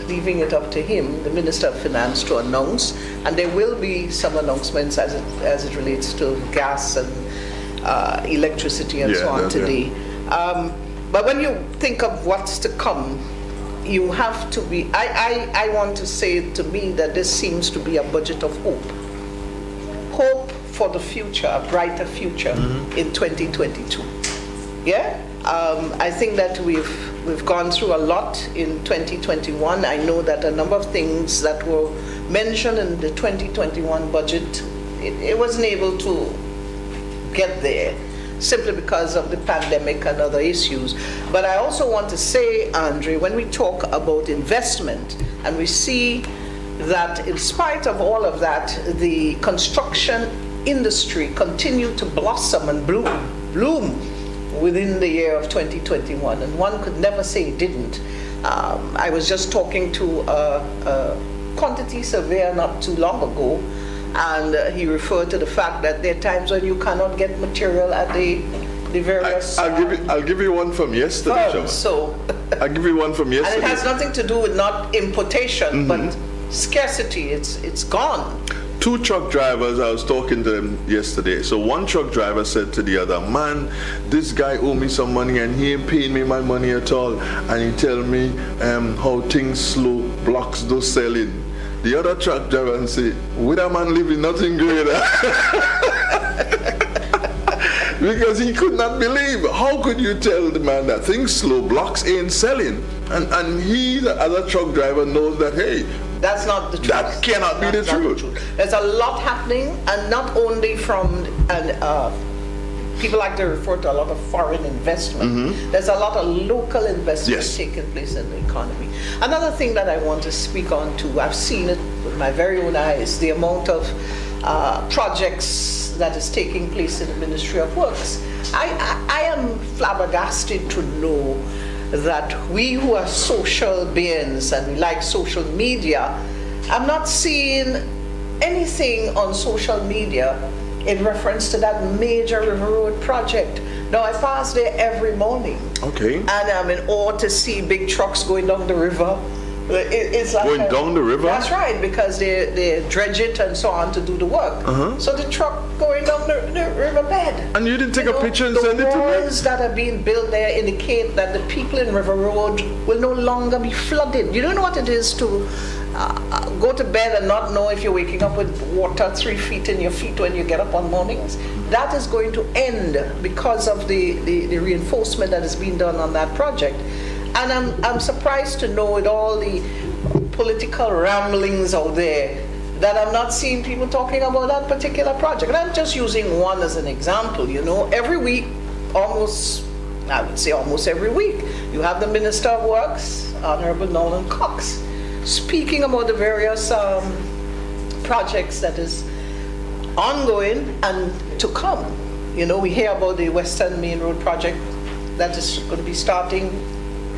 leaving it up to him, the Minister of Finance, to announce, and there will be some announcements as it relates to gas and electricity and so on today. But when you think of what's to come, you have to be, I want to say to me that this seems to be a budget of hope. Hope for the future, a brighter future in 2022. Yeah? I think that we've gone through a lot in 2021. I know that a number of things that were mentioned in the 2021 budget, it wasn't able to get there simply because of the pandemic and other issues. But I also want to say, Andre, when we talk about investment and we see that in spite of all of that, the construction industry continued to blossom and bloom within the year of 2021, and one could never say it didn't. I was just talking to a quantity surveyor not too long ago, and he referred to the fact that there are times when you cannot get material at the various... I'll give you one from yesterday, firms, so I'll give you one from yesterday. And it has nothing to do with not importation, but scarcity, it's gone. 2 truck drivers, I was talking to them yesterday. So one truck driver said to the other, man, this guy owe me some money and he ain't paying me my money at all. And he tell me how things slow, blocks don't sell in. The other truck driver and say, with a man living nothing greater. Because he could not believe, how could you tell the man that things slow, blocks ain't selling? And he, the other truck driver, knows that, hey, that's not the truth. That cannot be the truth. There's a lot happening, and not only from people like to refer to a lot of foreign investment. There's a lot of local investment taking place in the economy. Another thing that I want to speak on too, I've seen it with my very own eyes, the amount of projects that is taking place in the Ministry of Works. I am flabbergasted to know that we who are social beings and we like social media, I'm not seeing anything on social media in reference to that major River Road project. Now, I pass there every morning. Okay. And I'm in awe to see big trucks going down the river. It's like going down the river? That's right, because they dredge it and so on to do the work. So the truck going down the riverbed. And you didn't take a picture and send it to me? The walls that are being built there indicate that the people in River Road will no longer be flooded. You don't know what it is to go to bed and not know if you're waking up with water 3 feet in your feet when you get up on mornings. That is going to end because of the reinforcement that is being done on that project. And I'm surprised to know with all the political ramblings out there that I'm not seeing people talking about that particular project. And I'm just using one as an example, you know. Every week, almost every week, you have the Minister of Works, Honorable Nolan Cox, speaking about the various projects that is ongoing and to come. You know, we hear about the Western Main Road project that is going to be starting,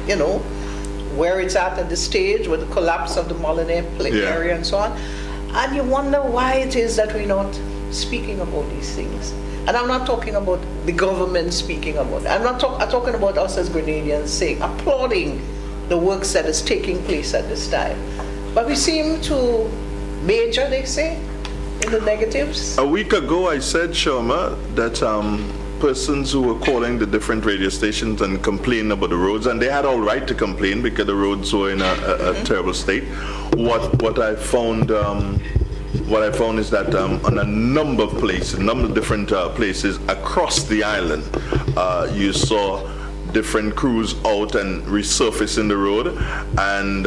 you know, where it's at the stage with the collapse of the Molyneux area and so on. And you wonder why it is that we're not speaking about these things. And I'm not talking about the government speaking about it. I'm talking about us as Grenadians saying, applauding the works that is taking place at this time. But we seem to major, they say, in the negatives. A week ago I said, Sharma, that persons who were calling the different radio stations and complaining about the roads, and they had all right to complain because the roads were in a terrible state. What I found is that on a number of different places across the island, you saw different crews out and resurfacing the road, and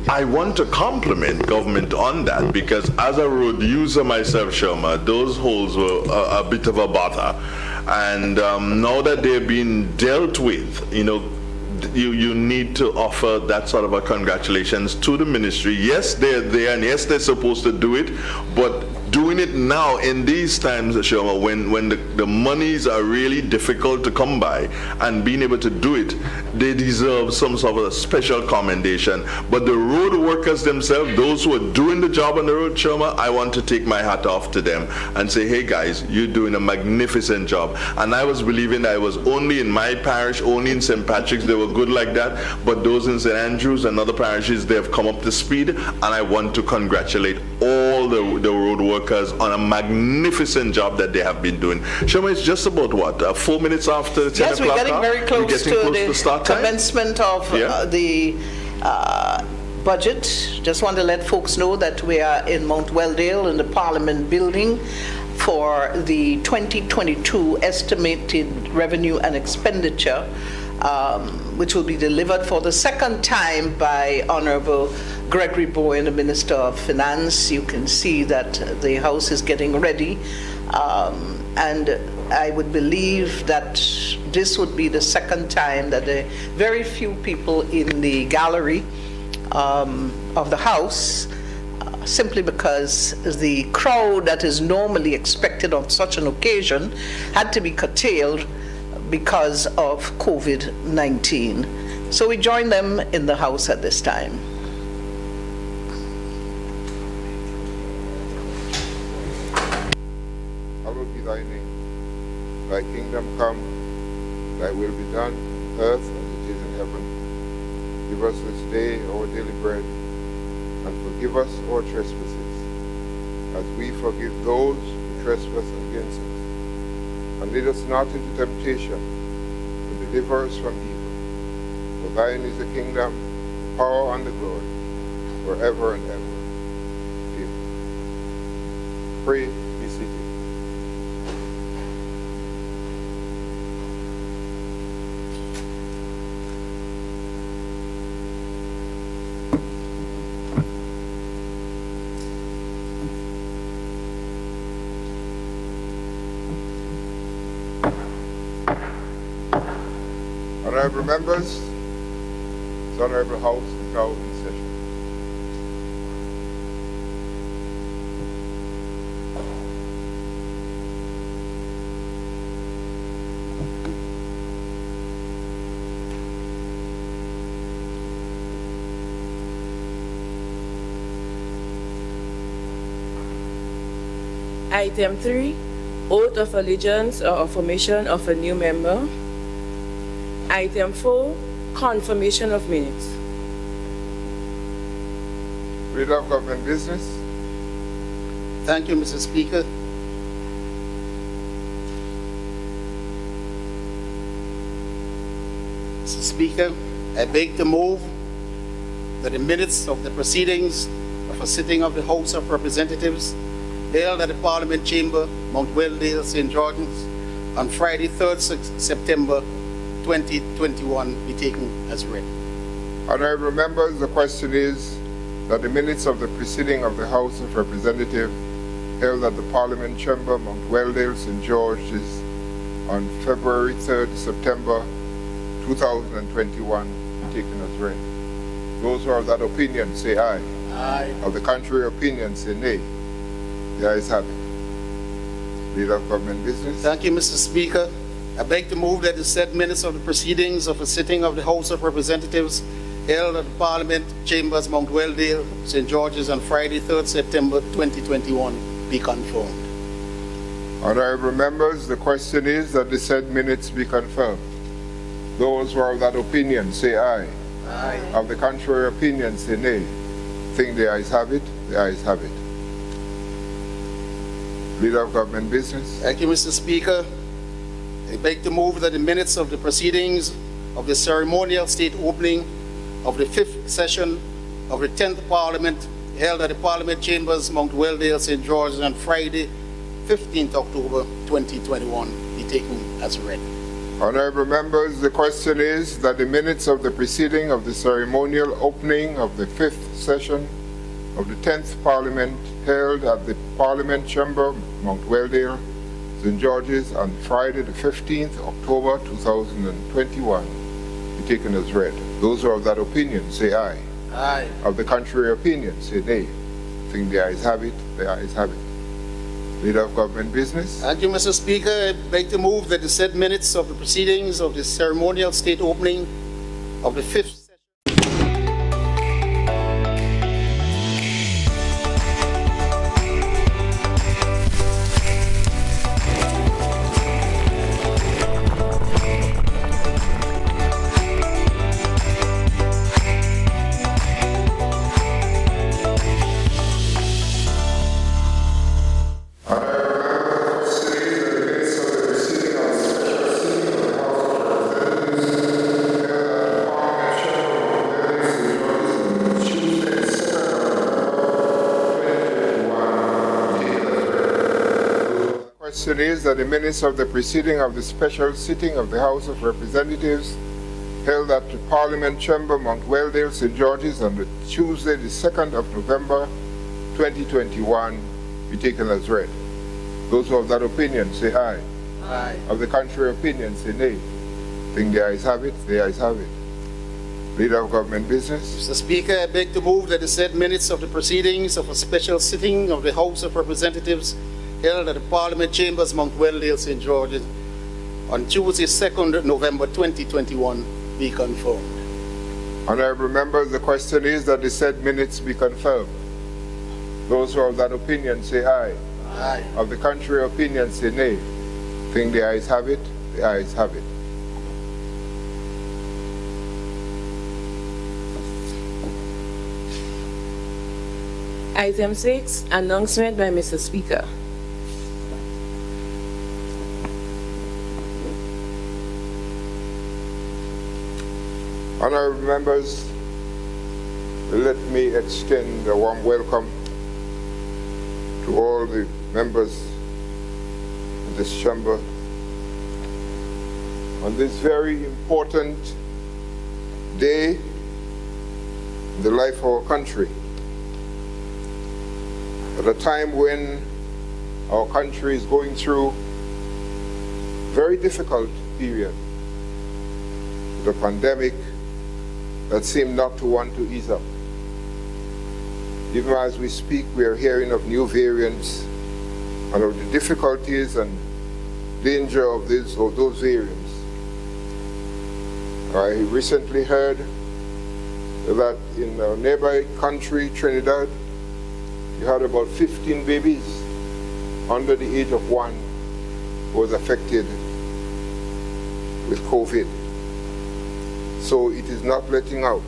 I want to compliment government on that, because as a road user myself, Sharma, those holes were a bit of a bother. And now that they're being dealt with, you know, you need to offer that sort of a congratulations to the ministry. Yes, they're there, and yes, they're supposed to do it, but doing it now in these times, Shoma, when the monies are really difficult to come by, and being able to do it, they deserve some sort of a special commendation. But the road workers themselves, those who are doing the job on the road, Shoma, I want to take my hat off to them and say, hey guys, you're doing a magnificent job. And I was believing that I was only in my parish, only in St. Patrick's, they were good like that, but those in St. Andrews and other parishes, they have come up to speed, and I want to congratulate all the road workers on a magnificent job that they have been doing. Shoma, it's just about what, 4 minutes after 10 Yes, o'clock? we're getting very close to the start time? commencement of the budget. Just want to let folks know that we are in Mount Weldale in the Parliament building for the 2022 estimated revenue and expenditure, which will be delivered for the second time by Honorable Gregory Bowen, the Minister of Finance. You can see that the House is getting ready, and I would believe that this would be the second time that the very few people in the gallery of the House, simply because the crowd that is normally expected on such an occasion had to be curtailed because of COVID-19. So we join them in the House at this time. Hallowed be thy name. Thy kingdom come, thy will be done, on earth as it is in heaven. Give us this day our daily bread, and forgive us our trespasses, as we forgive those who trespass against us. And lead us not into temptation, but deliver us from evil. For thine is the kingdom, the power, and the glory, forever and ever. Amen. Pray, be seated. Honorable members, this Honorable House is now in session. Item 3, Oath of Allegiance or Affirmation of a new member. Item 4, Confirmation of Minutes. Leader of Government Business. Thank you, Mr. Speaker. Mr. Speaker, I beg to move that the minutes of the proceedings of a sitting of the House of Representatives held at the Parliament Chamber, Mount Weldale, St. George's, on Friday, 3rd September 2021 be taken as read. Honorable members, the question is that the minutes of the proceeding of the House of Representatives held at the Parliament Chamber, Mount Weldale, St. George's, on February 3rd, September 2021 be taken as read. Those who are of that opinion say aye. Aye. Of the contrary opinion say nay. The ayes have it. Leader of Government Business. Thank you, Mr. Speaker. I beg to move that the said minutes of the proceedings of a sitting of the House of Representatives held at the Parliament Chambers, Mount Weldale, St. George's on Friday, 3rd September 2021 be confirmed. Honorable members, the question is that the said minutes be confirmed. Those who are of that opinion say aye. Aye. Of the contrary opinion say nay. Think the ayes have it, the ayes have it. Leader of Government Business. Thank you, Mr. Speaker. I beg to move that the minutes of the proceedings of the ceremonial state opening of the 5th session of the 10th Parliament held at the Parliament Chambers, Mount Weldale, St. George's on Friday, 15th October 2021 be taken as read. Honorable members, the question is that the minutes of the proceeding of the ceremonial opening of the 5th session of the 10th Parliament held at the Parliament Chamber, Mount Weldale, St. George's on Friday the 15th October 2021 be taken as read. Those who are of that opinion say aye. Aye. Of the contrary opinion say nay. Think the ayes have it, the ayes have it. Leader of Government Business. Thank you, Mr. Speaker. I beg to move that the said minutes of the proceedings of the ceremonial state opening of the 5th session Question is that the minutes of the preceding of the special sitting of the House of Representatives held at the Parliament Chamber, Mount Weldale, St. George's on the Tuesday, the 2nd of November, 2021, be taken as read. Those who have that opinion, say aye. Aye. Of the contrary opinion, say nay. Think the ayes have it, the ayes have it. Leader of Government Business. Mr. Speaker, I beg to move that the said minutes of the proceedings of a special sitting of the House of Representatives held at the Parliament Chambers, Mount Weldale, St. George's on Tuesday, 2nd November 2021 be confirmed. Honorable members, the question is that the said minutes be confirmed. Those who have that opinion say aye. Aye. Of the contrary opinion say nay. Think the ayes have it, the ayes have it. Item 6, announcement by Mr. Speaker. Honorable members, let me extend a warm welcome to all the members of this chamber on this very important day in the life of our country. At a time when our country is going through a very difficult period, the pandemic that seemed not to want to ease up. Even as we speak, we are hearing of new variants and of the difficulties and danger of those variants. I recently heard that in our nearby country, Trinidad, you had about 15 babies under the age of 1 who was affected with COVID. So it is not letting out.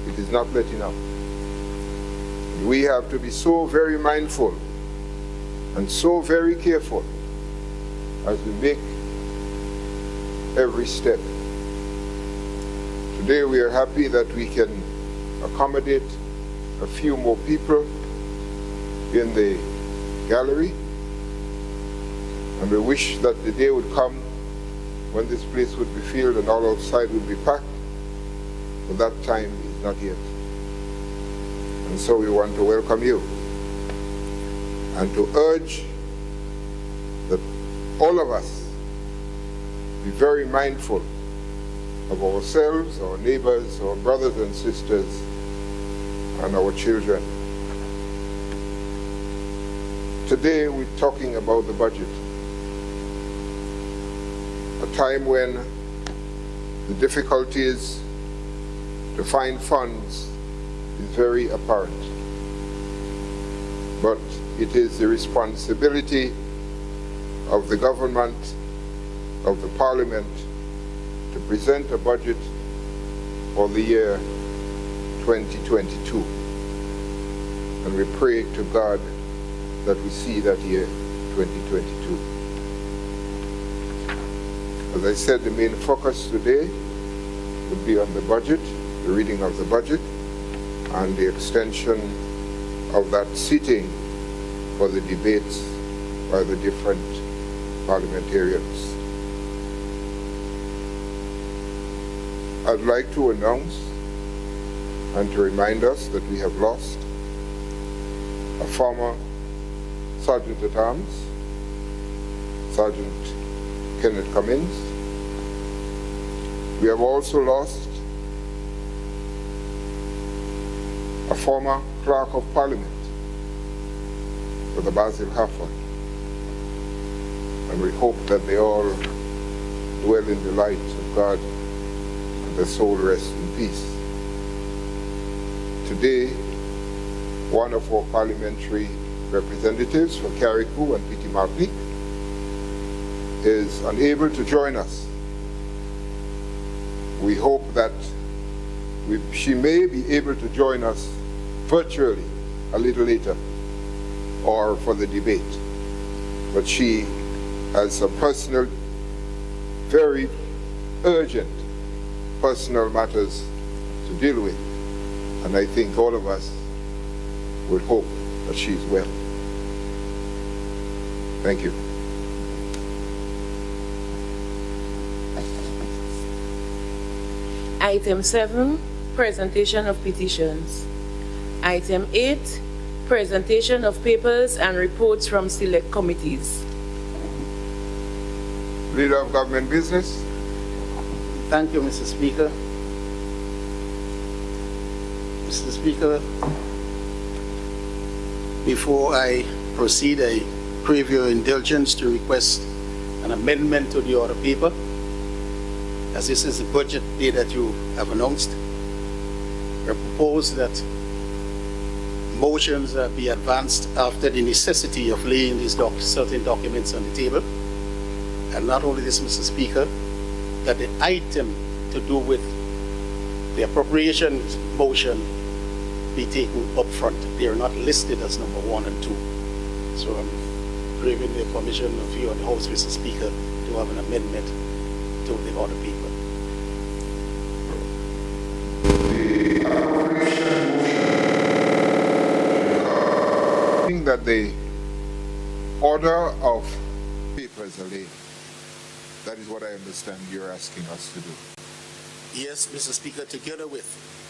It is not letting out. We have to be so very mindful and so very careful as we make every step. Today we are happy that we can accommodate a few more people in the gallery, and we wish that the day would come when this place would be filled and all outside would be packed, but that time is not yet. And so we want to welcome you and to urge that all of us be very mindful of ourselves, our neighbors, our brothers and sisters, and our children. Today we're talking about the budget. A time when the difficulties to find funds is very apparent. But it is the responsibility of the government, of the parliament, to present a budget for the year 2022. And we pray to God that we see that year 2022. As I said, the main focus today would be on the budget, the reading of the budget, and the extension of that sitting for the debates by the different parliamentarians. I'd like to announce and to remind us that we have lost a former Sergeant at Arms, Sergeant Kenneth Cummins. We have also lost a former Clerk of Parliament, Brother Basil Hafford. and we hope that they all dwell in the light of God and their soul rest in peace. Today, one of our parliamentary representatives for Carriacou and Petit-Martinique is unable to join us. We hope that she may be able to join us virtually a little later or for the debate. But she has some personal, very urgent personal matters to deal with. And I think all of us would hope that she's well. Thank you. Item 7, presentation of petitions. Item 8, presentation of papers and reports from select committees. Leader of Government Business. Thank you, Mr. Speaker. Mr. Speaker, before I proceed, I crave your indulgence to request an amendment to the order paper, as this is the budget day that you have announced. I propose that motions be advanced after the necessity of laying these certain documents on the table. And not only this, Mr. Speaker, that the item to do with the appropriations motion be taken up front. They are not listed as number 1 and 2. So I'm craving the permission of you and the House, Mr. Speaker, to have an amendment to the order paper. The appropriation motion, I think that the order of papers are laid. That is what I understand you're asking us to do. Yes, Mr. Speaker, together with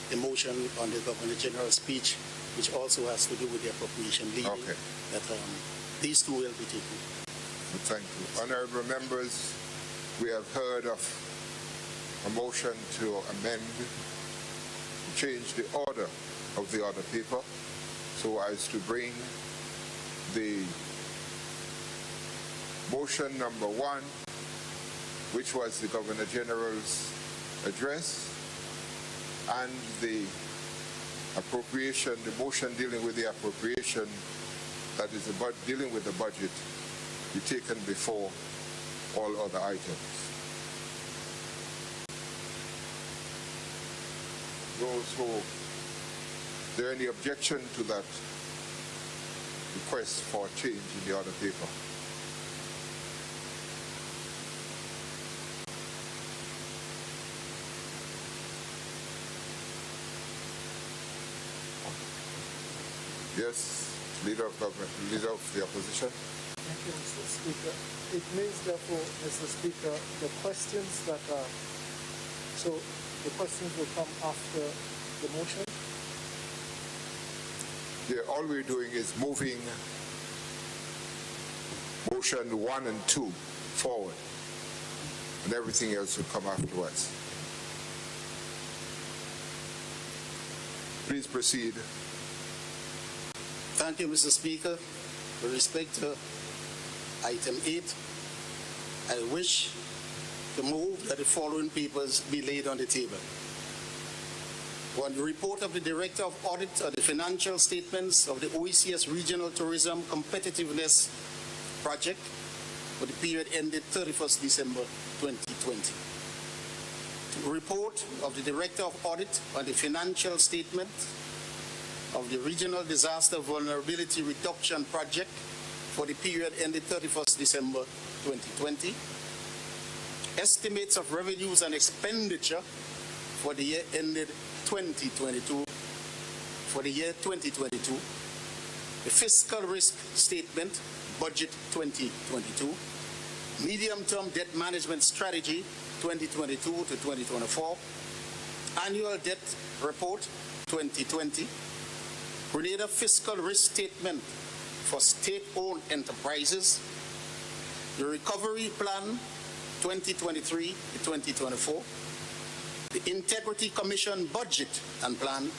the motion on the Governor General's speech, which also has to do with the appropriation leading, Okay. that these two will be taken. Thank you. Honorable members, we have heard of a motion to amend, to change the order of the order paper so as to bring the motion number 1, which was the Governor General's address, and the appropriation, the motion dealing with the appropriation, that is about dealing with the budget, be taken before all other items. Those who, is there any objection to that request for change in the order paper? Yes, Leader of Government, Leader of the Opposition. Thank you, Mr. Speaker. It means, therefore, Mr. Speaker, the questions that are, so the questions will come after the motion? Yeah, all we're doing is moving motion 1 and 2 forward, and everything else will come afterwards. Please proceed. Thank you, Mr. Speaker. With respect to item 8, I wish to move that the following papers be laid on the table. 1, the report of the Director of Audit of the financial statements of the OECS Regional Tourism Competitiveness Project for the period ended 31st December 2020. The report of the Director of Audit on the financial statement of the Regional Disaster Vulnerability Reduction Project for the period ended 31st December 2020. Estimates of revenues and expenditure for the year ended 2022. For the year 2022. The fiscal risk statement, budget 2022. Medium-term debt management strategy 2022 to 2024. Annual debt report 2020. Grenada fiscal risk statement for state-owned enterprises, the recovery plan 2023 to 2024, the Integrity Commission budget and plan,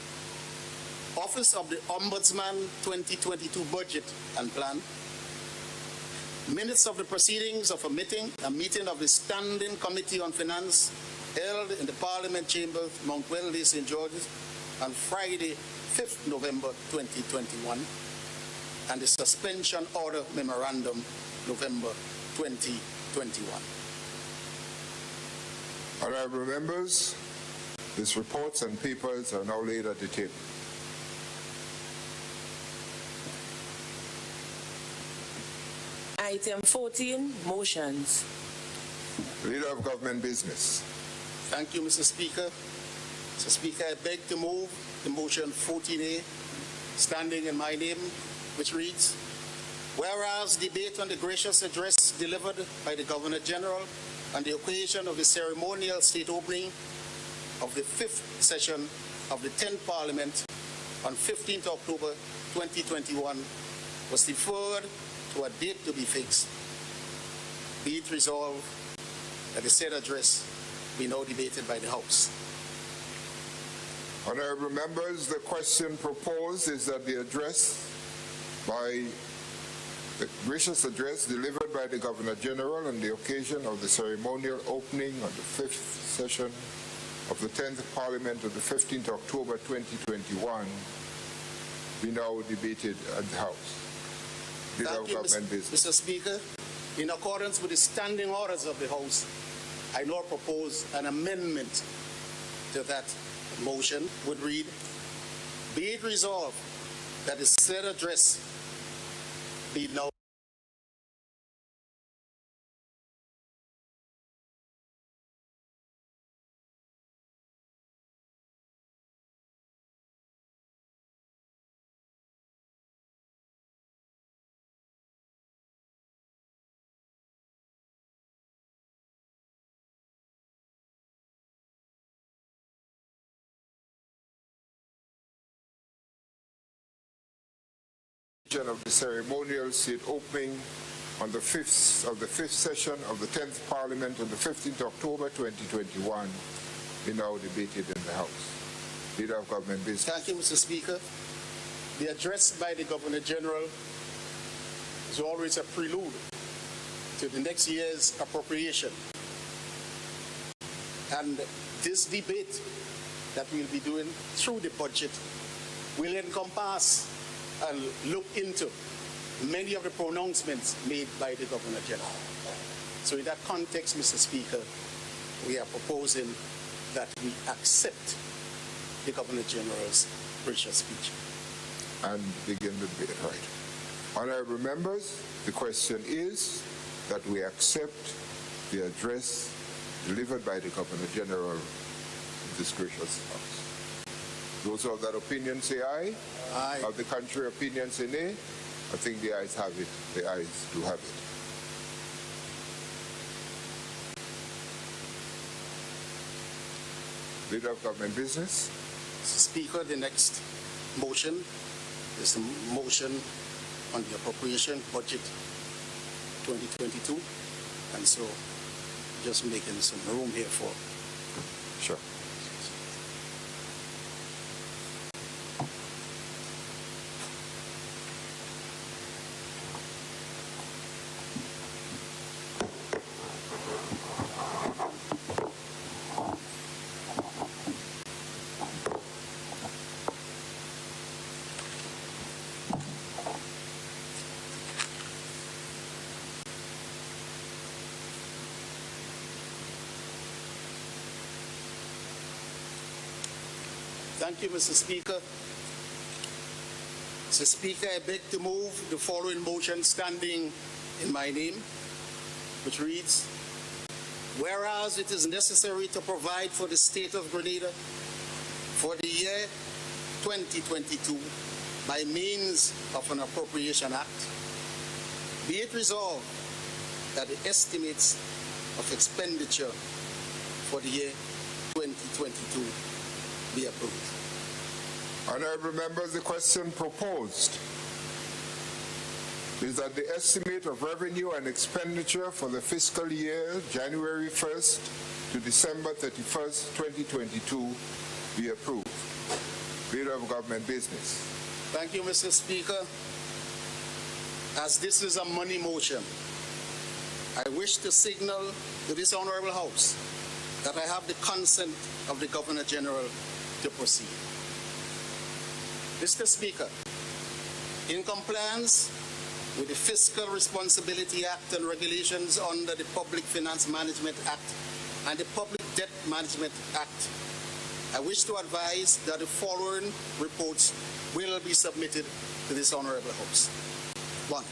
Office of the Ombudsman 2022 budget and plan, Minutes of the proceedings of a meeting of the Standing Committee on Finance held in the Parliament Chambers, Mount Wellesley, St. George's, on Friday, 5th November 2021, and the suspension order memorandum, November 2021. Honorable members, these reports and papers are now laid at the table. Item 14, motions. Leader of Government Business. Thank you, Mr. Speaker. Mr. Speaker, I beg to move the motion 14A, standing in my name, which reads, whereas debate on the gracious address delivered by the Governor General on the occasion of the ceremonial state opening of the 5th session of the 10th Parliament on 15th October 2021 was deferred to a date to be fixed, be it resolved that the said address be now debated by the House. Honorable members, the question proposed is that the gracious address delivered by the Governor General on the occasion of the ceremonial opening of the 5th session of the 10th Parliament of the 15th October 2021 be now debated at the House. Thank you, Mr. Speaker. In accordance with the standing orders of the House, I now propose an amendment to that motion, would read, be it resolved that the said address be now of the ceremonial state opening on the 5th session of the 10th Parliament on the 15th October 2021 be now debated in the House. Leader of Government Business. Thank you, Mr. Speaker. The address by the Governor General is always a prelude to the next year's appropriation. And this debate that we'll be doing through the budget will encompass and look into many of the pronouncements made by the Governor General. So in that context, Mr. Speaker, we are proposing that we accept the Governor General's gracious speech. And begin the debate, right. Honorable members, the question is that we accept the address delivered by the Governor General of this gracious House. Those of that opinion say aye. Aye. Of the contrary opinion say nay. I think the ayes have it. The ayes do have it. Leader of Government Business. Mr. Speaker, the next motion is the motion on the appropriation budget 2022. And so just making some room here for. Sure. Thank you, Mr. Speaker. Mr. Speaker, I beg to move the following motion standing in my name, which reads, whereas it is necessary to provide for the state of Grenada for the year 2022 by means of an appropriation act, be it resolved that the estimates of expenditure for the year 2022 be approved. Honorable members, the question proposed is that the estimate of revenue and expenditure for the fiscal year January 1st to December 31st, 2022 be approved. Leader of Government Business. Thank you, Mr. Speaker. as this is a money motion, I wish to signal to this Honorable House that I have the consent of the Governor General to proceed. Mr. Speaker, in compliance with the Fiscal Responsibility Act and regulations under the Public Finance Management Act and the Public Debt Management Act, I wish to advise that the following reports will be submitted to this Honorable House. 1.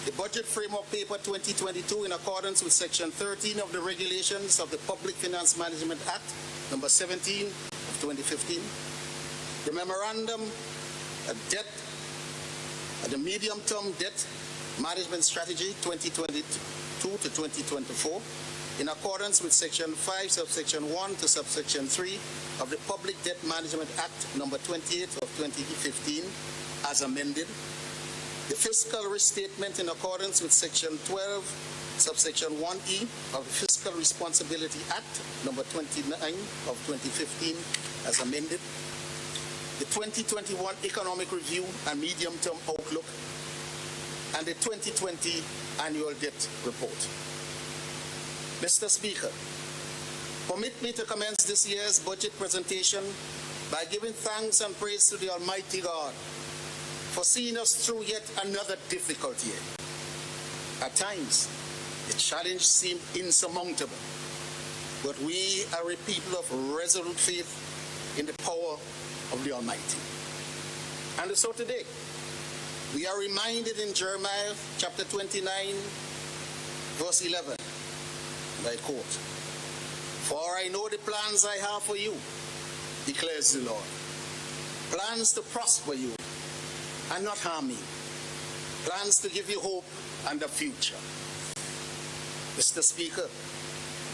The Budget Framework Paper 2022 in accordance with Section 13 of the regulations of the Public Finance Management Act, number 17 of 2015. The Memorandum of Debt, the Medium-Term Debt Management Strategy 2022 to 2024 in accordance with Section 5, Subsection 1 to Subsection 3 of the Public Debt Management Act, number 28 of 2015, as amended. The fiscal restatement in accordance with Section 12, Subsection 1E of the Fiscal Responsibility Act, number 29 of 2015, as amended. The 2021 Economic Review and Medium-Term Outlook, and the 2020 Annual Debt Report. Mr. Speaker, permit me to commence this year's budget presentation by giving thanks and praise to the Almighty God for seeing us through yet another difficult year. At times, the challenge seemed insurmountable, but we are a people of resolute faith in the power of the Almighty. And so today, we are reminded in Jeremiah chapter 29, verse 11, and I quote, "For I know the plans I have for you, declares the Lord, plans to prosper you and not harm you, plans to give you hope and a future." Mr. Speaker,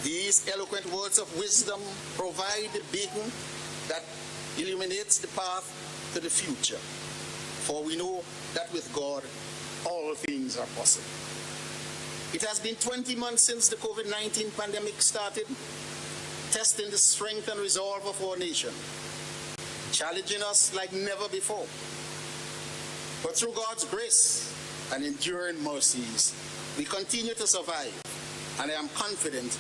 these eloquent words of wisdom provide the beacon that illuminates the path to the future, for we know that with God, all things are possible. It has been 20 months since the COVID-19 pandemic started, testing the strength and resolve of our nation, challenging us like never before. But through God's grace and enduring mercies, we continue to survive, and I am confident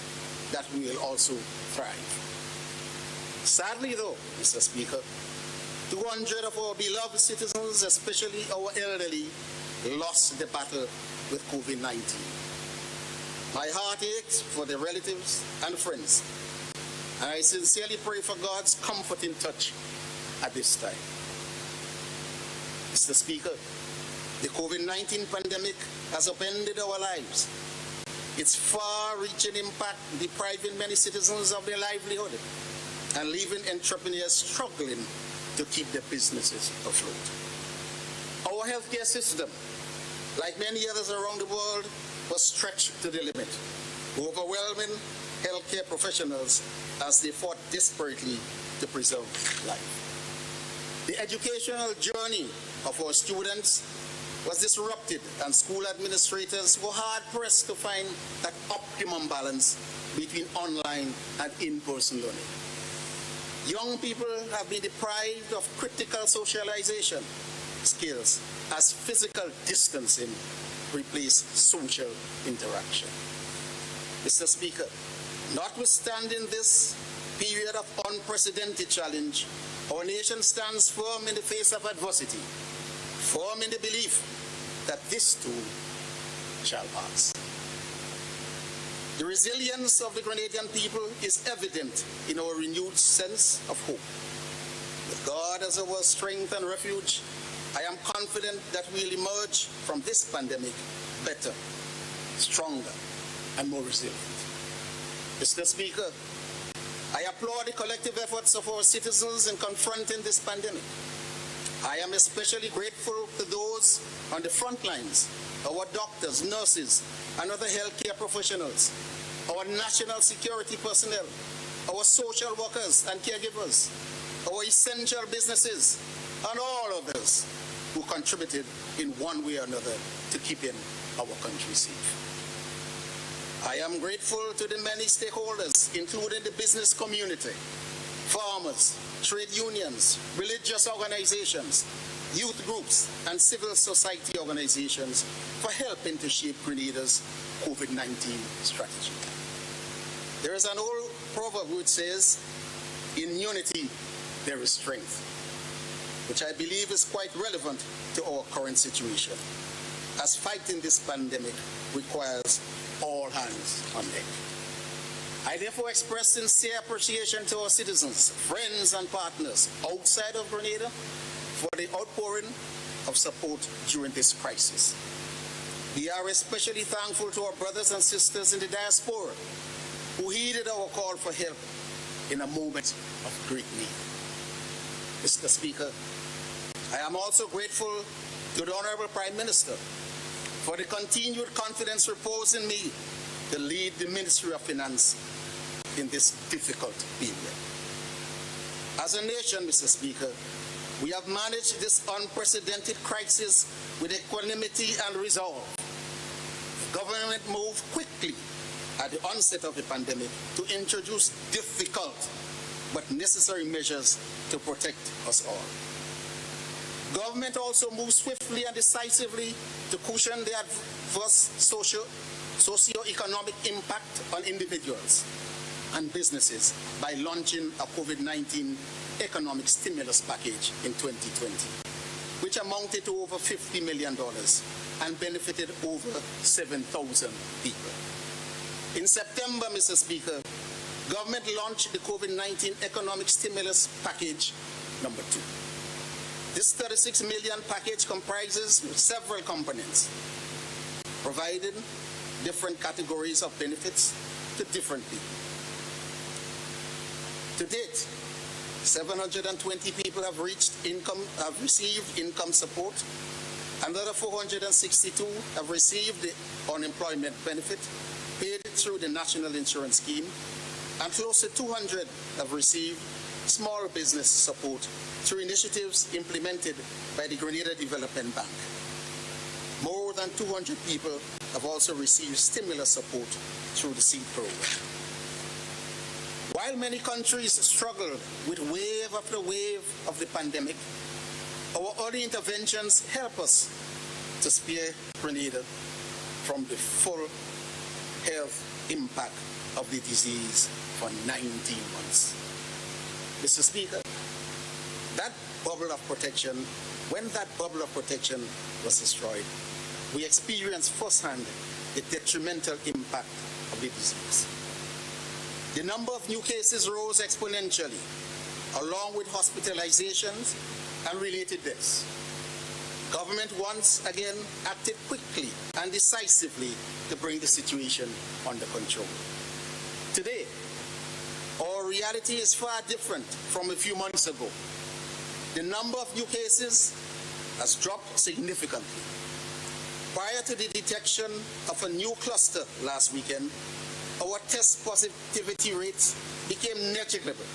that we will also thrive. Sadly though, Mr. Speaker, 200 of our beloved citizens, especially our elderly, lost the battle with COVID-19. My heart aches for their relatives and friends, and I sincerely pray for God's comforting touch at this time. Mr. Speaker, the COVID-19 pandemic has upended our lives. Its far-reaching impact depriving many citizens of their livelihood and leaving entrepreneurs struggling to keep their businesses afloat. Our healthcare system, like many others around the world, was stretched to the limit, overwhelming healthcare professionals as they fought desperately to preserve life. The educational journey of our students was disrupted, and school administrators were hard-pressed to find that optimum balance between online and in-person learning. Young people have been deprived of critical socialization skills as physical distancing replaced social interaction. Mr. Speaker, notwithstanding this period of unprecedented challenge, our nation stands firm in the face of adversity, firm in the belief that this too shall pass. The resilience of the Grenadian people is evident in our renewed sense of hope. With God as our strength and refuge, I am confident that we'll emerge from this pandemic better, stronger, and more resilient. Mr. Speaker, I applaud the collective efforts of our citizens in confronting this pandemic. I am especially grateful to those on the front lines, our doctors, nurses, and other healthcare professionals, our national security personnel, our social workers and caregivers, our essential businesses, and all others who contributed in one way or another to keeping our country safe. I am grateful to the many stakeholders, including the business community, farmers, farmers, trade unions, religious organizations, youth groups, and civil society organizations for helping to shape Grenada's COVID-19 strategy. There is an old proverb which says, in unity there is strength, which I believe is quite relevant to our current situation, as fighting this pandemic requires all hands on deck. I therefore express sincere appreciation to our citizens, friends, and partners outside of Grenada for the outpouring of support during this crisis. We are especially thankful to our brothers and sisters in the diaspora who heeded our call for help in a moment of great need. Mr. Speaker, I am also grateful to the Honorable Prime Minister for the continued confidence reposed in me to lead the Ministry of Finance in this difficult period. As a nation, Mr. Speaker, we have managed this unprecedented crisis with equanimity and resolve. The government moved quickly at the onset of the pandemic to introduce difficult but necessary measures to protect us all. Government also moved swiftly and decisively to cushion the adverse socio-economic impact on individuals and businesses by launching a COVID-19 economic stimulus package in 2020, which amounted to over $50 million and benefited over 7,000 people. In September, Mr. Speaker, government launched the COVID-19 economic stimulus package number 2. This 36 million package comprises several components, providing different categories of benefits to different people. To date, 720 people have received income support. Another 462 have received the unemployment benefit paid through the National Insurance Scheme, and close to 200 have received small business support through initiatives implemented by the Grenada Development Bank. More than 200 people have also received stimulus support through the SEED program. While many countries struggle with wave after wave of the pandemic, our early interventions help us to spare Grenada from the full health impact of the disease for 19 months. Mr. Speaker, that bubble of protection, when that bubble of protection was destroyed, we experienced firsthand the detrimental impact of the disease. The number of new cases rose exponentially, along with hospitalizations and related deaths. Government once again acted quickly and decisively to bring the situation under control. Today, our reality is far different from a few months ago. The number of new cases has dropped significantly. Prior to the detection of a new cluster last weekend, our test positivity rates became negligible,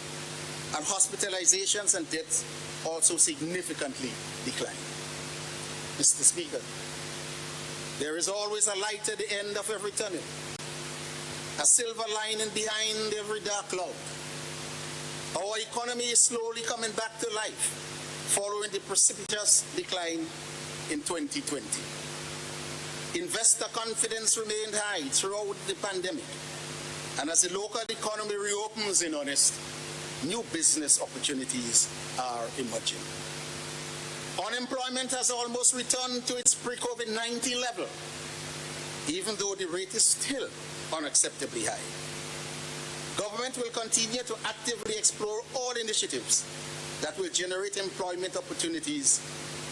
and hospitalizations and deaths also significantly declined. Mr. Speaker, there is always a light at the end of every tunnel, a silver lining behind every dark cloud. Our economy is slowly coming back to life following the precipitous decline in 2020. Investor confidence remained high throughout the pandemic, and as the local economy reopens in earnest, new business opportunities are emerging. Unemployment has almost returned to its pre-COVID-19 level, even though the rate is still unacceptably high. Government will continue to actively explore all initiatives that will generate employment opportunities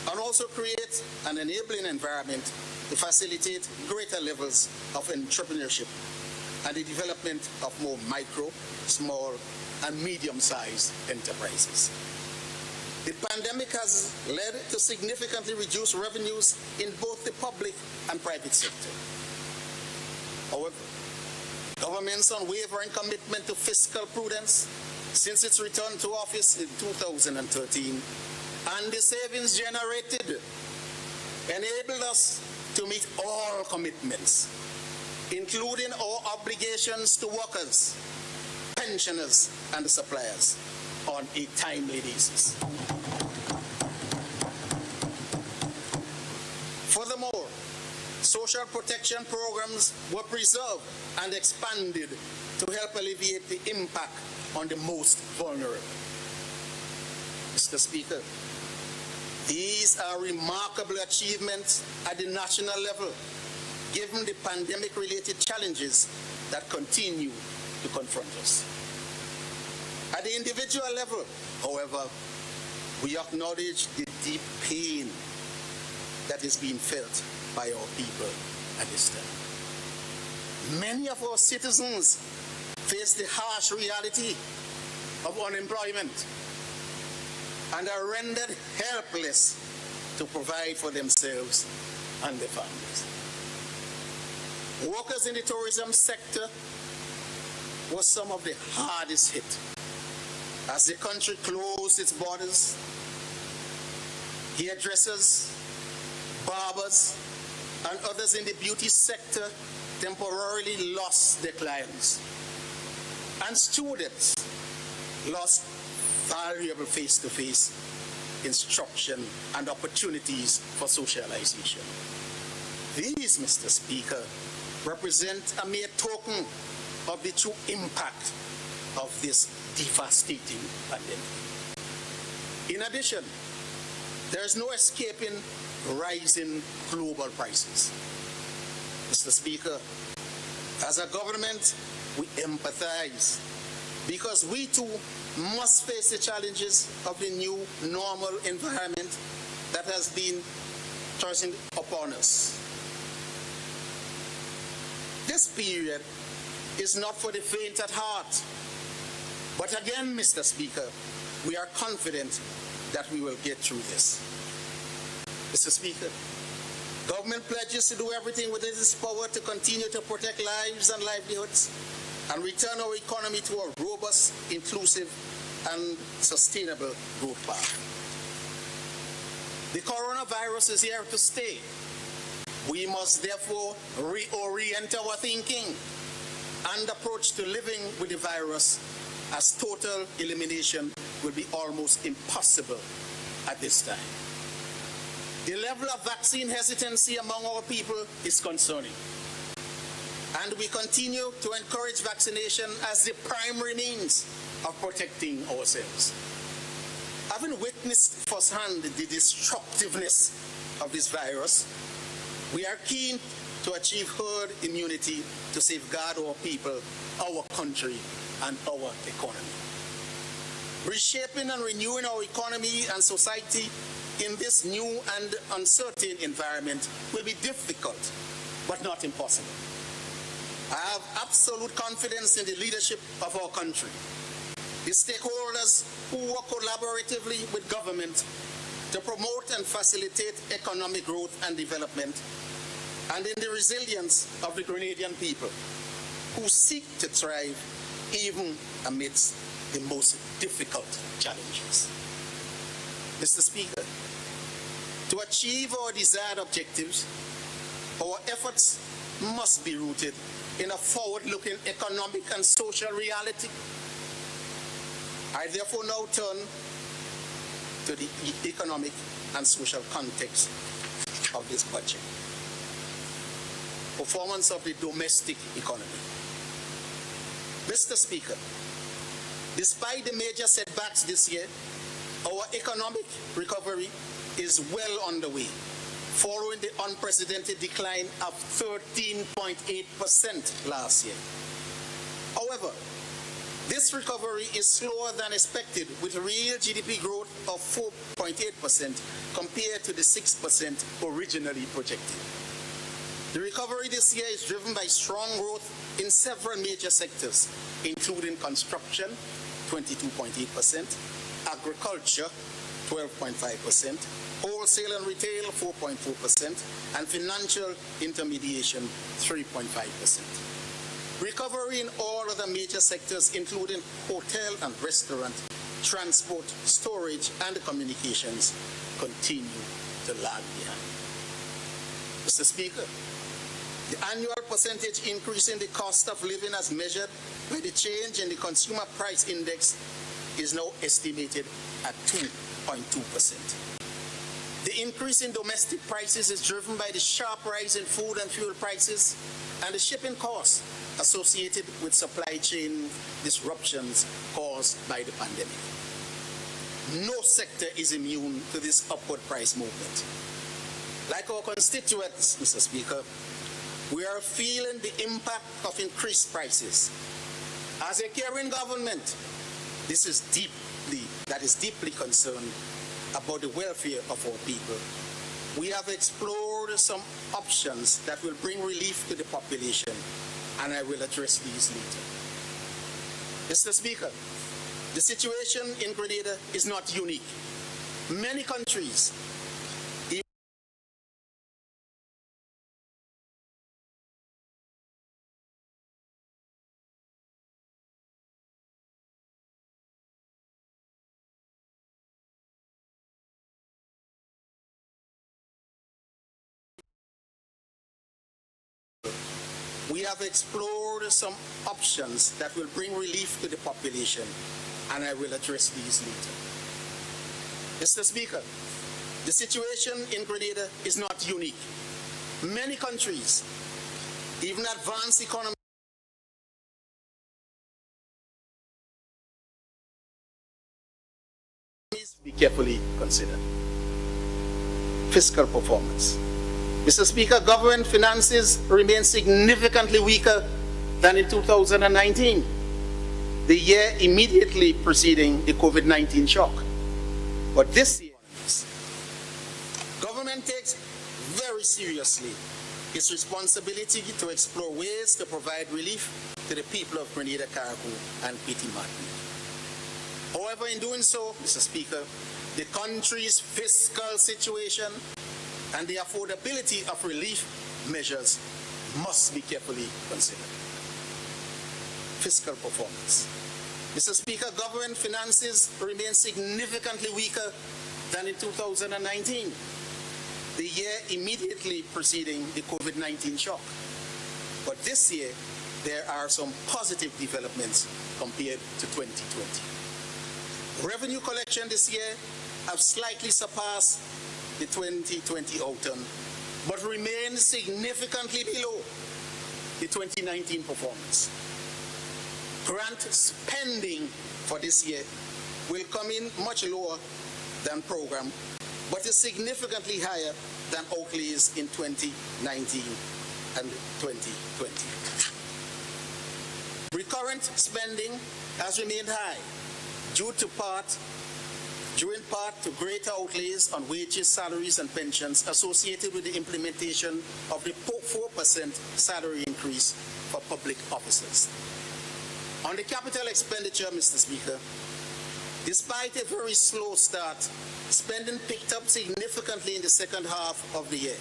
and also create an enabling environment to facilitate greater levels of entrepreneurship and the development of more micro, small, and medium-sized enterprises. The pandemic has led to significantly reduced revenues in both the public and private sector. However, government's unwavering commitment to fiscal prudence since its return to office in 2013 and the savings generated enabled us to meet all commitments, including our obligations to workers, pensioners, and suppliers, on a timely basis. Furthermore, social protection programs were preserved and expanded to help alleviate the impact on the most vulnerable. Mr. Speaker, these are remarkable achievements at the national level, given the pandemic-related challenges that continue to confront us. At the individual level, however, we acknowledge the deep pain that is being felt by our people at this time. Many of our citizens face the harsh reality of unemployment and are rendered helpless to provide for themselves and their families. Workers in the tourism sector were some of the hardest hit as the country closed its borders. Hairdressers, barbers, and others in the beauty sector temporarily lost their clients. And students lost valuable face-to-face instruction and opportunities for socialization. These, Mr. Speaker, represent a mere token of the true impact of this devastating pandemic. In addition, there is no escaping rising global prices. Mr. Speaker, as a government, we empathize because we too must face the challenges of the new normal environment that has been thrusting upon us. This period is not for the faint at heart. But again, Mr. Speaker, we are confident that we will get through this. Mr. Speaker, government pledges to do everything within its power to continue to protect lives and livelihoods and return our economy to a robust, inclusive, and sustainable growth path. The coronavirus is here to stay. We must therefore reorient our thinking and approach to living with the virus, as total elimination will be almost impossible at this time. The level of vaccine hesitancy among our people is concerning, and we continue to encourage vaccination as the primary means of protecting ourselves. Having witnessed firsthand the destructiveness of this virus, we are keen to achieve herd immunity to safeguard our people, our country, and our economy. Reshaping and renewing our economy and society in this new and uncertain environment will be difficult, but not impossible. I have absolute confidence in the leadership of our country, the stakeholders who work collaboratively with government to promote and facilitate economic growth and development, and in the resilience of the Grenadian people who seek to thrive even amidst the most difficult challenges. Mr. Speaker, to achieve our desired objectives, our efforts must be rooted in a forward-looking economic and social reality. I therefore now turn to the economic and social context of this budget. Performance of the domestic economy. Mr. Speaker, despite the major setbacks this year, our economic recovery is well underway, following the unprecedented decline of 13.8% last year. However, this recovery is slower than expected, with real GDP growth of 4.8% compared to the 6% originally projected. The recovery this year is driven by strong growth in several major sectors, including construction, 22.8%, agriculture, 12.5%, wholesale and retail, 4.4%, and financial intermediation, 3.5%. Recovery in all other major sectors, including hotel and restaurant, transport, storage, and communications, continue to lag behind. Mr. Speaker, the annual percentage increase in the cost of living as measured by the change in the consumer price index is now estimated at 2.2%. The increase in domestic prices is driven by the sharp rise in food and fuel prices and the shipping costs associated with supply chain disruptions caused by the pandemic. No sector is immune to this upward price movement. Like our constituents, Mr. Speaker, we are feeling the impact of increased prices. As a caring government, that is deeply concerned about the welfare of our people. We have explored some options that will bring relief to the population, and I will address these later. Mr. Speaker, the situation in Grenada is not unique. Many countries, we have explored some options that will bring relief to the population, and I will address these later. Mr. Speaker, the situation in Grenada is not unique. Many countries, even advanced economies, be carefully considered. Fiscal performance. Mr. Speaker, government finances remain significantly weaker than in 2019, the year immediately preceding the COVID-19 shock. But this year, government takes very seriously its responsibility to explore ways to provide relief to the people of Grenada, Carriacou, and Petite Martinique. However, in doing so, Mr. Speaker, the country's fiscal situation and the affordability of relief measures must be carefully considered. Fiscal performance. Mr. Speaker, government finances remain significantly weaker than in 2019, the year immediately preceding the COVID-19 shock. But this year, there are some positive developments compared to 2020. Revenue collection this year have slightly surpassed the 2020 outturn, but remain significantly below the 2019 performance. Grant spending for this year will come in much lower than program, but is significantly higher than outlays in 2019 and 2020. Recurrent spending has remained high due in part to greater outlays on wages, salaries, and pensions associated with the implementation of the 4% salary increase for public officers. On the capital expenditure, Mr. Speaker, despite a very slow start, spending picked up significantly in the second half of the year.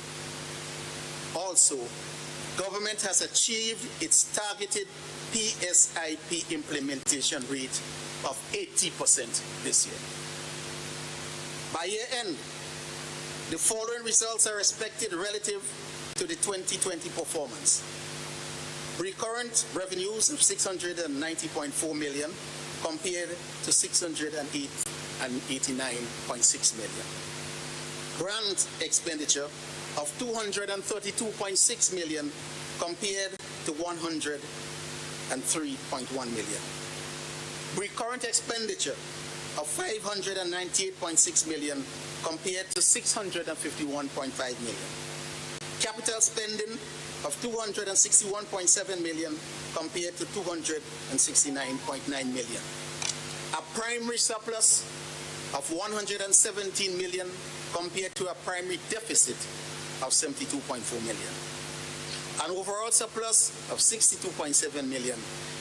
Also, government has achieved its targeted PSIP implementation rate of 80% this year. By year end, the following results are expected relative to the 2020 performance. Recurrent revenues of 690.4 million compared to 689.6 million. Grant expenditure of 232.6 million compared to 103.1 million. Recurrent expenditure of 598.6 million compared to 651.5 million. Capital spending of 261.7 million compared to 269.9 million. A primary surplus of 117 million compared to a primary deficit of 72.4 million. An overall surplus of 62.7 million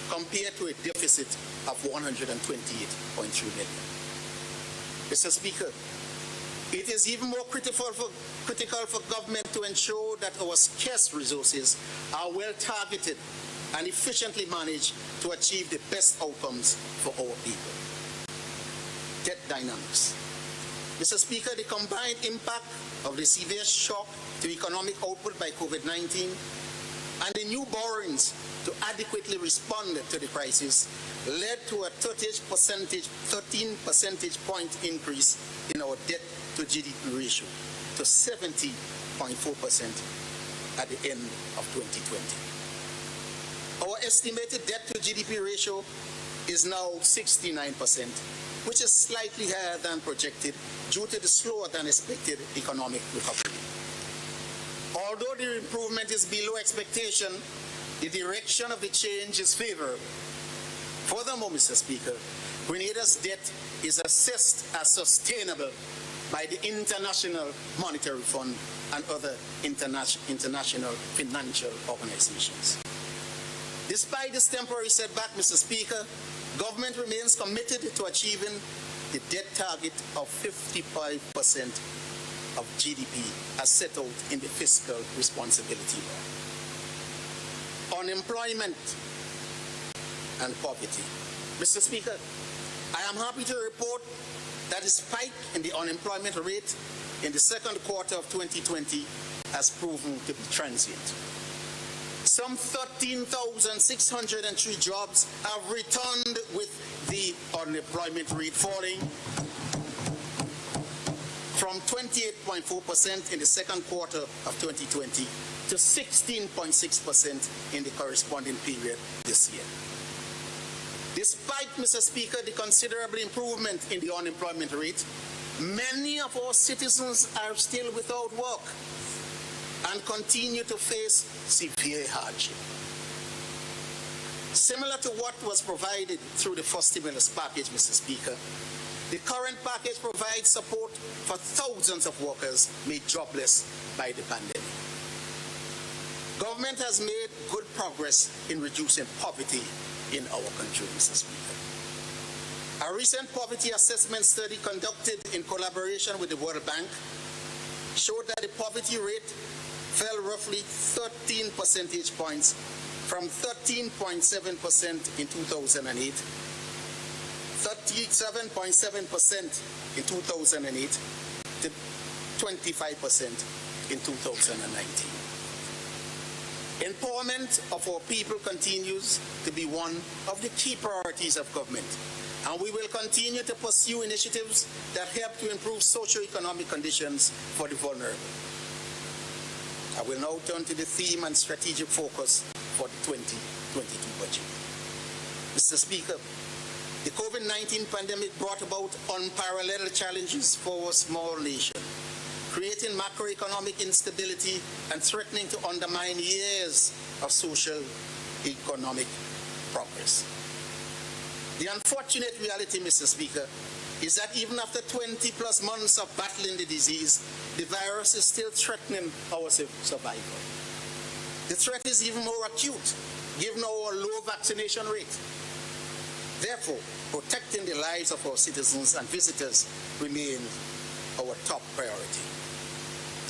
compared to a deficit of 128.3 million. Mr. Speaker, it is even more critical for government to ensure that our scarce resources are well targeted and efficiently managed to achieve the best outcomes for our people. Debt dynamics. Mr. Speaker, the combined impact of the severe shock to economic output by COVID-19 and the new borrowings to adequately respond to the crisis led to a 13 percentage point increase in our debt to GDP ratio to 70.4% at the end of 2020. Our estimated debt to GDP ratio is now 69%, which is slightly higher than projected due to the slower than expected economic recovery. Although the improvement is below expectation, the direction of the change is favorable. Furthermore, Mr. Speaker, Grenada's debt is assessed as sustainable by the International Monetary Fund and other international financial organizations. Despite this temporary setback, Mr. Speaker, government remains committed to achieving the debt target of 55% of GDP as set out in the fiscal responsibility law. Unemployment and poverty. Mr. Speaker, I am happy to report that the spike in the unemployment rate in the second quarter of 2020 has proven to be transient. Some 13,603 jobs have returned, with the unemployment rate falling from 28.4% in the second quarter of 2020 to 16.6% in the corresponding period this year. Despite, Mr. Speaker, the considerable improvement in the unemployment rate, many of our citizens are still without work and continue to face severe hardship. Similar to what was provided through the first stimulus package, Mr. Speaker, the current package provides support for thousands of workers made jobless by the pandemic. Government has made good progress in reducing poverty in our country, Mr. Speaker. A recent poverty assessment study conducted in collaboration with the World Bank showed that the poverty rate fell roughly 13 percentage points from 13.7% in 2008, 37.7% in 2008 to 25% in 2019. Empowerment of our people continues to be one of the key priorities of government, and we will continue to pursue initiatives that help to improve socio-economic conditions for the vulnerable. I will now turn to the theme and strategic focus for the 2022 budget. Mr. Speaker, the COVID-19 pandemic brought about unparalleled challenges for our small nation, creating macroeconomic instability and threatening to undermine years of social economic progress. The unfortunate reality, Mr. Speaker, is that even after 20 plus months of battling the disease, the virus is still threatening our survival. The threat is even more acute given our low vaccination rate. Therefore, protecting the lives of our citizens and visitors remains our top priority.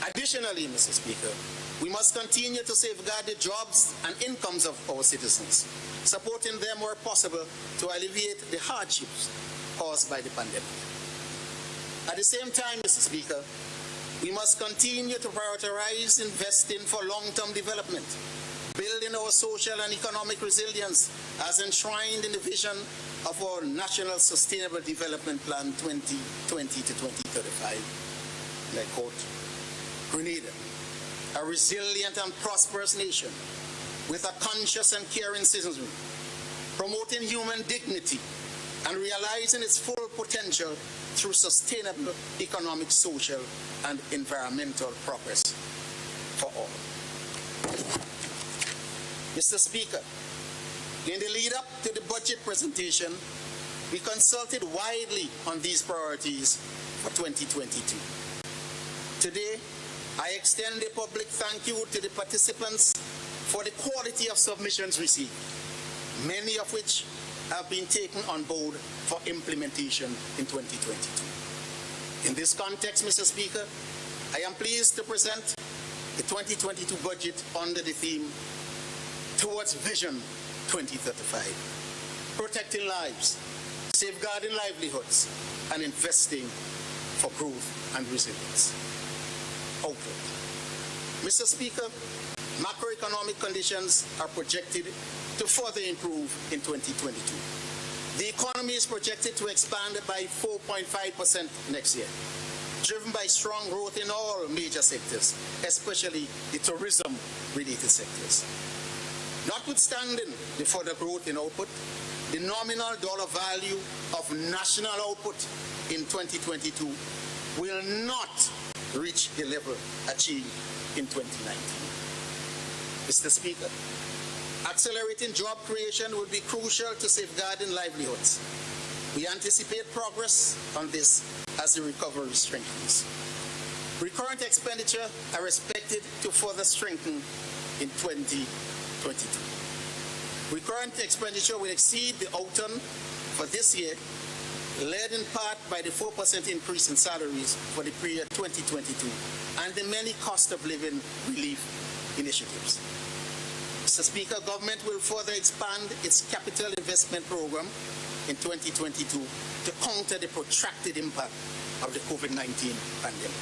Additionally, Mr. Speaker, we must continue to safeguard the jobs and incomes of our citizens, supporting them where possible to alleviate the hardships caused by the pandemic. At the same time, Mr. Speaker, we must continue to prioritize investing for long-term development, building our social and economic resilience as enshrined in the vision of our National Sustainable Development Plan 2020 to 2035. And I quote, Grenada, a resilient and prosperous nation with a conscious and caring citizenry, promoting human dignity and realizing its full potential through sustainable economic, social, and environmental progress for all. Mr. Speaker, in the lead up to the budget presentation, we consulted widely on these priorities for 2022. Today, I extend a public thank you to the participants for the quality of submissions received, many of which have been taken on board for implementation in 2022. In this context, Mr. Speaker, I am pleased to present the 2022 budget under the theme Towards Vision 2035, protecting lives, safeguarding livelihoods, and investing for growth and resilience. Outlook. Mr. Speaker, Macroeconomic conditions are projected to further improve in 2022. The economy is projected to expand by 4.5% next year, driven by strong growth in all major sectors, especially the tourism-related sectors. Notwithstanding the further growth in output, the nominal dollar value of national output in 2022 will not reach the level achieved in 2019. Mr. Speaker, accelerating job creation will be crucial to safeguarding livelihoods. We anticipate progress on this as the recovery strengthens. Recurrent expenditure are expected to further strengthen in 2022. Recurrent expenditure will exceed the outturn for this year, led in part by the 4% increase in salaries for the period 2022 and the many cost of living relief initiatives. Mr. Speaker, government will further expand its capital investment program in 2022 to counter the protracted impact of the COVID-19 pandemic.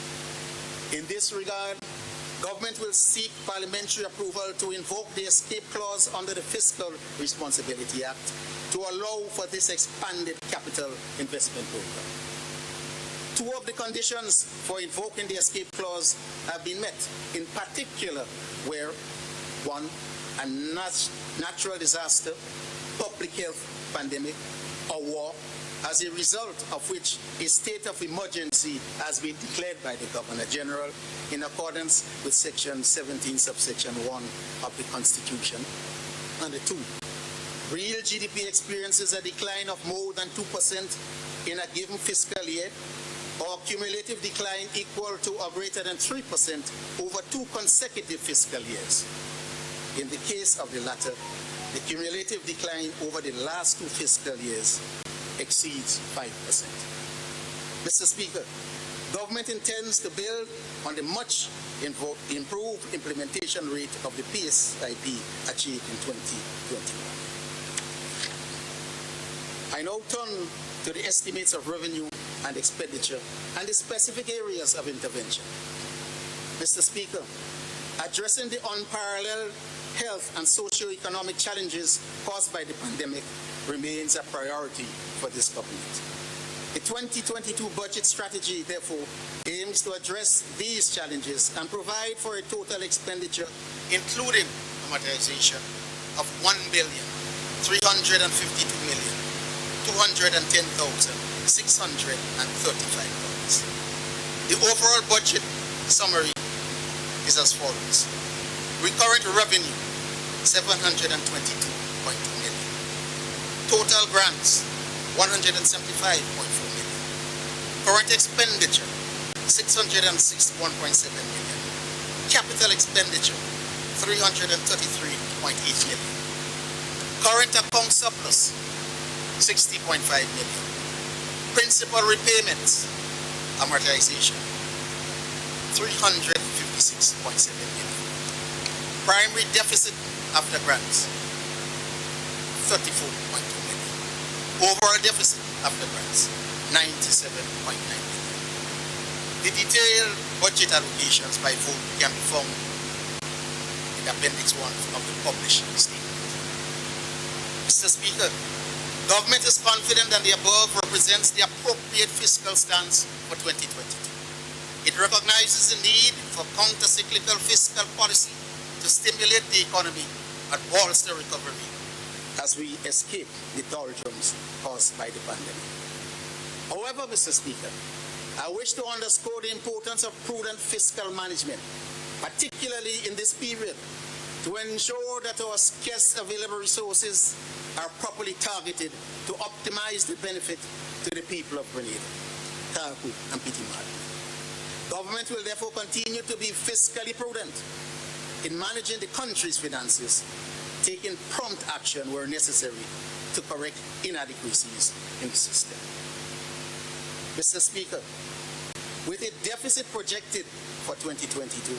In this regard, government will seek parliamentary approval to invoke the escape clause under the Fiscal Responsibility Act to allow for this expanded capital investment program. Two of the conditions for invoking the escape clause have been met, in particular where, one, a natural disaster, public health pandemic, or war, as a result of which a state of emergency has been declared by the Governor General in accordance with Section 17, subsection 1 of the Constitution. And two, real GDP experiences a decline of more than 2% in a given fiscal year, or cumulative decline equal to or greater than 3% over 2 consecutive fiscal years. In the case of the latter, the cumulative decline over the last 2 fiscal years exceeds 5%. Mr. Speaker, government intends to build on the much improved implementation rate of the PSIP achieved in 2021. I now turn to the estimates of revenue and expenditure and the specific areas of intervention. Mr. Speaker, addressing the unparalleled health and socio-economic challenges caused by the pandemic remains a priority for this government. The 2022 budget strategy, therefore, aims to address these challenges and provide for a total expenditure, including amortization, of $1,352,210,635. The overall budget summary is as follows. Recurrent revenue, $722.2 million. Total grants, $175.4 million. Current expenditure, $661.7 million. Capital expenditure, $333.8 million. Current account surplus, $60.5 million. Principal repayments, amortization, $356.7 million. Primary deficit after grants, $34.2 million. Overall deficit after grants, $97.9 million. The detailed budget allocations by vote can be found in Appendix 1 of the published statement. Mr. Speaker, government is confident that the above represents the appropriate fiscal stance for 2022. It recognizes the need for counter-cyclical fiscal policy to stimulate the economy and bolster recovery as we escape the doldrums caused by the pandemic. However, Mr. Speaker, I wish to underscore the importance of prudent fiscal management, particularly in this period, to ensure that our scarce available resources are properly targeted to optimize the benefit to the people of Grenada, Karakou, and Pitimar. Government will therefore continue to be fiscally prudent in managing the country's finances, taking prompt action where necessary to correct inadequacies in the system. Mr. Speaker, with a deficit projected for 2022,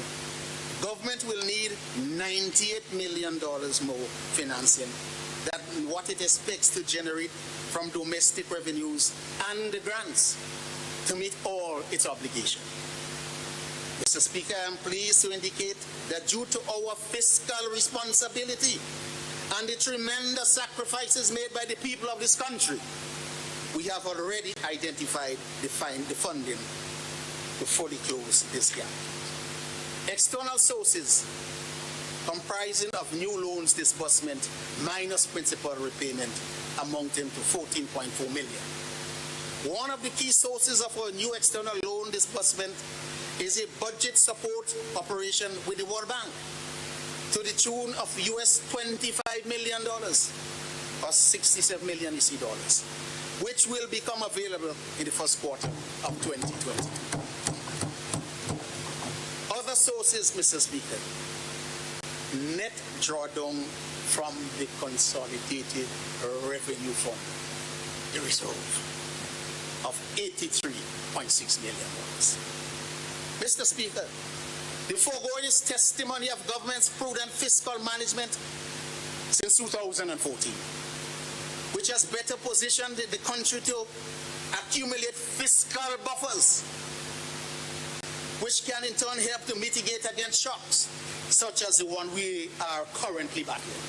government will need $98 million more financing than what it expects to generate from domestic revenues and the grants to meet all its obligations. Mr. Speaker, I am pleased to indicate that due to our fiscal responsibility and the tremendous sacrifices made by the people of this country, we have already identified the funding to fully close this gap. External sources comprising of new loans disbursement minus principal repayment amounting to 14.4 million. One of the key sources of our new external loan disbursement is a budget support operation with the World Bank to the tune of US $25 million or 67 million EC dollars, which will become available in the first quarter of 2020. Other sources, Mr. Speaker, net drawdown from the Consolidated Revenue Fund, the reserve of $83.6 million. Mr. Speaker, the foregoing is testimony of government's prudent fiscal management since 2014, which has better positioned the country to accumulate fiscal buffers, which can in turn help to mitigate against shocks, such as the one we are currently battling.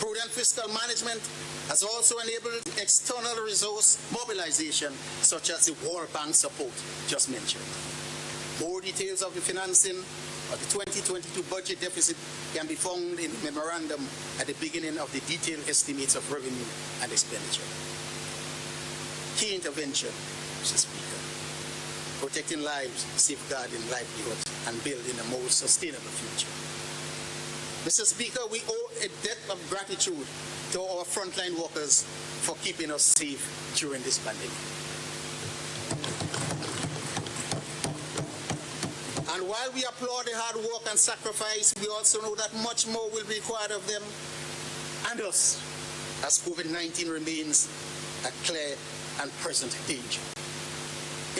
Prudent fiscal management has also enabled external resource mobilization, such as the World Bank support just mentioned. More details of the financing of the 2022 budget deficit can be found in the memorandum at the beginning of the detailed estimates of revenue and expenditure. Key intervention, Mr. Speaker: protecting lives, safeguarding livelihoods, and building a more sustainable future. Mr. Speaker, we owe a debt of gratitude to our frontline workers for keeping us safe during this pandemic. And while we applaud the hard work and sacrifice, we also know that much more will be required of them and us as COVID-19 remains a clear and present danger.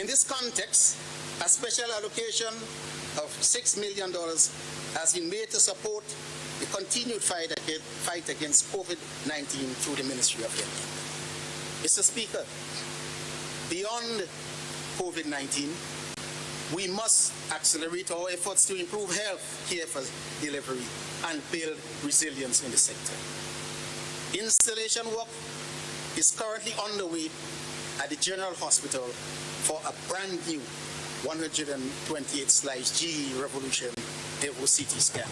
In this context, a special allocation of $6 million has been made to support the continued fight against COVID-19 through the Ministry of Health. Mr. Speaker, beyond COVID-19, we must accelerate our efforts to improve health care for delivery and build resilience in the sector. Installation work is currently underway at the General Hospital for a brand new 128-slice GE Revolution Evo CT scanner,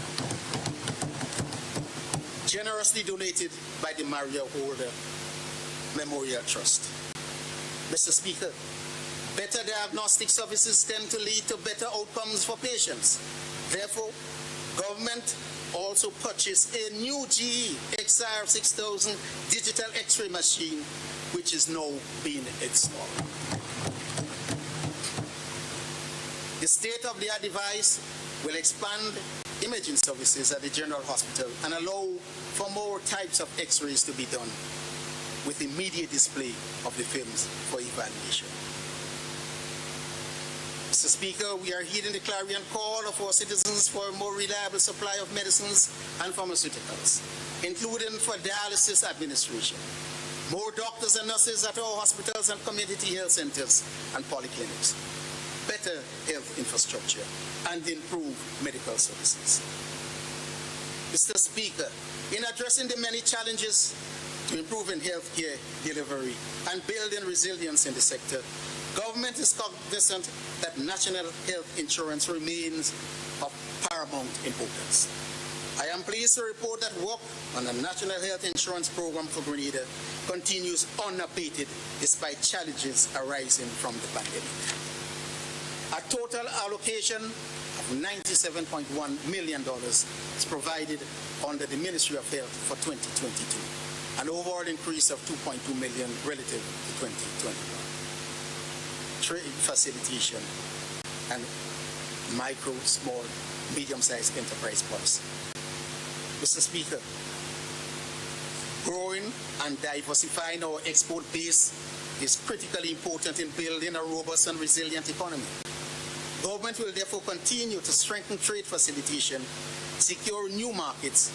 generously donated by the Maria Holder Memorial Trust. Mr. Speaker, better diagnostic services tend to lead to better outcomes for patients. Therefore, government also purchased a new GE XR 6000 digital X-ray machine, which is now being installed. The state-of-the-art device will expand imaging services at the General Hospital and allow for more types of X-rays to be done with immediate display of the films for evaluation. Mr. Speaker, we are heeding the clarion call of our citizens for a more reliable supply of medicines and pharmaceuticals, including for dialysis administration, more doctors and nurses at our hospitals and community health centers and polyclinics, better health infrastructure, and improved medical services. Mr. Speaker, in addressing the many challenges to improving health care delivery and building resilience in the sector, government is cognizant that national health insurance remains of paramount importance. I am pleased to report that work on the National Health Insurance Program for Grenada continues unabated despite challenges arising from the pandemic. A total allocation of $97.1 million is provided under the Ministry of Health for 2022, an overall increase of $2.2 million relative to 2021. Trade facilitation and micro, small, medium-sized enterprise policy. Mr. Speaker, growing and diversifying our export base is critically important in building a robust and resilient economy. Government will therefore continue to strengthen trade facilitation, secure new markets,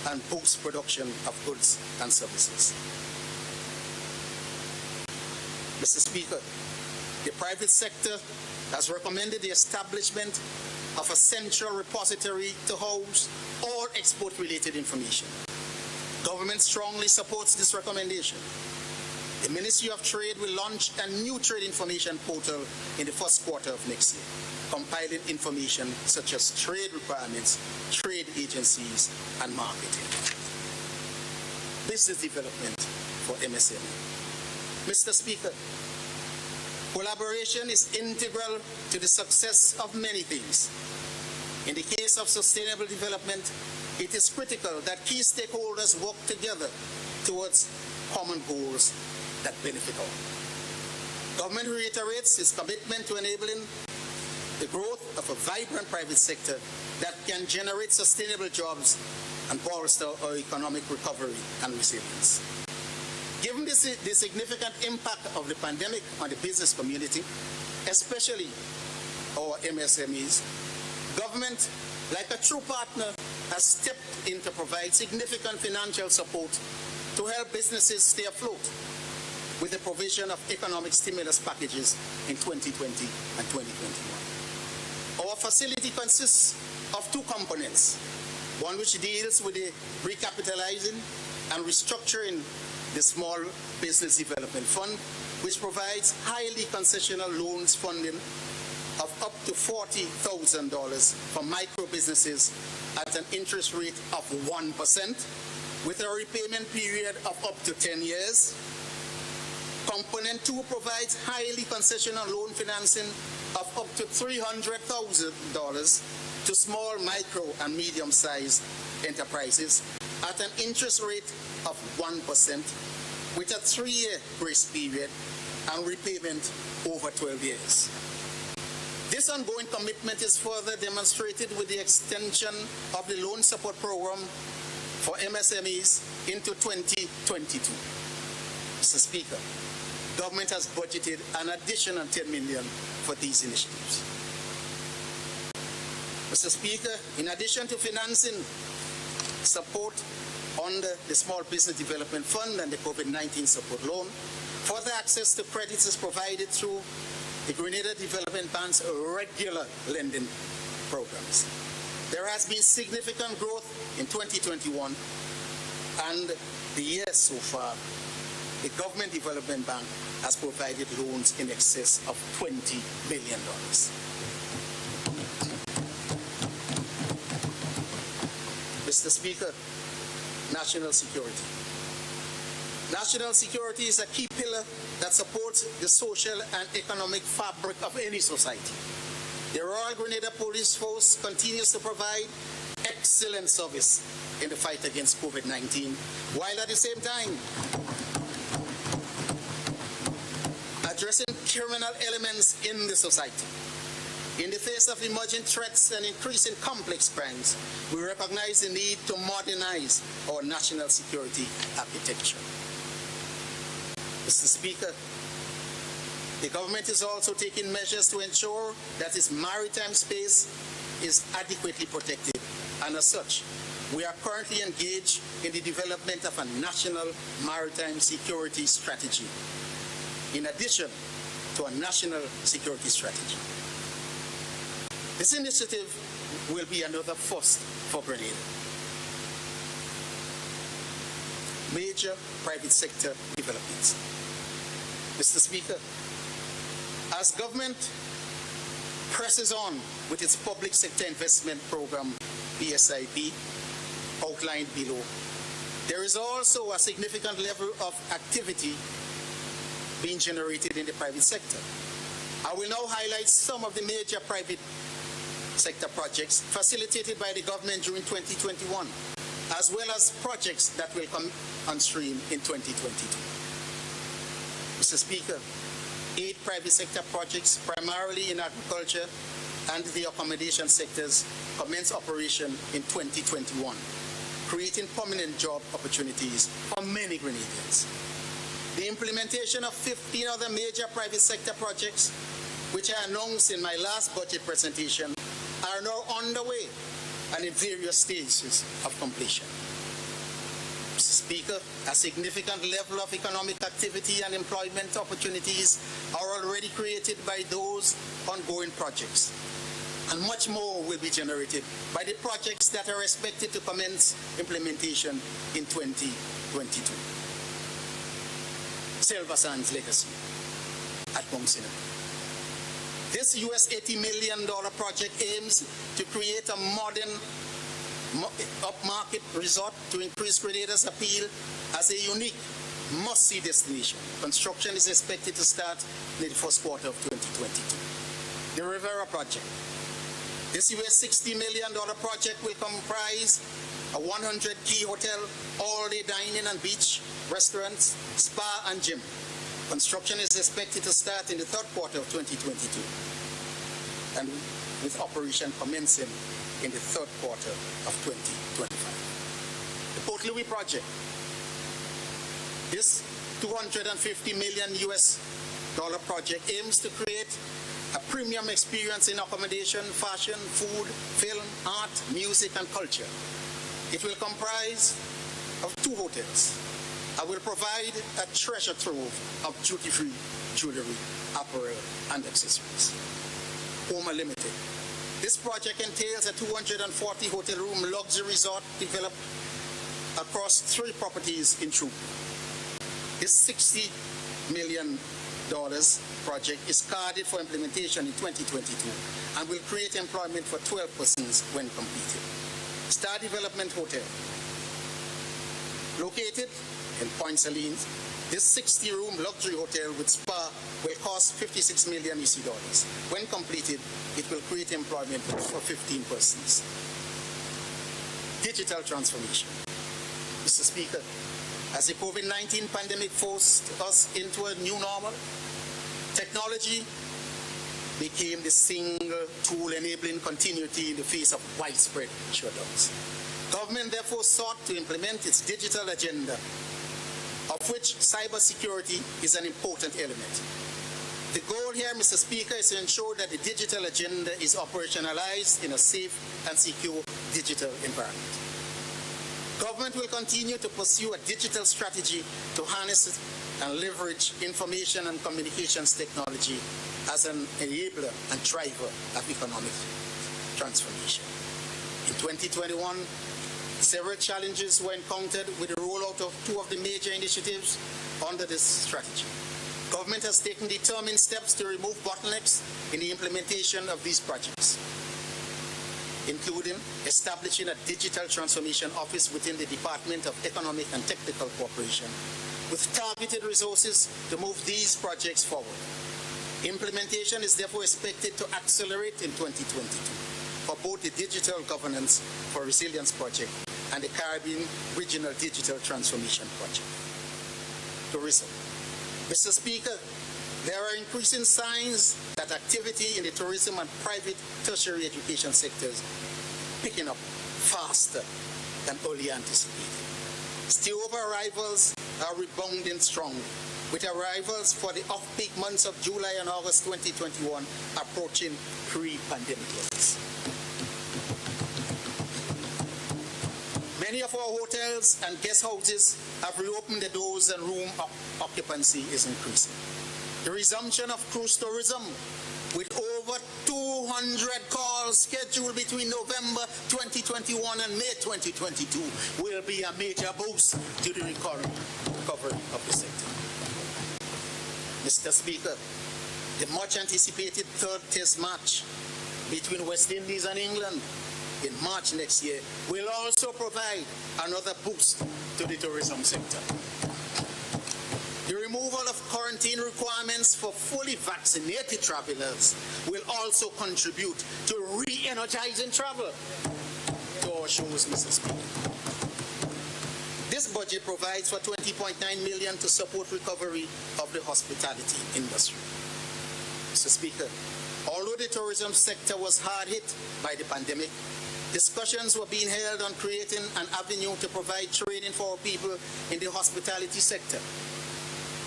and boost production of goods and services. Mr. Speaker, The private sector has recommended the establishment of a central repository to house all export-related information. Government strongly supports this recommendation. The Ministry of Trade will launch a new trade information portal in the first quarter of next year, compiling information such as trade requirements, trade agencies, and marketing. Business development for MSME. Mr. Speaker, collaboration is integral to the success of many things. In the case of sustainable development, it is critical that key stakeholders work together towards common goals that benefit all. Government reiterates its commitment to enabling the growth of a vibrant private sector that can generate sustainable jobs and bolster our economic recovery and resilience. Given the significant impact of the pandemic on the business community, especially our MSMEs, government, like a true partner, has stepped in to provide significant financial support to help businesses stay afloat with the provision of economic stimulus packages in 2020 and 2021. Our facility consists of two components, one which deals with the recapitalizing and restructuring the Small Business Development Fund, which provides highly concessional loans funding of up to $40,000 for micro businesses at an interest rate of 1% with a repayment period of up to 10 years. Component 2 provides highly concessional loan financing of up to $300,000 to small, micro, and medium-sized enterprises at an interest rate of 1% with a 3-year grace period and repayment over 12 years. This ongoing commitment is further demonstrated with the extension of the loan support program for MSMEs into 2022. Mr. Speaker, government has budgeted an additional $10 million for these initiatives. Mr. Speaker, in addition to financing support under the Small Business Development Fund and the COVID-19 support loan, further access to credit is provided through the Grenada Development Bank's regular lending programs. There has been significant growth in 2021, and the year so far, the Government Development Bank has provided loans in excess of $20 billion. Mr. Speaker, national security. National security is a key pillar that supports the social and economic fabric of any society. The Royal Grenada Police Force continues to provide excellent service in the fight against COVID-19, while at the same time addressing criminal elements in the society. In the face of emerging threats and increasing complex crimes, we recognize the need to modernize our national security architecture. Mr. Speaker, the government is also taking measures to ensure that its maritime space is adequately protected, and as such, we are currently engaged in the development of a national maritime security strategy, in addition to a national security strategy. This initiative will be another first for Grenada. Major private sector developments. Mr. Speaker, as government presses on with its public sector investment program, PSIP, outlined below, there is also a significant level of activity being generated in the private sector. I will now highlight some of the major private sector projects facilitated by the government during 2021, as well as projects that will come on stream in 2022. Mr. Speaker, 8 private sector projects, primarily in agriculture and the accommodation sectors, commenced operation in 2021, creating permanent job opportunities for many Grenadians. The implementation of 15 other major private sector projects, which I announced in my last budget presentation, are now underway and in various stages of completion. Mr. Speaker, a significant level of economic activity and employment opportunities are already already created by those ongoing projects. And much more will be generated by the projects that are expected to commence implementation in 2022. Silver Sands Legacy at Bowen. This US $80 million project aims to create a modern upmarket resort to increase Grenada's appeal as a unique must-see destination. Construction is expected to start in the first quarter of 2022. The Rivera project. This US $60 million project will comprise a 100-key hotel, all-day dining and beach, restaurants, spa and gym. Construction is expected to start in the third quarter of 2022 and with operation commencing in the third quarter of 2025. The Port Louis project. This $250 million US project aims to create a premium experience in accommodation, fashion, food, film, art, music, and culture. It will comprise of 2 hotels. I will provide a treasure trove of duty-free jewelry, apparel, and accessories. Oma Limited. This project entails a 240 hotel room luxury resort developed across 3 properties in Troop. This $60 million project is carded for implementation in 2022 and will create employment for 12 persons when completed. Star Development Hotel. Located in Point Salines, this 60-room luxury hotel with spa will cost $56 million UC. When completed, it will create employment for 15 persons. Digital transformation. Mr. Speaker, as the COVID-19 pandemic forced us into a new normal, technology became the single tool enabling continuity in the face of widespread shutdowns. Government therefore sought to implement its digital agenda, of which cybersecurity is an important element. The goal here, Mr. Speaker, is to ensure that the digital agenda is operationalized in a safe and secure digital environment. Government will continue to pursue a digital strategy to harness and leverage information and communications technology as an enabler and driver of economic transformation. In 2021, several challenges were encountered with the rollout of 2 of the major initiatives under this strategy. Government has taken determined steps to remove bottlenecks in the implementation of these projects, including establishing a digital transformation office within the Department of Economic and Technical Cooperation with targeted resources to move these projects forward. Implementation is therefore expected to accelerate in 2022 for both the Digital Governance for Resilience Project and the Caribbean Regional Digital Transformation Project. Tourism. Mr. Speaker, there are increasing signs that activity in the tourism and private tertiary education sectors picking up faster than early anticipated. Stopover arrivals are rebounding strongly, with arrivals for the off-peak months of July and August 2021 approaching pre-pandemic levels. Many of our hotels and guest houses have reopened their doors and room occupancy is increasing. The resumption of cruise tourism, with over 200 calls scheduled between November 2021 and May 2022, will be a major boost to the recovery of the sector. Mr. Speaker, the much anticipated 3rd Test match between West Indies and England in March next year will also provide another boost to the tourism sector. The removal of quarantine requirements for fully vaccinated travelers will also contribute to re-energizing travel to our shores, Mr. Speaker. This budget provides for $20.9 million to support recovery of the hospitality industry. Mr. Speaker, although the tourism sector was hard hit by the pandemic, discussions were being held on creating an avenue to provide training for our people in the hospitality sector.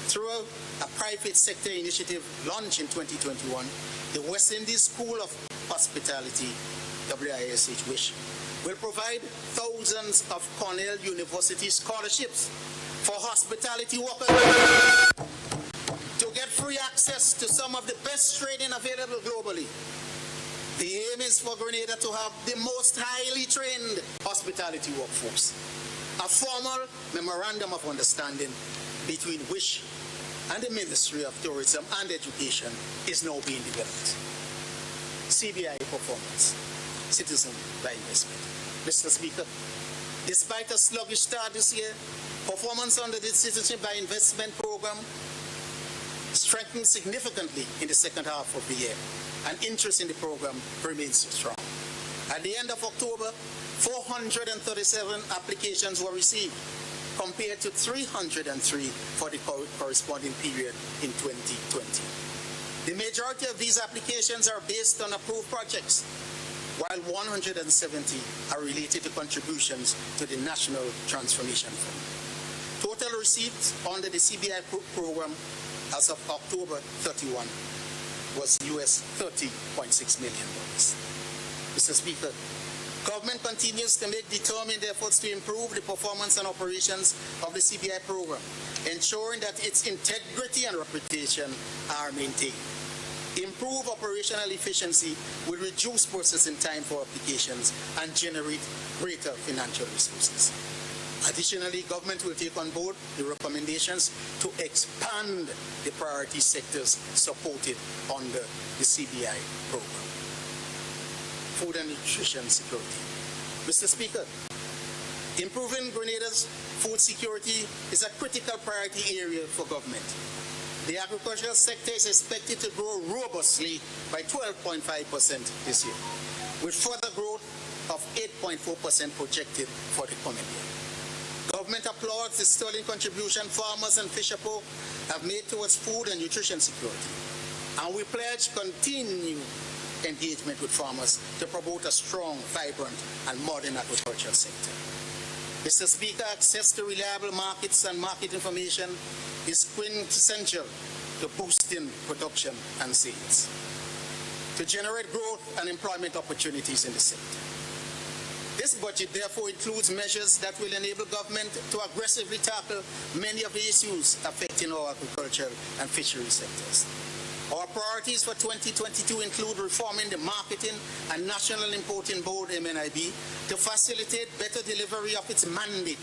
Through a private sector initiative launched in 2021, the West Indies School of Hospitality, WISH, WISH, will provide thousands of Cornell University scholarships for hospitality workers to get free free access to some of the best training available globally. The aim is for Grenada to have the most highly trained hospitality workforce. A formal memorandum of understanding between WISH and the Ministry of Tourism and Education is now being developed. CBI performance, citizen by investment. Mr. Speaker, despite a sluggish start this year, performance under the Citizenship by Investment program strengthened significantly in the second half of the year, and interest in the program remains strong. At the end of October, 437 applications were received, compared to 303 for the corresponding period in 2020. The majority of these applications are based on approved projects, while 170 are related to contributions to the National Transformation Fund. Total receipts under the CBI program as of October 31 was US $30.6 million. Mr. Speaker, government continues to make determined efforts to improve the performance and operations of the CBI program, ensuring that its integrity and reputation are maintained. Improve operational efficiency will reduce processing time for applications and generate greater financial resources. Additionally, government will take on board the recommendations to expand the priority sectors supported under the CBI program. Food and nutrition security. Mr. Speaker, improving Grenada's food security is a critical priority area for government. The agricultural sector is expected to grow robustly by 12.5% this year, with further growth of 8.4% projected for the coming year. Government applauds the sterling contribution farmers and fisherfolk have made towards food and nutrition security, and we pledge continued engagement with farmers to promote a strong, vibrant, and modern agricultural sector. Mr. Speaker, access to reliable markets and market information is quintessential to boosting production and sales, to generate growth and employment opportunities in the sector. This budget therefore includes measures that will enable government to aggressively tackle many of the issues affecting our agricultural and fishery sectors. Our priorities for 2022 include reforming the Marketing and National Importing Board, MNIB, to facilitate better delivery of its mandate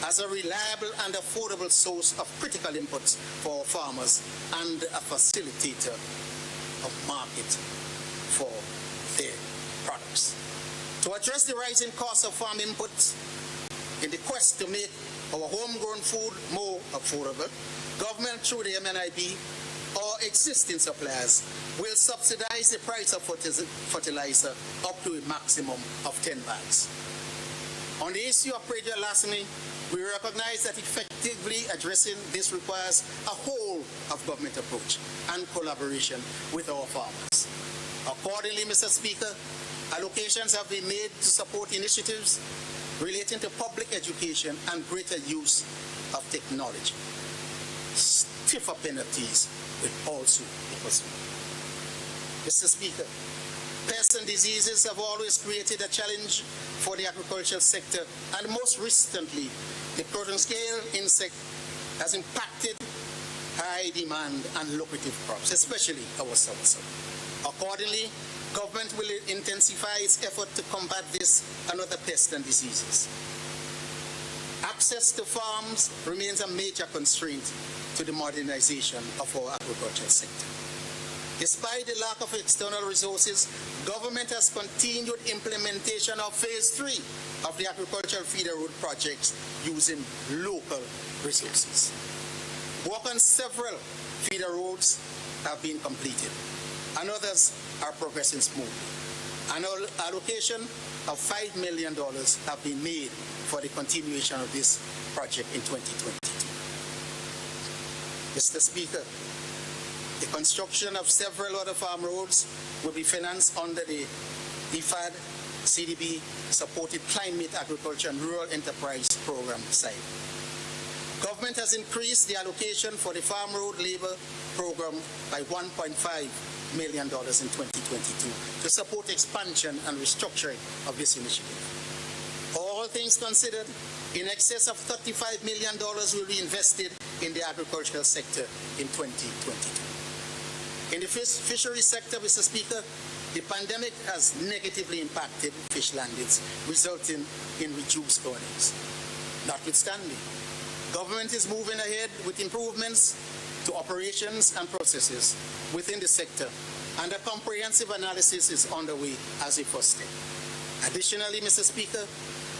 as a reliable and affordable source of critical inputs for our farmers and a facilitator of market for their products. To address the rising cost of farm inputs, in the quest to make our homegrown food more affordable, government through the MNIB or existing suppliers will subsidize the price of fertilizer up to a maximum of 10 bags. On the issue of predial larceny, we recognize that effectively addressing this requires a whole of government approach and collaboration with our farmers. Accordingly, Mr. Speaker, allocations have been made to support initiatives relating to public education and greater use of technology. Stiffer penalties will also be pursued. Mr. Speaker, pests and diseases have always created a challenge for the agricultural sector, and most recently, the cotton-scale insect has impacted high demand and lucrative crops, especially our south. Accordingly, government will intensify its effort to combat this and other pests and diseases. Access to farms remains a major constraint to the modernization of our agricultural sector. Despite the lack of external resources, government has continued implementation of phase 3 of the agricultural feeder road projects using local resources. Work on several feeder roads have been completed, and others are progressing smoothly. An allocation of $5 million have been made for the continuation of this project in 2022. Mr. Speaker, the construction of several other farm roads will be financed under the DFAD CDB supported Climate Agriculture and Rural Enterprise Program side. Government has increased the allocation for the Farm Road Labor Program by $1.5 million in 2022 to support expansion and restructuring of this initiative. All things considered, in excess of $35 million will be invested in the agricultural sector in 2022. In the fishery sector, Mr. Speaker, the pandemic has negatively impacted fish landings, resulting in reduced earnings. Notwithstanding, government is moving ahead with improvements to operations and processes within the sector, and a comprehensive analysis is underway as a first step. Additionally, Mr. Speaker,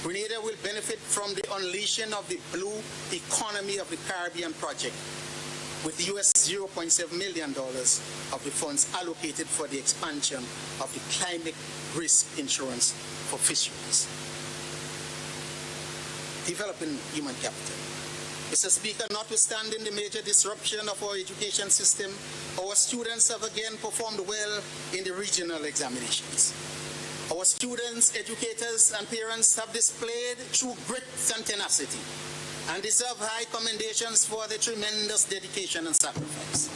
Grenada will benefit from the unleashing of the Blue Economy of the Caribbean project, with US $0.7 million of the funds allocated for the expansion of the climate risk insurance for fisheries. Developing human capital. Mr. Speaker, notwithstanding the major disruption of our education system, our students have again performed well in the regional examinations. Our students, educators, and parents have displayed true grit and tenacity and deserve high commendations for their tremendous dedication and sacrifice.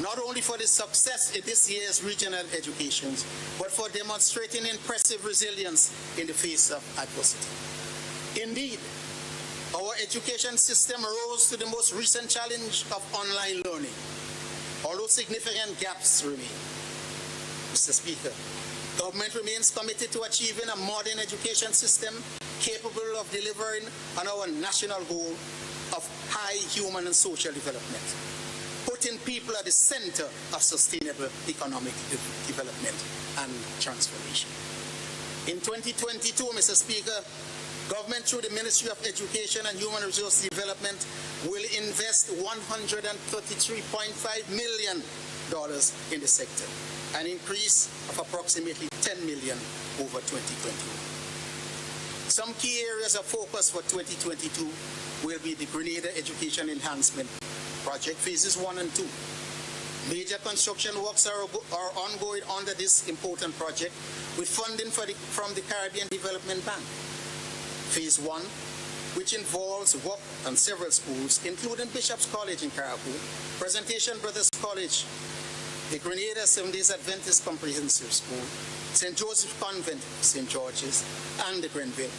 Not only for the success in this year's regional educations, but for demonstrating impressive resilience in the face of adversity. Indeed, our education system rose to the most recent challenge of online learning, although significant gaps remain. Mr. Speaker, government remains committed to achieving a modern education system capable of delivering on our national goal of high human and social development, putting people at the center of sustainable economic development and transformation. In 2022, Mr. Speaker, government through the Ministry of Education and Human Resource Development will invest $133.5 million in the sector, an increase of approximately $10 million over 2021. Some key areas of focus for 2022 will be the Grenada Education Enhancement Project Phases 1 and 2. Major construction works are ongoing under this important project with funding from the Caribbean Development Bank. Phase 1, which involves work on several schools, including Bishop's College in Caracou, Presentation Brothers College, the Grenada Seventh-day Adventist Comprehensive School, St. Joseph Convent, St. George's, and the Grenville,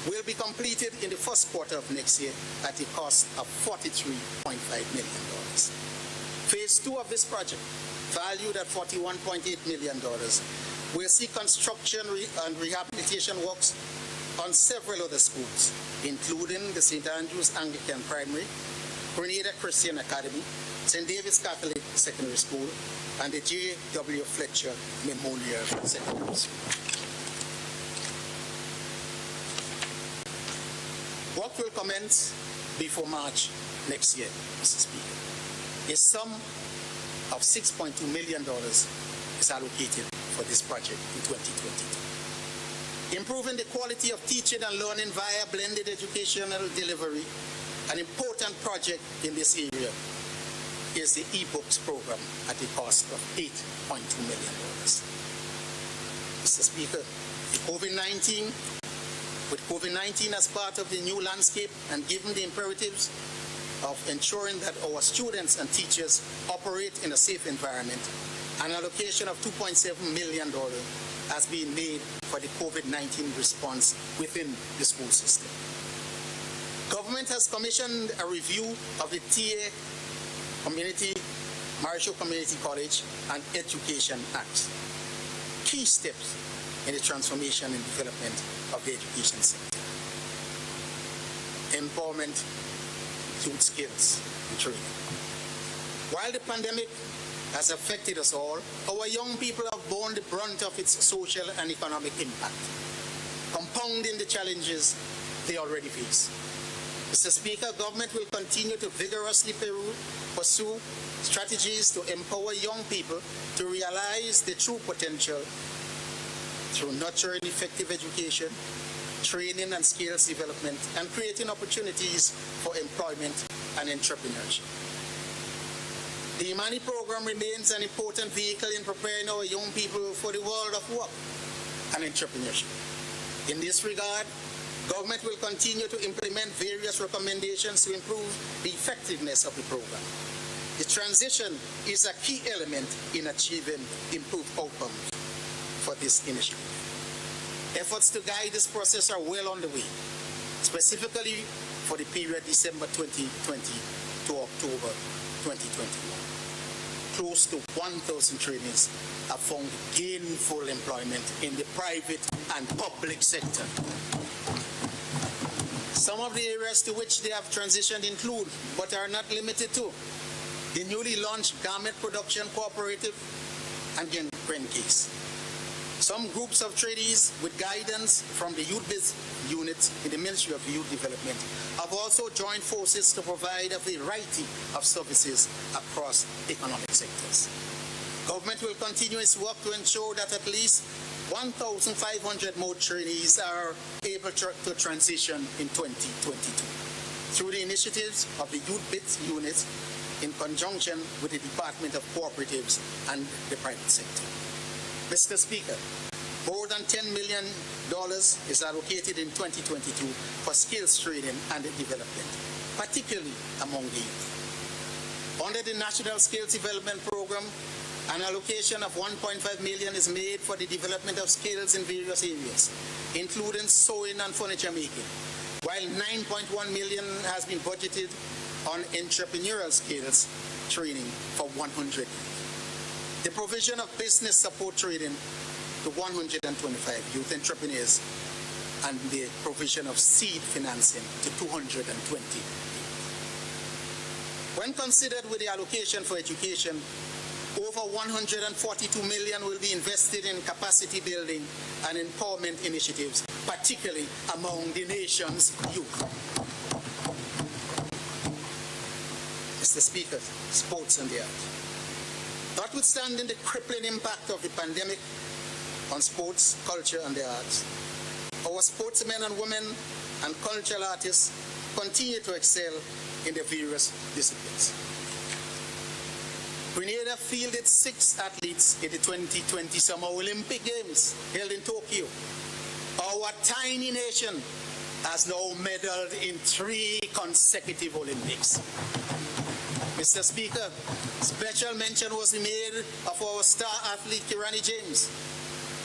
will be completed in the first quarter of next year at a cost of $43.5 million. Phase 2 of this project, valued at $41.8 million, will see construction and rehabilitation works on several other schools, including the St. Andrew's Anglican Primary, Grenada Christian Academy, St. David's Catholic Secondary School, and the J.W. Fletcher Memorial Secondary School. Work will commence before March next year, Mr. Speaker. A sum of $6.2 million is allocated for this project in 2022. Improving the quality of teaching and learning via blended educational delivery, an important project in this area is the e-books program at the cost of $8.2 million. Mr. Speaker, with COVID-19 as part of the new landscape and given the imperatives of ensuring that our students and teachers operate in a safe environment, an allocation of $2.7 million has been made for the COVID-19 response within the school system. Government has commissioned a review of the TA Community, Marischal Community College and Education Act, key steps in the transformation and development of the education sector. Empowerment, youth skills and training. While the pandemic has affected us all, our young people have borne the brunt of its social and economic impact, compounding the challenges they already face. Mr. Speaker, government will continue to vigorously pursue strategies to empower young people to realize their true potential through nurturing effective education, training and skills development, and creating opportunities for employment and entrepreneurship. The Imani program remains an important vehicle in preparing our young people for the world of work and entrepreneurship. In this regard, government will continue to implement various recommendations to improve the effectiveness of the program. The transition is a key element in achieving improved outcomes for this initiative. Efforts to guide this process are well underway, specifically for the period December 2020 to October 2021. close to 1,000 trainees have found gainful employment in the private and public sector. Some of the areas to which they have transitioned include, but are not limited to, the newly launched Garment Production Cooperative and Gregory. Some groups of trainees with guidance from the Youth Biz unit in the Ministry of Youth Development have also joined forces to provide a variety of services across economic sectors. Government will continue its work to ensure that at least 1,500 more trainees are able to transition in 2022 through the initiatives of the Youth Biz unit in conjunction with the Department of Cooperatives and the private sector. Mr. Speaker, more than $10 million is allocated in 2022 for skills training and development, particularly among the youth. Under the National Skills Development Program, an allocation of $1.5 million is made for the development of skills in various areas, including sewing and furniture making, while $9.1 million has been budgeted on entrepreneurial skills training for 100 youth. The provision of business support training to 125 youth entrepreneurs and the provision of seed financing to 220 youth. When considered with the allocation for education, over $142 million will be invested in capacity building and empowerment initiatives, particularly among the nation's youth. Mr. Speaker, sports and the arts. Notwithstanding the crippling impact of the pandemic on sports, culture, and the arts, our sportsmen and women and cultural artists continue to excel in their various disciplines. Grenada fielded 6 athletes in the 2020 Summer Olympic Games held in Tokyo. Our tiny nation has now medaled in 3 consecutive Olympics. Mr. Speaker, special mention was made of our star athlete Kirani James,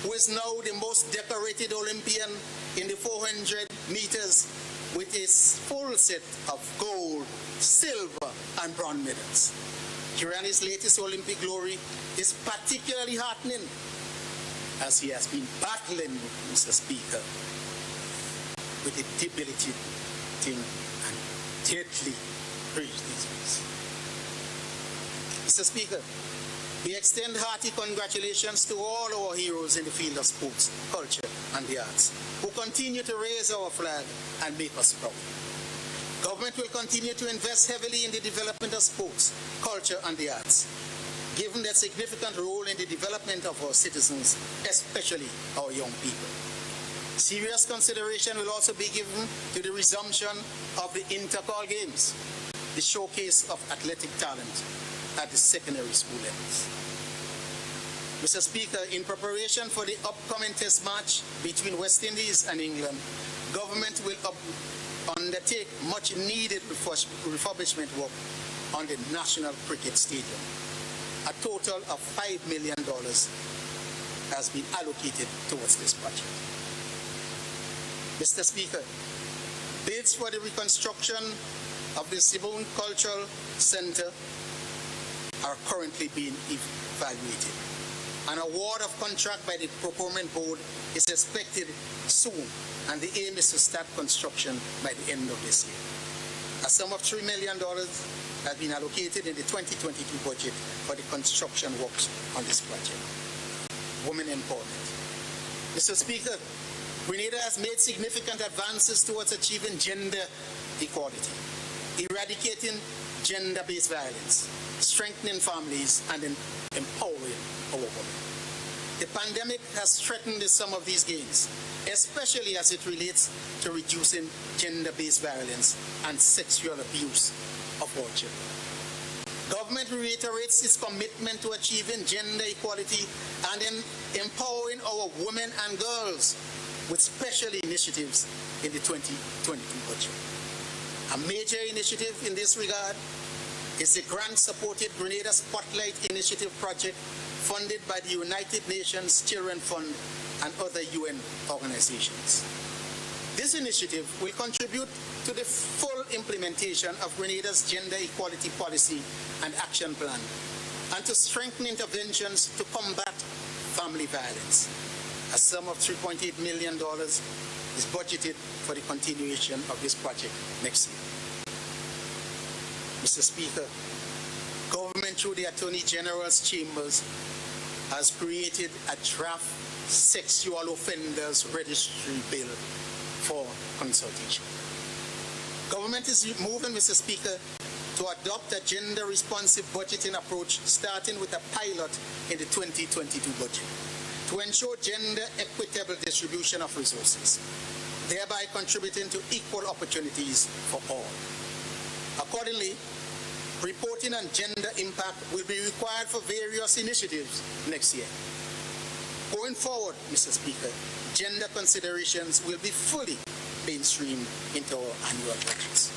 who is now the most decorated Olympian in the 400 meters with his full set of gold, silver, and bronze medals. Kirani's latest Olympic glory is particularly heartening as he has been battling, Mr. Speaker, with a debilitating and deadly disease. Mr. Speaker, we extend hearty congratulations to all our heroes in the field of sports, culture, and the arts, who continue to raise our flag and make us proud. Government will continue to invest heavily in the development of sports, culture, and the arts, given their significant role in the development of our citizens, especially our young people. Serious consideration will also be given to the resumption of the Intercall Games, the showcase of athletic talent at the secondary school levels. Mr. Speaker, in preparation for the upcoming test match between West Indies and England, government will undertake much needed refurbishment work on the National Cricket Stadium. A total of $5 million has been allocated towards this project. Mr. Speaker, bids for the reconstruction of the Simone Cultural Center are currently being evaluated. An award of contract by the procurement board is expected soon, and the aim is to start construction by the end of this year. A sum of $3 million has been allocated in the 2022 budget for the construction works on this project. Women empowerment. Mr. Speaker, Grenada has made significant advances towards achieving gender equality, eradicating gender-based violence, strengthening families, and empowering our women. The pandemic has threatened some of these gains, especially as it relates to reducing gender-based violence and sexual abuse of our children. Government reiterates its commitment to achieving gender equality and empowering our women and girls with special initiatives in the 2022 budget. A major initiative in this regard is the grant-supported Grenada Spotlight Initiative project funded by the United Nations Children Fund and other UN organizations. This initiative will contribute to the full implementation of Grenada's gender equality policy and action plan and to strengthen interventions to combat family violence. A sum of $3.8 million is budgeted for the continuation of this project next year. Mr. Speaker, government through the Attorney General's chambers has created a draft sexual offenders registry bill for consultation. Government is moving, Mr. Speaker, to adopt a gender-responsive budgeting approach starting with a pilot in the 2022 budget to ensure gender-equitable distribution of resources, thereby contributing to equal opportunities for all. Accordingly, reporting on gender impact will be required for various initiatives next year. Going forward, Mr. Speaker, gender considerations will be fully mainstreamed into our annual budgets.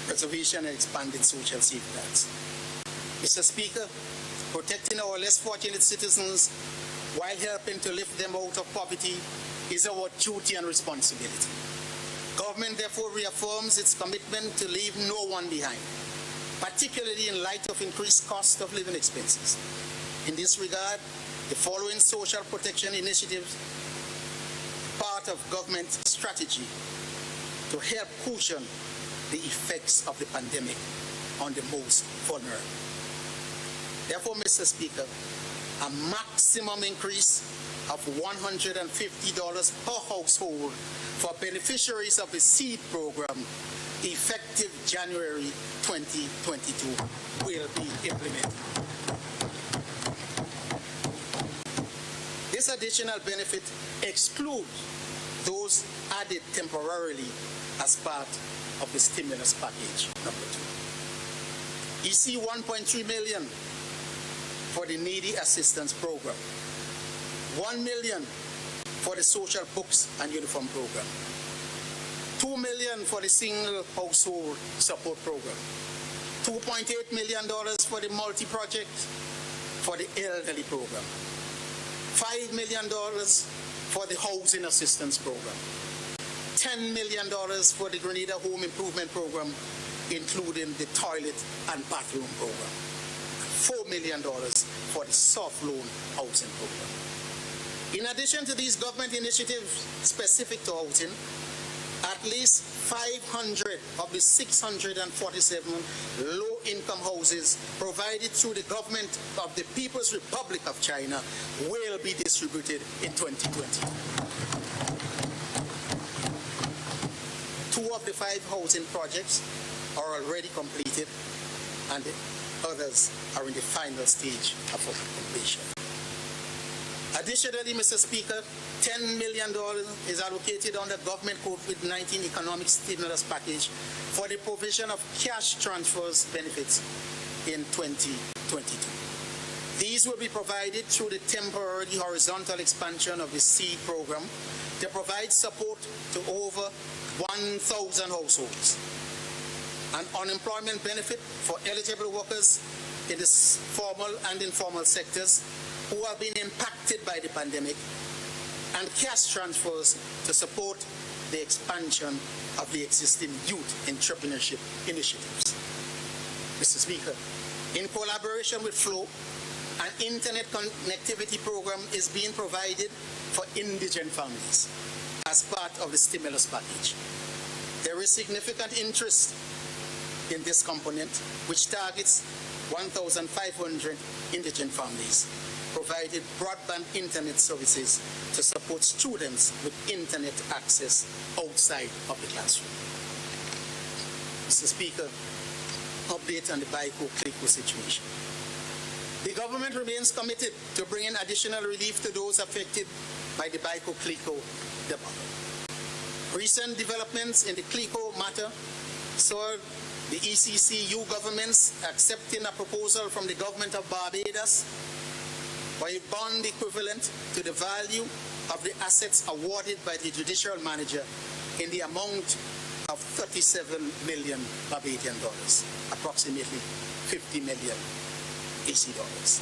Preservation and expanding social safeguards. Mr. Speaker, protecting our less fortunate citizens while helping to lift them out of poverty is our duty and responsibility. Government therefore reaffirms its commitment to leave no one behind, particularly in light of increased cost of living expenses. In this regard, the following social protection initiatives part of government's strategy to help cushion the effects of the pandemic on the most vulnerable. Therefore, Mr. Speaker, a maximum increase of $150 per household for beneficiaries of the SEED program effective January 2022 will be implemented. This additional benefit excludes those added temporarily as part of the stimulus package number 2. EC 1.3 million for the needy assistance program, 1 million for the social books and uniform program, 2 million for the single household support program, $2.8 million for the multi-project for the elderly program, $5 million for the housing assistance program, $10 million for the Grenada Home Improvement Program, including the toilet and bathroom program, $4 million for the soft loan housing program. In addition to these government initiatives specific to housing, at least 500 of the 647 low-income houses provided through the government of the People's Republic of China will be distributed in 2020. 2 of the 5 housing projects are already completed, and the others are in the final stage of completion. Additionally, Mr. Speaker, $10 million is allocated under government COVID-19 economic stimulus package for the provision of cash transfers benefits in 2022. These will be provided through the temporary horizontal expansion of the SEED program to provide support to over 1,000 households. An unemployment benefit for eligible workers in the formal and informal sectors who have been impacted by the pandemic, and cash transfers to support the expansion of the existing youth entrepreneurship initiatives. Mr. Speaker, in collaboration with Flow, an internet connectivity program is being provided for indigent families as part of the stimulus package. There is significant interest in this component, which targets 1,500 indigent families, provided broadband internet services to support students with internet access outside of the classroom. Mr. Speaker, update on the Baiko-Clicquot situation. The government remains committed to bringing additional relief to those affected by the Baiko-Clicquot debacle. Recent developments in the Clicquot matter saw the ECCU governments accepting a proposal from the government of Barbados for a bond equivalent to the value of the assets awarded by the judicial manager in the amount of 37 million Barbadian dollars, approximately 50 million AC dollars.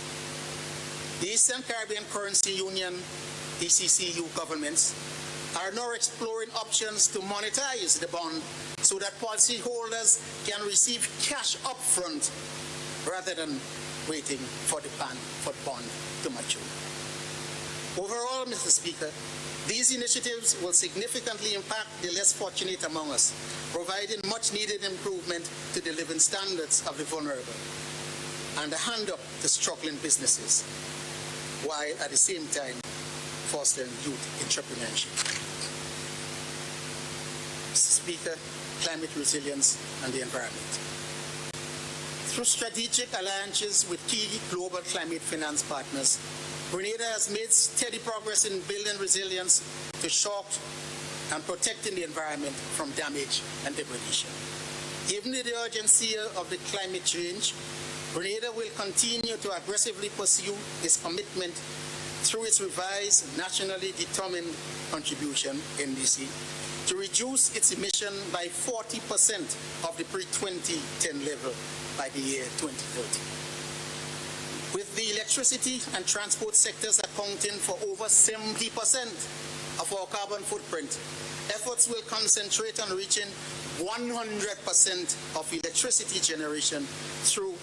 The Eastern Caribbean Currency Union, ECCU governments, are now exploring options to monetize the bond so so that policyholders can receive cash upfront rather than waiting for the bond to mature. Overall, Mr. Speaker, these initiatives will significantly impact the less fortunate among us, providing much-needed improvement to the living standards of the vulnerable and a hand up to struggling businesses, while at the same time fostering youth entrepreneurship. Mr. Speaker, climate resilience and the environment. Through strategic alliances with key global climate finance partners, Grenada has made steady progress in building resilience to shock and protecting the environment from damage and degradation. Given the urgency of the climate change, Grenada will continue to aggressively pursue its commitment through its revised nationally determined contribution, NDC, to reduce its emission by 40% of the pre-2010 level by the year 2030. With the electricity and transport sectors accounting for over 70% of our carbon footprint, efforts will concentrate on reaching 100% of electricity generation through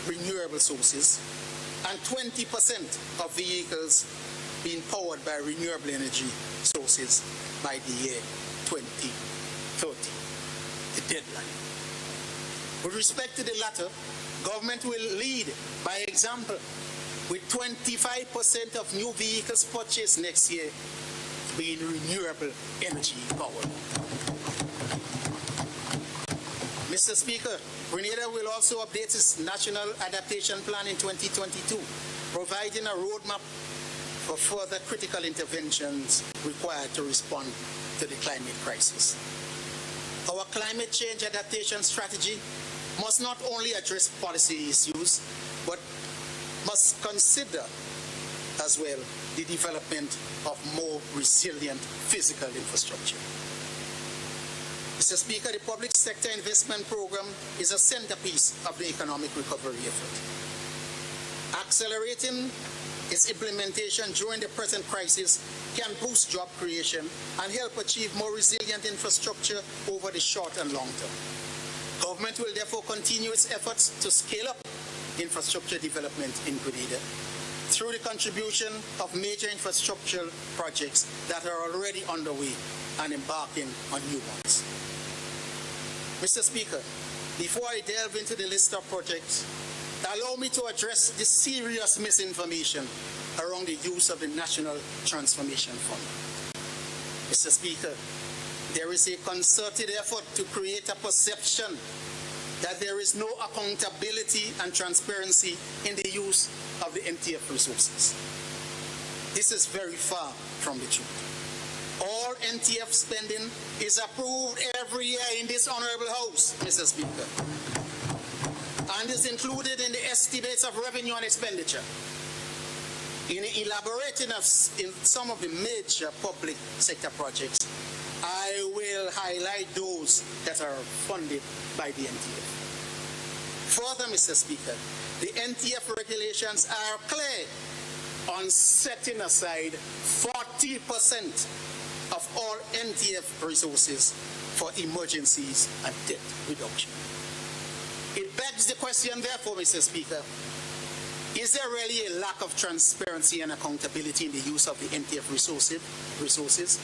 renewable sources and 20% of vehicles being powered by renewable energy sources by the year 2030, the deadline. With respect to the latter, government will lead by example, with 25% of new vehicles purchased next year being renewable energy powered. Mr. Speaker, Grenada will also update its National Adaptation Plan in 2022, providing a roadmap for further critical interventions required to respond to the climate crisis. Our climate change adaptation strategy must not only address policy issues, but must consider as well the development of more resilient physical infrastructure. Mr. Speaker, the public sector investment program is a centerpiece of the economic recovery effort. Accelerating its implementation during the present crisis can boost job creation and help achieve more resilient infrastructure over the short and long term. Government will therefore continue its efforts to scale up infrastructure development in Grenada through the contribution of major infrastructure projects that are already underway and embarking on new ones. Mr. Speaker, before I delve into the list of projects, allow me to address the serious misinformation around the use of the National Transformation Fund. Mr. Speaker, there is a concerted effort to create a perception that there is no accountability and transparency in the use of the NTF resources. This is very far from the truth. All NTF spending is approved every year in this Honorable House, Mr. Speaker, and is included in the estimates of revenue and expenditure. In elaborating in some of the major public sector projects, I will highlight those that are funded by the NTF. Further, Mr. Speaker, the NTF regulations are clear on setting aside 40% of all NTF resources for emergencies and debt reduction. It begs the question, therefore, Mr. Speaker, is there really a lack of transparency and accountability in the use of the NTF resources?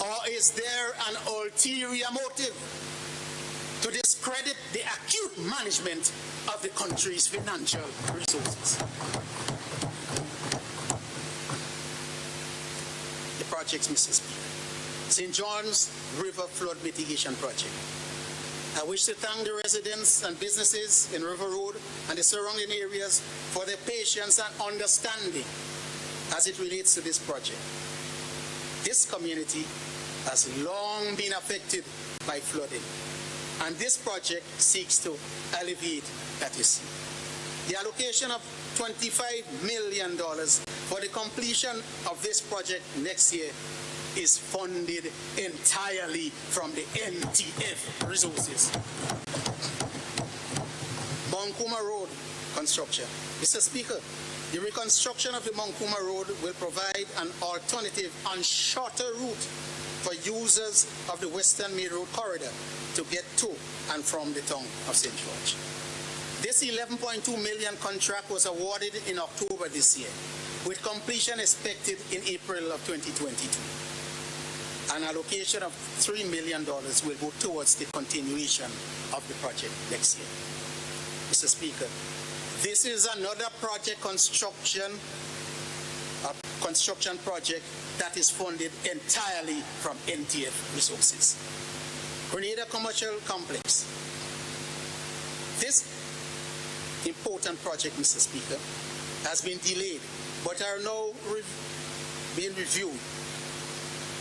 Or is there an ulterior motive to discredit the acute management of the country's financial resources? The projects, Mr. Speaker. St. John's River Flood Mitigation Project. I wish to thank the residents and businesses in River Road and the surrounding areas for their patience and understanding as it relates to this project. This community has long been affected by flooding, and this project seeks to alleviate that issue. The allocation of $25 million for the completion of this project next year is funded entirely from the NTF resources. Monkuma Road construction. Mr. Speaker, the reconstruction of the Monkuma Road will provide an alternative and shorter route for users of the Western Main Road corridor to get to and from the town of St. George. This 11.2 million contract was awarded in October this year, with completion expected in April of 2022. An allocation of $3 million will go towards the continuation of the project next year. Mr. Speaker, this is another construction project that is funded entirely from NTF resources. Grenada Commercial Complex. This important project, Mr. Speaker, has been delayed, but are now being reviewed.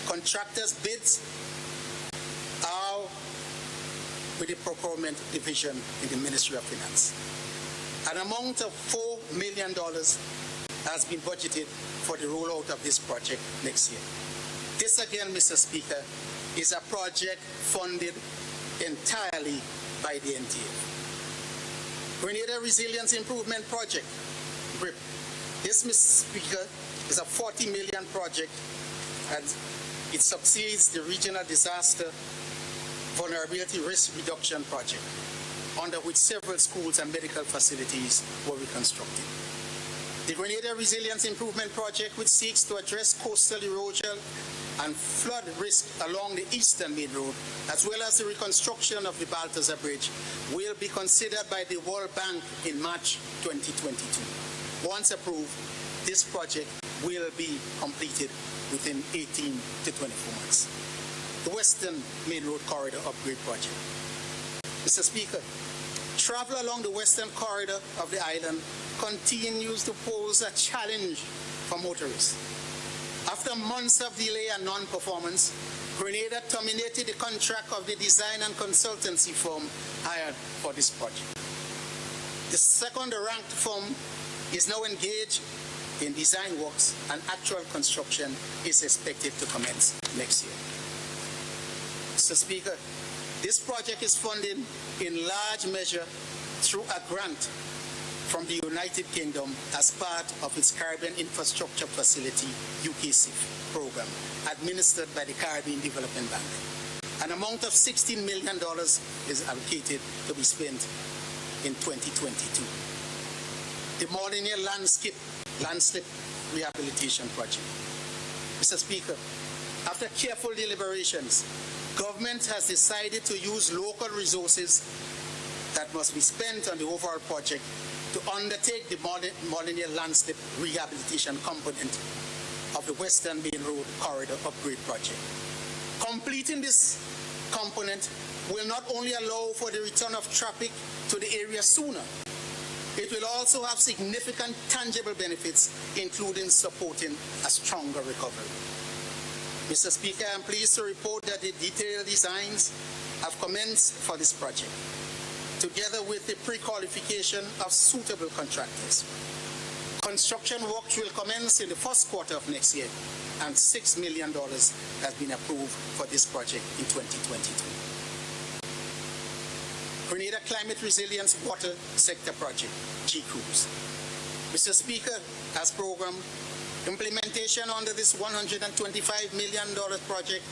Contractors' bids are with the procurement division in the Ministry of Finance. An amount of $4 million has been budgeted for the rollout of this project next year. This again, Mr. Speaker, is a project funded entirely by the NTF. Grenada Resilience Improvement Project, GRIP. This, Mr. Speaker, is a $40 million project, and it succeeds the Regional Disaster Vulnerability Risk Reduction Project, under which several schools and medical facilities were reconstructed. The Grenada Resilience Improvement Project, which seeks to address coastal erosion and flood risk along the Eastern Main Road, as well as the reconstruction of the Balthazar Bridge, will be considered by the World Bank in March 2022. Once approved, this project will be completed within 18 to 24 months. The Western Main Road Corridor Upgrade Project. Mr. Speaker, travel along the western corridor of the island continues to pose a challenge for motorists. After months of delay and non-performance, Grenada terminated the contract of the design and consultancy firm hired for this project. The second-ranked firm is now engaged in design works, and actual construction is expected to commence next year. Mr. Speaker, this project is funded in large measure through a grant from the United Kingdom as part of its Caribbean Infrastructure Facility UKCIF program, administered by the Caribbean Development Bank. An amount of $16 million is allocated to be spent in 2022. The Molyneux Landslip Rehabilitation Project. Mr. Speaker, after careful deliberations, government has decided to use local resources that must be spent on the overall project to undertake the Molyneux Landslip Rehabilitation component of the Western Main Road Corridor Upgrade Project. Completing this component will not only allow for the return of traffic to the area sooner, it will also have significant tangible benefits, including supporting a stronger recovery. Mr. Speaker, I am pleased to report that the detailed designs have commenced for this project, together with the pre-qualification of suitable contractors. Construction works will commence in the first quarter of next year, and $6 million has been approved for this project in 2022. Grenada Climate Resilience Water Sector Project, GCRUISE. Mr. Speaker, as programmed, implementation under this $125 million project,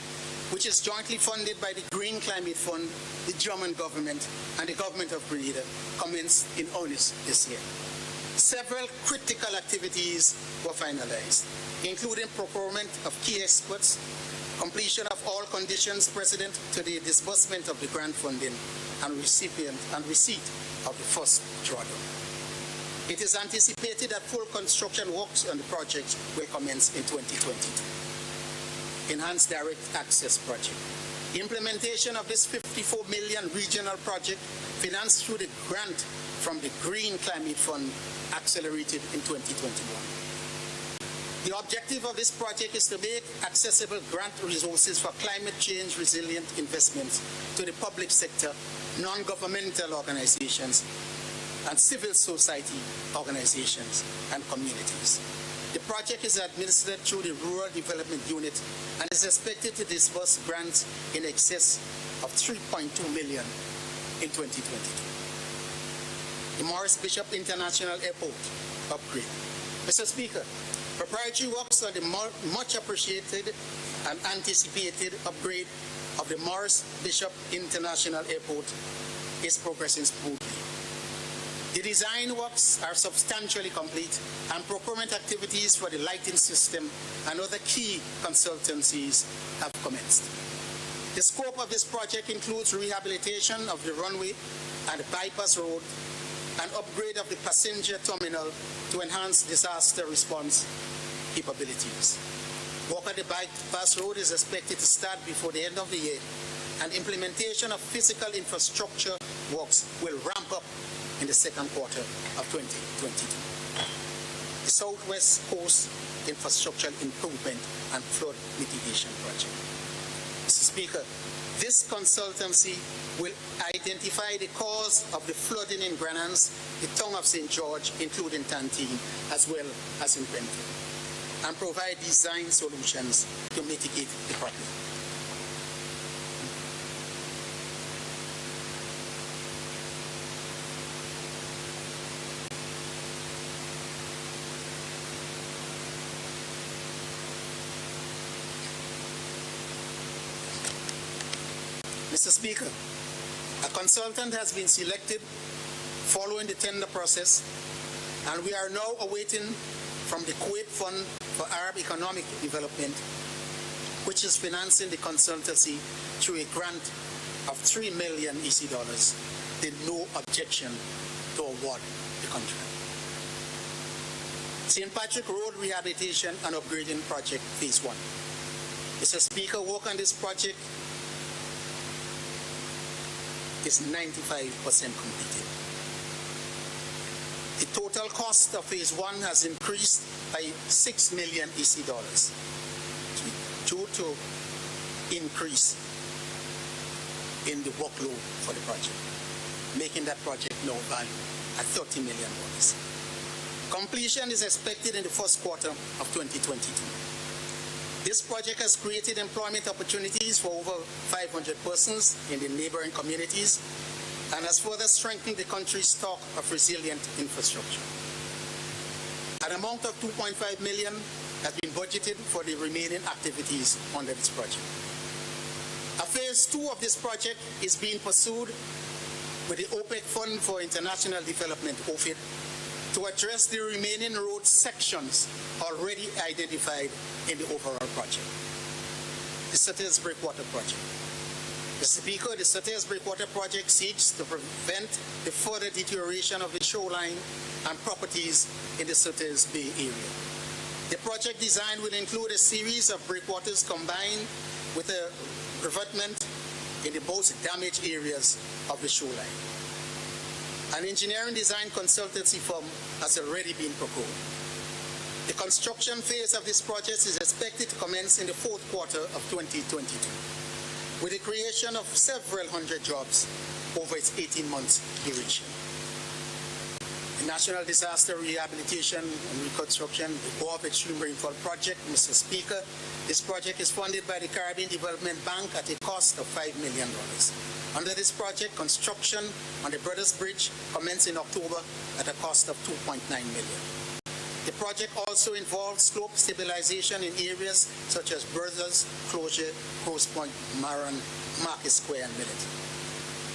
which is jointly funded by the Green Climate Fund, the German government, and the government of Grenada, commenced in earnest this year. Several critical activities were finalized, including procurement of key experts, completion of all conditions precedent to the disbursement of the grant funding, and receipt of the first drawdown. It is anticipated that full construction works on the project will commence in 2022. Enhanced Direct Access Project. The implementation of this $54 million regional project, financed through the grant from the Green Climate Fund, accelerated in 2021. The objective of this project is to make accessible grant resources for climate change resilient investments to the public sector, non-governmental organizations, and civil society organizations and communities. The project is administered through the Rural Development Unit and is expected to disburse grants in excess of $3.2 million in 2022. The Morris Bishop International Airport upgrade. Mr. Speaker, preparatory works on the much appreciated and anticipated upgrade of the Morris Bishop International Airport is progressing smoothly. The design works are substantially complete, and procurement activities for the lighting system and other key consultancies have commenced. The scope of this project includes rehabilitation of the runway and the bypass road and upgrade of the passenger terminal to enhance disaster response capabilities. Work on the bypass road is expected to start before the end of the year, and implementation of physical infrastructure works will ramp up in the second quarter of 2022. The Southwest Coast Infrastructure Improvement and Flood Mitigation Project. Mr. Speaker, this consultancy will identify the cause of the flooding in Granans, the tongue of St. George, including Tantine, as well as in Benton, and provide design solutions to mitigate the problem. Mr. Speaker, a consultant has been selected following the tender process, and we are now awaiting from the Kuwait Fund for Arab Economic Development, which is financing the consultancy through a grant of 3 million EC dollars, the no objection to award the contract. St. Patrick Road Rehabilitation and Upgrading Project Phase 1. Mr. Speaker, work on this project is 95% completed. The total cost of Phase 1 has increased by 6 million EC dollars due to increase in the workload for the project, making that project now valued at $30 million. Completion is expected in the first quarter of 2022. This project has created employment opportunities for over 500 persons in the neighboring communities and has further strengthened the country's stock of resilient infrastructure. An amount of $2.5 million has been budgeted for the remaining activities under this project. A phase 2 of this project is being pursued with the OPEC Fund for International Development, OFID, to address the remaining road sections already identified in the overall project. The Sutters Breakwater Project. Mr. Speaker, the Sutters Breakwater Project seeks to prevent the further deterioration of the shoreline and properties in the Sutters Bay area. The project design will include a series of breakwaters combined with a revetment in the most damaged areas of the shoreline. An engineering design consultancy firm has already been procured. The construction phase of this project is expected to commence in the fourth quarter of 2022, with the creation of several hundred jobs over its 18 months duration. The National Disaster Rehabilitation and Reconstruction, the Gulf Extreme Rainfall Project, Mr. Speaker, this project is funded by the Caribbean Development Bank at a cost of $5 million. Under this project, construction on the Brothers Bridge commenced in October at a cost of $2.9 million. The project also involves slope stabilization in areas such as Brothers, Closure, Grosse Point, Maran, Market Square, and Millet.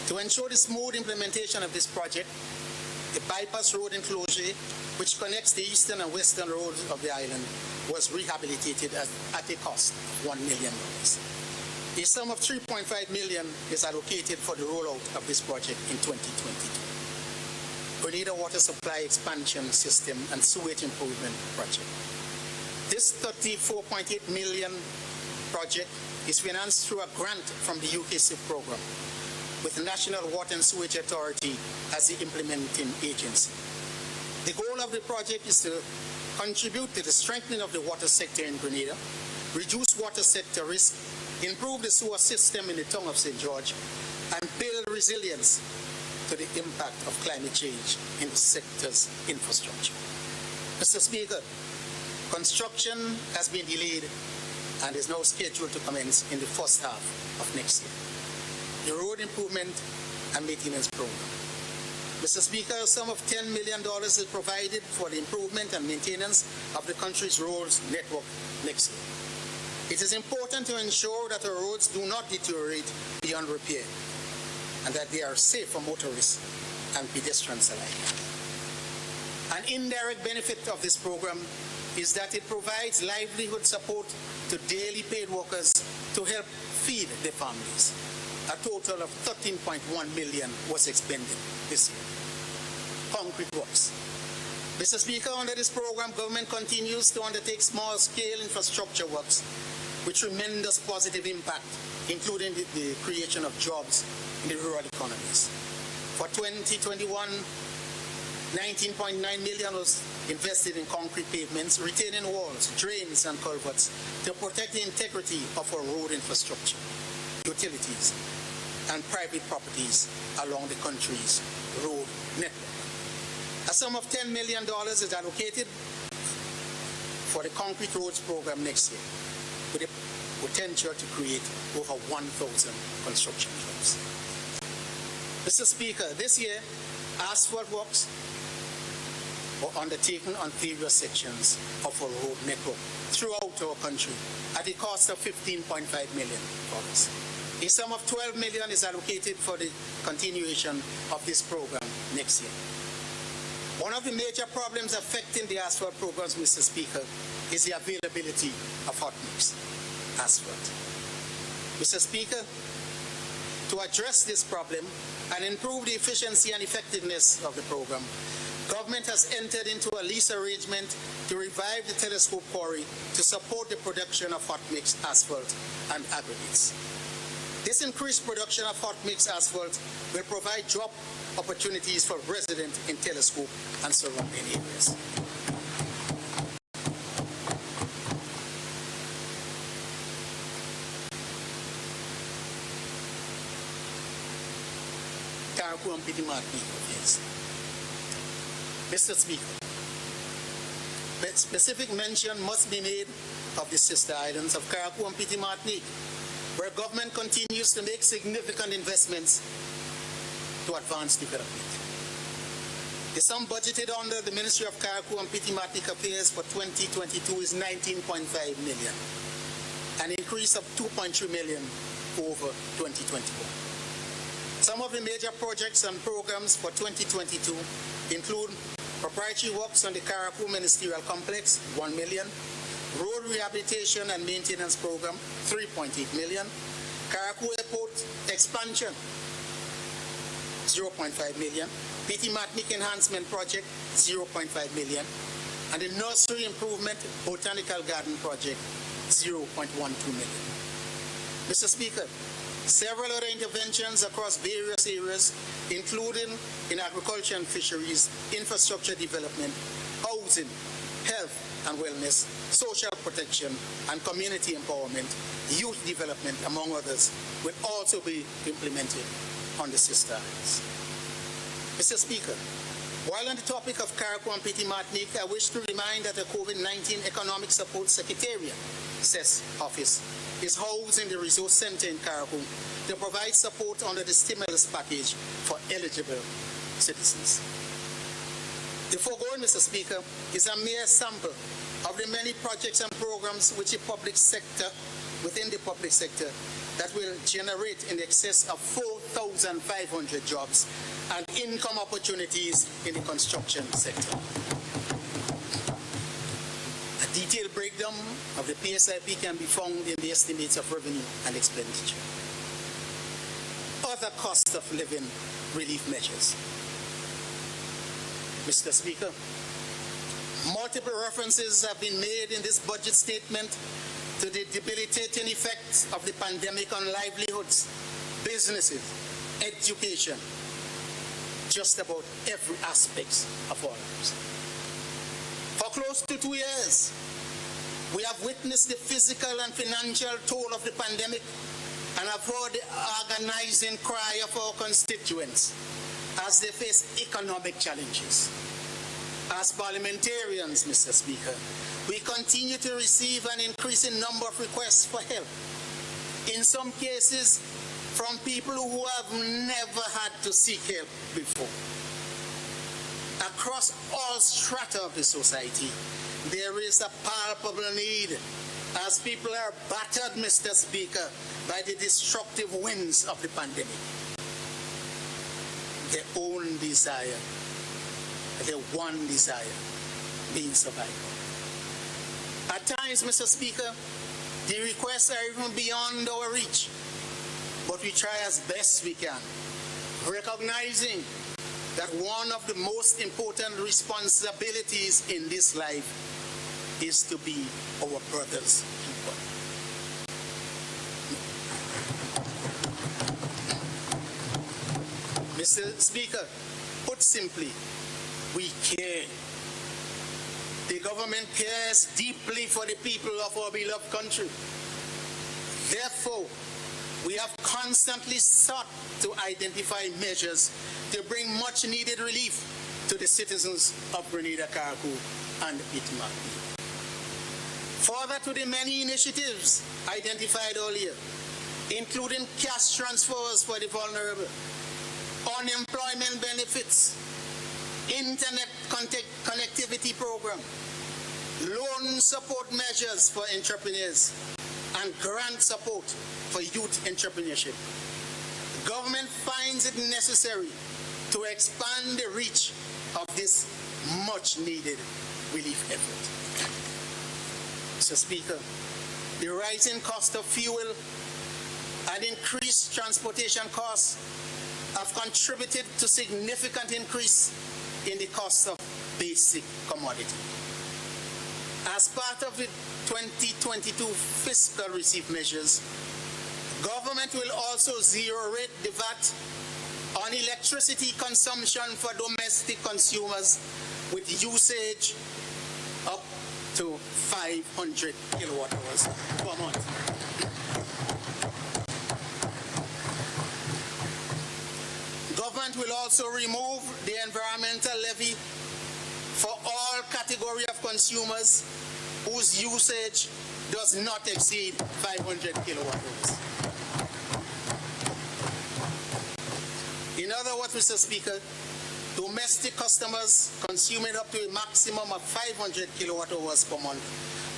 To ensure the smooth implementation of this project, the bypass road in Closure, which connects the eastern and western roads of the island, was rehabilitated at a cost of $1 million. A sum of $3.5 million is allocated for the rollout of this project in 2022. Grenada Water Supply Expansion System and Sewage Improvement Project. This $34.8 million project is financed through a grant from the UK SIP program, with the National Water and Sewage Authority as the implementing agency. The goal of the project is to contribute to the strengthening of the water sector in Grenada, reduce water sector risk, improve the sewer system in the tongue of St. George, and build resilience to the impact of climate change in the sector's infrastructure. Mr. Speaker, construction has been delayed and is now scheduled to commence in the first half of next year. The road improvement and maintenance program. Mr. Speaker, a sum of $10 million is provided for the improvement and maintenance of the country's roads network next year. It is important to ensure that our roads do not deteriorate beyond repair and that they are safe for motorists and pedestrians alike. An indirect benefit of this program is that it provides livelihood support to daily paid workers to help feed their families. A total of $13.1 million was expended this year. Concrete works. Mr. Speaker, under this program, government continues to undertake small-scale infrastructure works with tremendous positive impact, including the creation of jobs in the rural economies. For 2021, $19.9 million was invested in concrete pavements, retaining walls, drains, and culverts to protect the integrity of our road infrastructure, utilities, and private properties along the country's road network. A sum of $10 million is allocated for the concrete roads program next year, with the potential to create over 1,000 construction jobs. Mr. Speaker, this year, asphalt works were undertaken on various sections of our road network throughout our country at a cost of $15.5 million. A sum of $12 million is allocated for the continuation of this program next year. One of the major problems affecting the asphalt programs, Mr. Speaker, is the availability of hot mix asphalt. Mr. Speaker, to address this problem and improve the efficiency and effectiveness of the program, government has entered into a lease arrangement to revive the telescope quarry to support the production of hot mix asphalt and aggregates. This increased production of hot mix asphalt will provide job opportunities for residents in Telescope and surrounding areas. Mr. Speaker, specific mention must be made of the sister islands of Carriacou and Petit Martinique, where government continues to make significant investments to advance development. The sum budgeted under the Ministry of Carriacou and Petit Martinique Affairs for 2022 is $19.5 million, an increase of $2.3 million over 2021. Some of the major projects and programs for 2022 include proprietary works on the Carriacou Ministerial Complex, $1 million, road rehabilitation and maintenance program, $3.8 million, Carriacou Airport expansion, $0.5 million, Petit Martinique Enhancement Project, $0.5 million, and the Nursery Improvement Botanical Garden Project, $0.12 million. Mr. Speaker, several other interventions across various areas, including in agriculture and fisheries, infrastructure development, housing, health and wellness, social protection and community empowerment, youth development, among others, will also be implemented on the sister islands. Mr. Speaker, while on the topic of Carriacou and Petit Martinique, I wish to remind that the COVID-19 Economic Support Secretariat, CES office, is housed in the Resource Center in Carriacou to provide support under the stimulus package for eligible citizens. The foregoing, Mr. Speaker, is a mere sample of the many projects and programs which the public sector, within the public sector, that will generate in excess of 4,500 jobs and income opportunities in the construction sector. A detailed breakdown of the PSIP can be found in the estimates of revenue and expenditure. Other cost of living relief measures. Mr. Speaker, multiple references have been made in this budget statement to the debilitating effects of the pandemic on livelihoods, businesses, education, just about every aspect of our lives. For close to 2 years, we have witnessed the physical and financial toll of the pandemic and have heard the agonizing cry of our constituents as they face economic challenges. As parliamentarians, Mr. Speaker, we continue to receive an increasing number of requests for help, in some cases from people who have never had to seek help before. across all strata of the society, there is a palpable need as people are battered, Mr. Speaker, by the destructive winds of the pandemic. Their own desire, their one desire, being survival. At times, Mr. Speaker, the requests are even beyond our reach, but we try as best we can, recognizing that one of the most important responsibilities in this life is to be our brother's keeper. Mr. Speaker, put simply, we care. The government cares deeply for the people of our beloved country. Therefore, we have constantly sought to identify measures to bring much needed relief to the citizens of Grenada, Carriacou, and Pitmaki. Further to the many initiatives identified earlier, including cash transfers for the vulnerable, unemployment benefits, internet connectivity program, loan support measures for entrepreneurs, and grant support for youth entrepreneurship. The government finds it necessary to expand the reach of this much-needed relief effort. Mr. Speaker, the rising cost of fuel and increased transportation costs have contributed to significant increase in the cost of basic commodity. As part of the 2022 fiscal relief measures, government will also zero rate the VAT on electricity consumption for domestic consumers with usage up to 500 kilowatt hours per month. Government will also remove the environmental levy for all category of consumers whose usage does not exceed 500 kilowatt hours. In other words, Mr. Speaker, domestic customers consuming up to a maximum of 500 kilowatt hours per month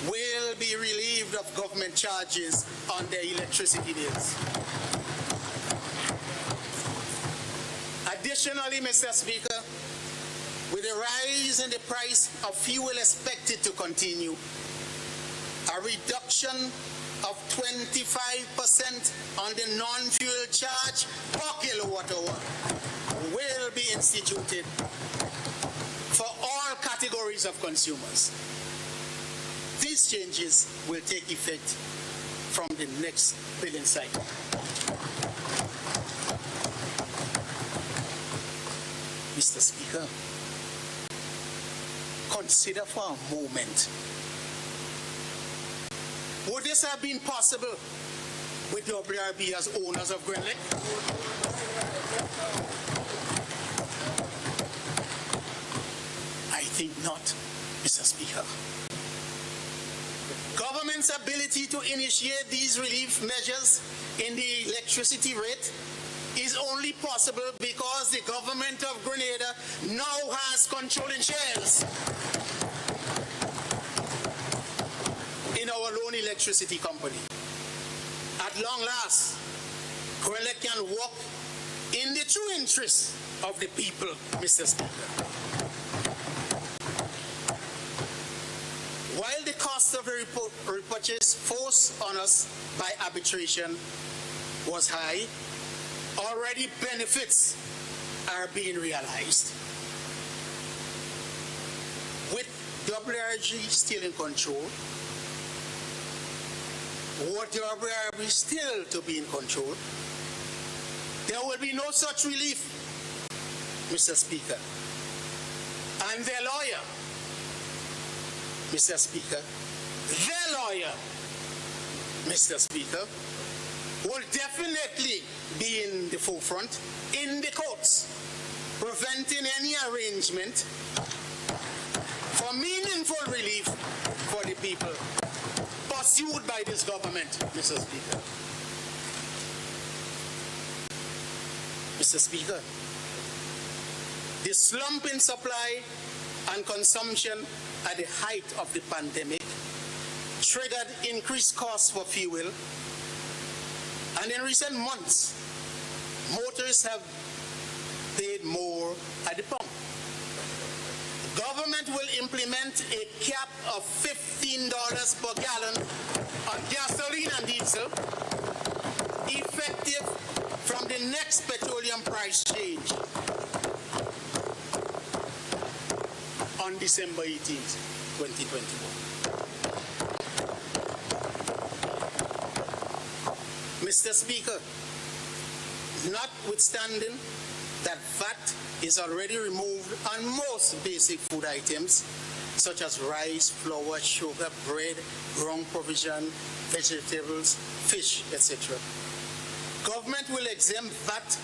will be relieved of government charges on their electricity bills. Additionally, Mr. Speaker, with the rise in the price of fuel expected to continue, a reduction of 25% on the non-fuel charge per kilowatt hour will be instituted for all categories of consumers. These changes will take effect from the next billing cycle. Mr. Speaker, consider for a moment, would this have been possible with WRB as owners of Gregory? I think not, Mr. Speaker. Government's ability to initiate these relief measures in the electricity rate is only possible because the government of Grenada now has controlling shares in our own electricity company. At long last, Grenada can work in the true interest of the people, Mr. Speaker. While the cost of the repurchase forced on us by arbitration was high, already benefits are being realized. With WRG still in control, would WRB still to be in control, there will be no such relief, Mr. Speaker. And their lawyer, Mr. Speaker, their lawyer, Mr. Speaker, will definitely be in the forefront in the courts, preventing any arrangement for meaningful relief for the people pursued by this government, Mr. Speaker. Mr. Speaker, The slump in supply and consumption at the height of the pandemic triggered increased costs for fuel, and in recent months, motorists have paid more at the pump. The government will implement a cap of $15 per gallon on gasoline and diesel, effective from the next petroleum price change on December 18th, 2021. Mr. Speaker, notwithstanding that VAT is already removed on most basic food items, such as rice, flour, sugar, bread, ground provision, vegetables, fish, etc. Government will exempt VAT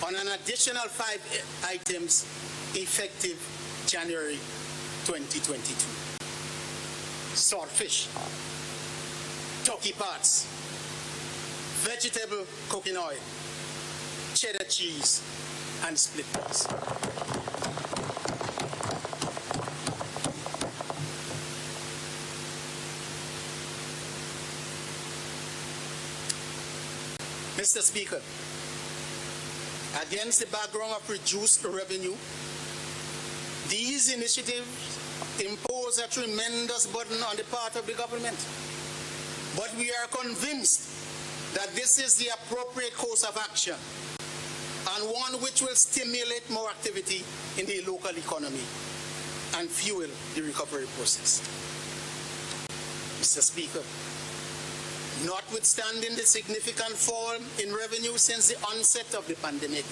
on an additional 5 items effective January 2022. Swordfish, turkey parts, vegetable cooking oil, cheddar cheese, and split peas. Mr. Speaker, against the background of reduced revenue, these initiatives impose a tremendous burden on the part of the government. But we are convinced that this is the appropriate course of action and one which will stimulate more activity in the local economy and fuel the recovery process. Mr. Speaker, notwithstanding the significant fall in revenue since the onset of the pandemic,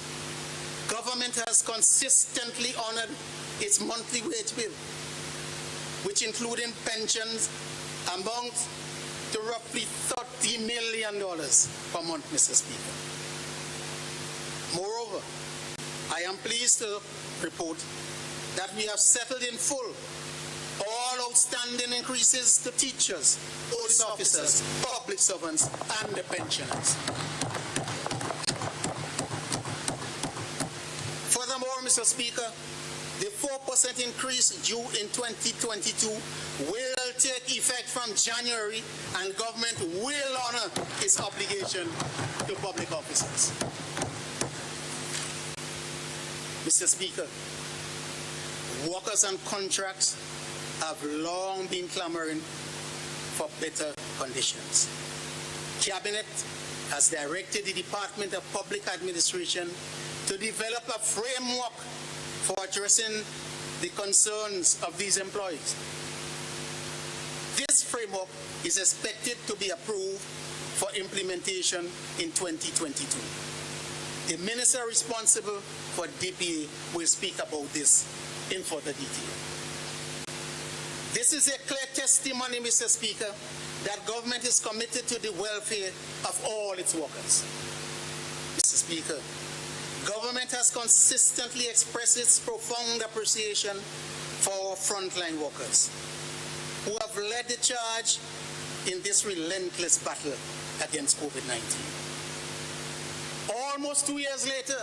government has consistently honored its monthly wage bill, which including pensions amounts to roughly $30 million per month, Mr. Speaker. Moreover, I am pleased to report that we have settled in full all outstanding increases to teachers, police officers, public servants, and the pensioners. Furthermore, Mr. Speaker, the 4% increase due in 2022 will take effect from January, and government will honor its obligation to public officers. Mr. Speaker, workers on contracts have long been clamoring for better conditions. Cabinet has directed the Department of Public Administration to develop a framework for addressing the concerns of these employees. This framework is expected to be approved for implementation in 2022. The minister responsible for DPA will speak about this in further detail. This is a clear testimony, Mr. Speaker, that government is committed to the welfare of all its workers. Mr. Speaker, government has consistently expressed its profound appreciation for our frontline workers who have led the charge in this relentless battle against COVID-19. Almost 2 years later,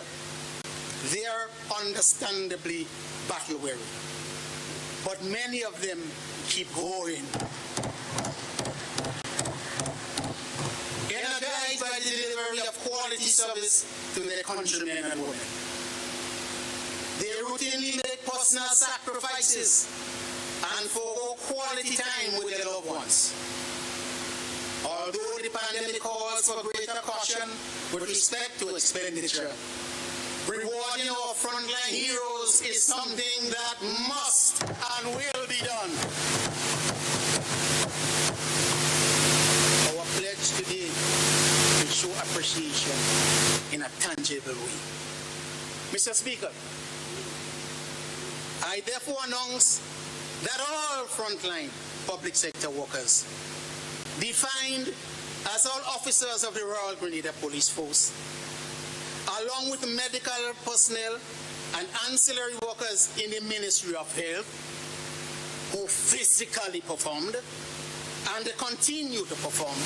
they are understandably battle-weary, but many of them keep going. Energized by the delivery of quality service to their countrymen and women. They routinely make personal sacrifices and forgo quality time with their loved ones. Although the pandemic calls for greater caution with respect to expenditure, rewarding our frontline heroes is something that must and will be done. Our pledge today to show appreciation in a tangible way. Mr. Speaker, I therefore announce that all frontline public sector workers, defined as all officers of the Royal Grenadier Police Force, along with medical personnel and ancillary workers in the Ministry of Health, who physically performed and continue to perform,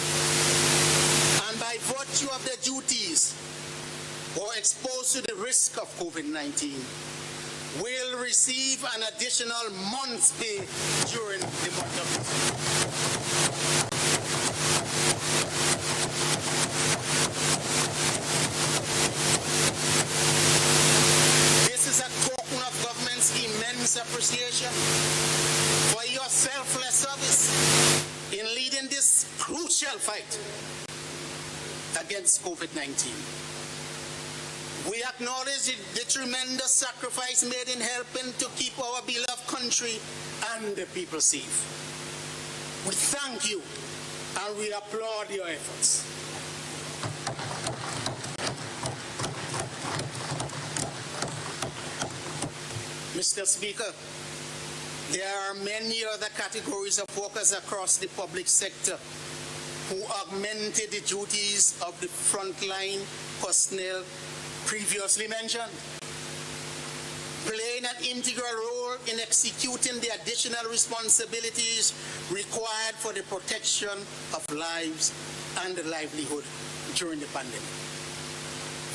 and by virtue of their duties were exposed to the risk of COVID-19, will receive an additional month's pay during the month of December. This is a token of government's immense appreciation for your selfless service in leading this crucial fight against COVID-19. We acknowledge the tremendous sacrifice made in helping to keep our beloved country and the people safe. We thank you and we applaud your efforts. Mr. Speaker, there are many other categories of workers across the public sector who augmented the duties of the frontline personnel previously mentioned, playing an integral role in executing the additional responsibilities required for the protection of lives and livelihood during the pandemic.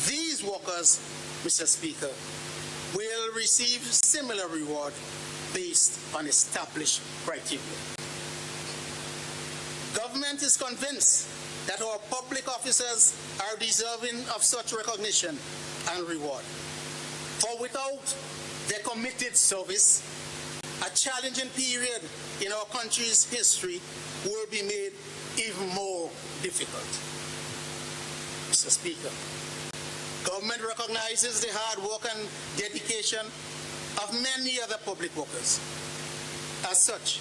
These workers, Mr. Speaker, will receive similar reward based on established criteria. Government is convinced that our public officers are deserving of such recognition and reward. For without their committed service, a challenging period in our country's history will be made even more difficult. Mr. Speaker, government recognizes the hard work and dedication of many other public workers. As such,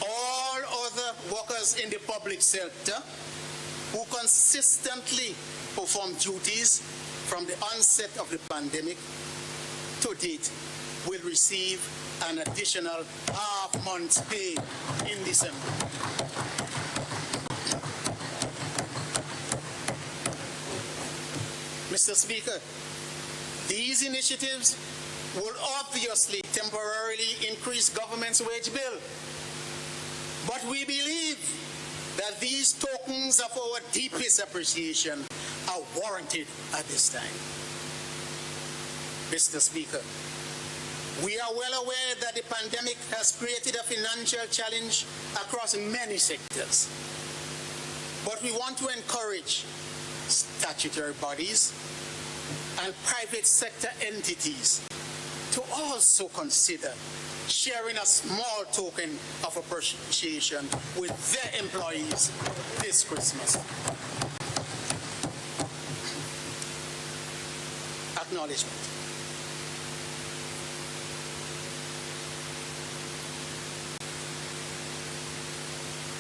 all other workers in the public sector who consistently perform duties from the onset of the pandemic to date will receive an additional half-month's pay in December. Mr. Speaker, these initiatives will obviously temporarily increase government's wage bill, but we believe that these tokens of our deepest appreciation are warranted at this time. Mr. Speaker, we are well aware that the pandemic has created a financial challenge across many sectors, but we want to encourage statutory bodies and private sector entities to also consider sharing a small token of appreciation with their employees this Christmas. Acknowledgement.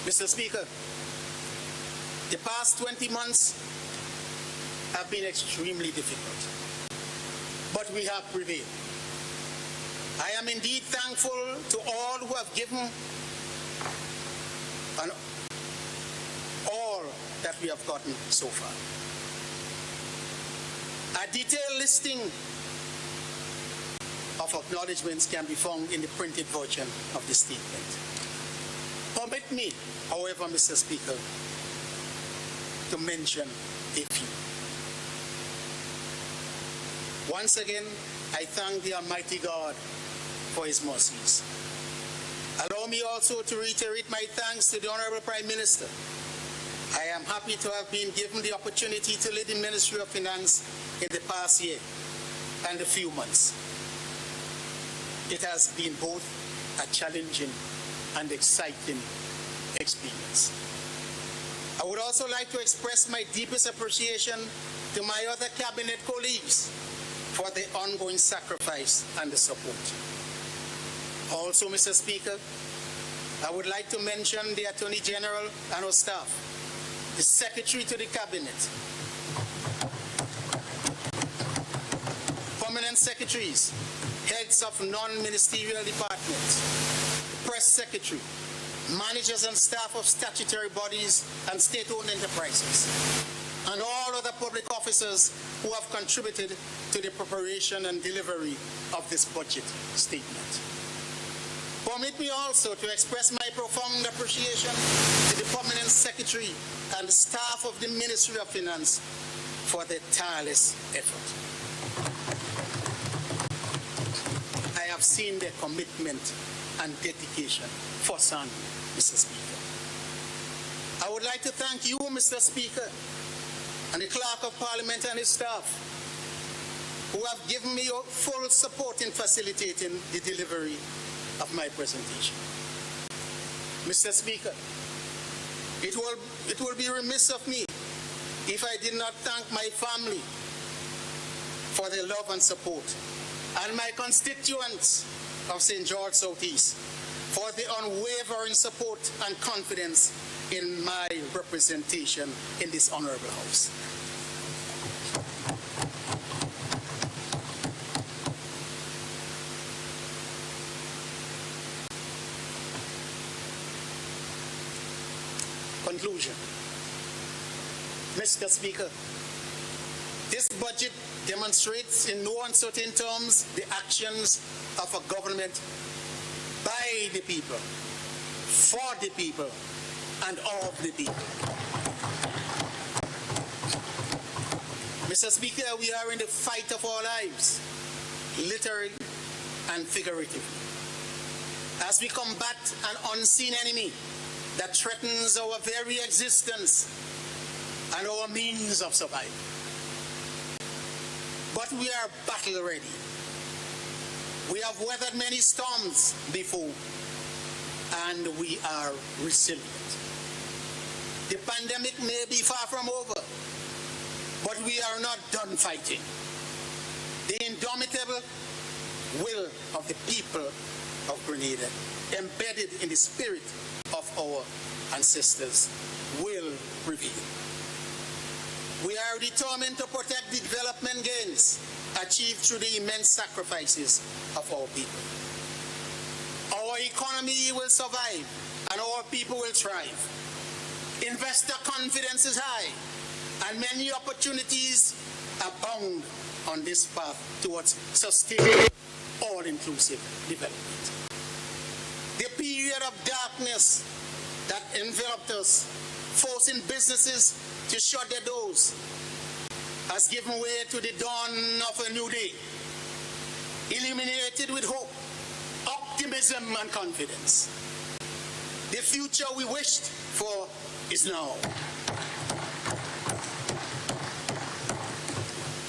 Mr. Speaker, the past 20 months have been extremely difficult, but we have prevailed. I am indeed thankful to all who have given and all that we have gotten so far. A detailed listing of acknowledgements can be found in the printed version of the statement. Permit me, however, Mr. Speaker, to mention a few. Once again, I thank the Almighty God for His mercies. Allow me also to reiterate my thanks to the Honorable Prime Minister. I am happy to have been given the opportunity to lead the Ministry of Finance in the past year and a few months. It has been both a challenging and exciting experience. I would also like to express my deepest appreciation to my other cabinet colleagues for the ongoing sacrifice and the support. Also, Mr. Speaker, I would like to mention the Attorney General and her staff, the Secretary to the Cabinet, permanent secretaries, heads of non-ministerial departments, press secretary, managers and staff of statutory bodies and state-owned enterprises, and all other public officers who have contributed to the preparation and delivery of this budget statement. Permit me also to express my profound appreciation to the Permanent Secretary and the staff of the Ministry of Finance for their tireless effort. have seen their commitment and dedication firsthand, Mr. Speaker. I would like to thank you, Mr. Speaker, and the Clerk of Parliament and his staff, who have given me your full support in facilitating the delivery of my presentation. Mr. Speaker, it will be remiss of me if I did not thank my family for their love and support, and my constituents of St. George Southeast for the unwavering support and confidence in my representation in this honorable House. Conclusion. Mr. Speaker, this budget demonstrates in no uncertain terms the actions of a government by the people, for the people, and of the people. Mr. Speaker, we are in the fight of our lives, literally and figuratively, as we combat an unseen enemy that threatens our very existence and our means of survival. But we are battle ready. We have weathered many storms before, and we are resilient. The pandemic may be far from over, but we are not done fighting. The indomitable will of the people of Grenada, embedded in the spirit of our ancestors, will prevail. We are determined to protect the development gains achieved through the immense sacrifices of our people. Our economy will survive and our people will thrive. Investor confidence is high and many opportunities abound on this path towards sustainable, all-inclusive development. The period of darkness that enveloped us, forcing businesses to shut their doors, has given way to the dawn of a new day, illuminated with hope, optimism, and confidence. The future we wished for is now.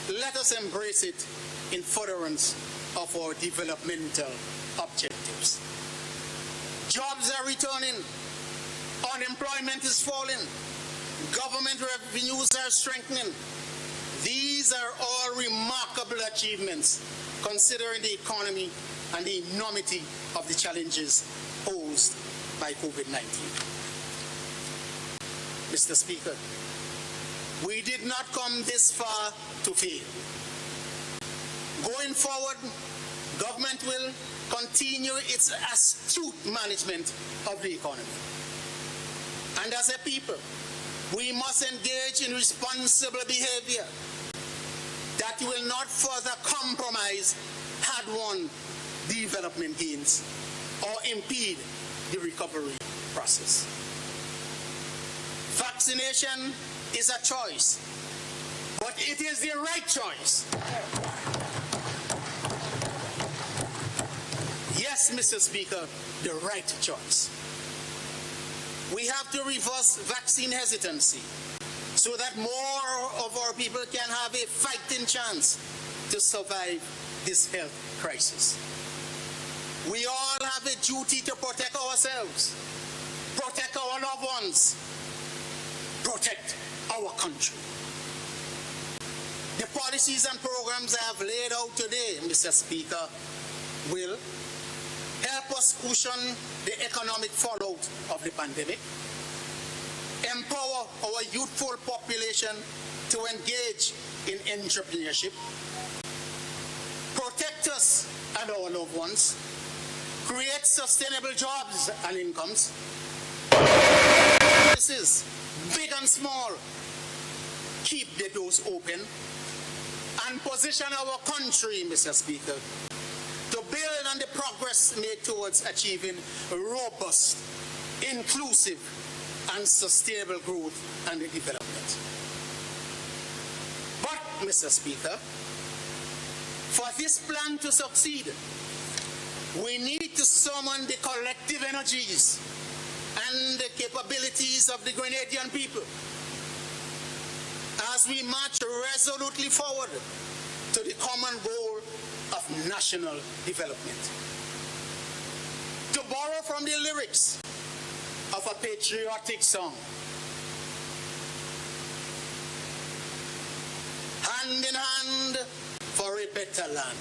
Let us embrace it in furtherance of our developmental objectives. Jobs are returning, unemployment is falling, government revenues are strengthening. These are all remarkable achievements considering the economy and the enormity of the challenges posed by COVID-19. Mr. Speaker, we did not come this far to fail. Going forward, government will continue its astute management of the economy. And as a people, we must engage in responsible behavior that will not further compromise hard-won development gains or impede the recovery process. Vaccination is a choice, but it is the right choice. Yes, Mr. Speaker, the right choice. We have to reverse vaccine hesitancy so that more of our people can have a fighting chance to survive this health crisis. We all have a duty to protect ourselves, protect our loved ones, protect our country. The policies and programs I have laid out today, Mr. Speaker, will help us cushion the economic fallout of the pandemic, empower our youthful population to engage in entrepreneurship, protect us and our loved ones, create sustainable jobs and incomes, businesses, big and small, keep the doors open, and position our country, Mr. Speaker, to build on the progress made towards achieving robust, inclusive, and sustainable growth and development. But, Mr. Speaker, for this plan to succeed, We need to summon the collective energies and the capabilities of the Grenadian people as we march resolutely forward to the common goal of national development. To borrow from the lyrics of a patriotic song, hand in hand for a better land.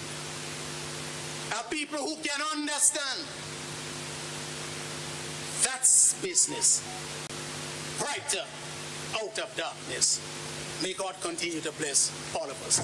A people who can understand. That's business. Brighter out of darkness. May God continue to bless all of us.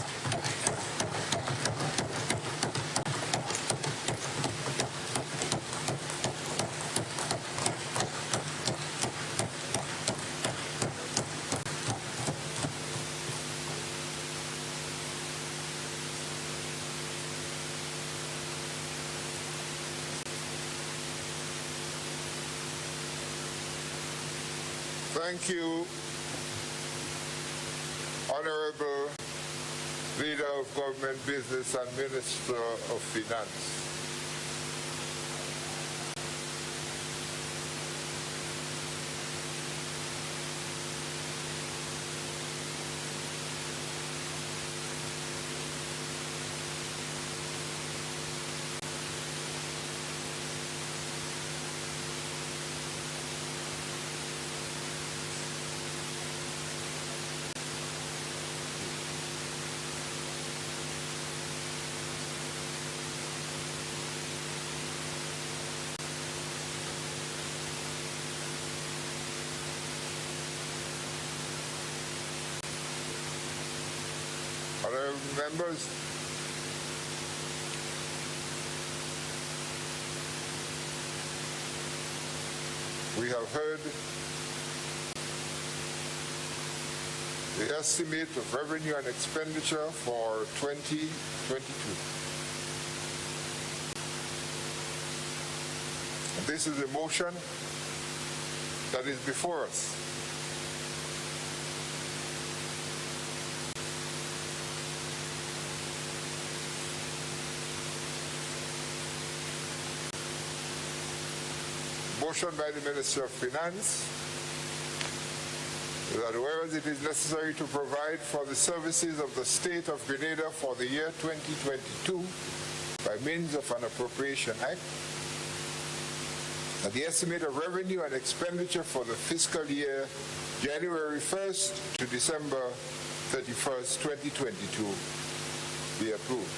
Thank you, Honorable Leader of Government Business and Minister of Finance. Honorable members, we have heard the estimate of revenue and expenditure for 2022. And this is the motion that is before us. Motion by the Minister of Finance that whereas it is necessary to provide for the services of the State of Grenada for the year 2022 by means of an appropriation act, that the estimate of revenue and expenditure for the fiscal year January 1st to December 31st, 2022 be approved.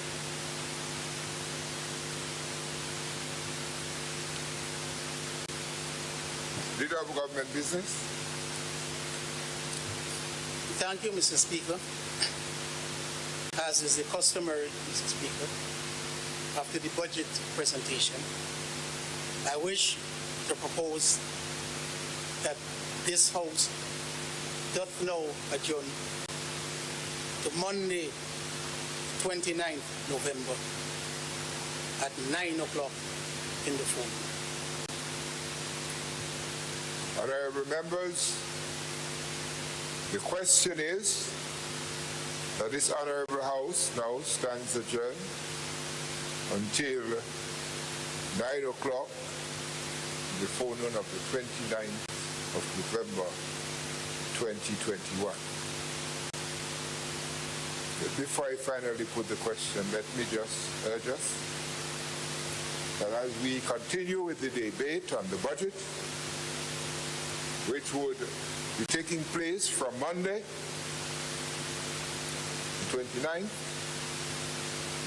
Leader of Government Business. Thank you, Mr. Speaker. As is the customary, Mr. Speaker, after the budget presentation, I wish to propose that this House doth now adjourn to Monday, 29th November at 9 o'clock in the forenoon. Honorable members, the question is that this Honorable House now stands adjourned until 9 o'clock in the forenoon of the 29th of November 2021. But before I finally put the question, let me just urge us that as we continue with the debate on the budget, which would be taking place from Monday, the 29th.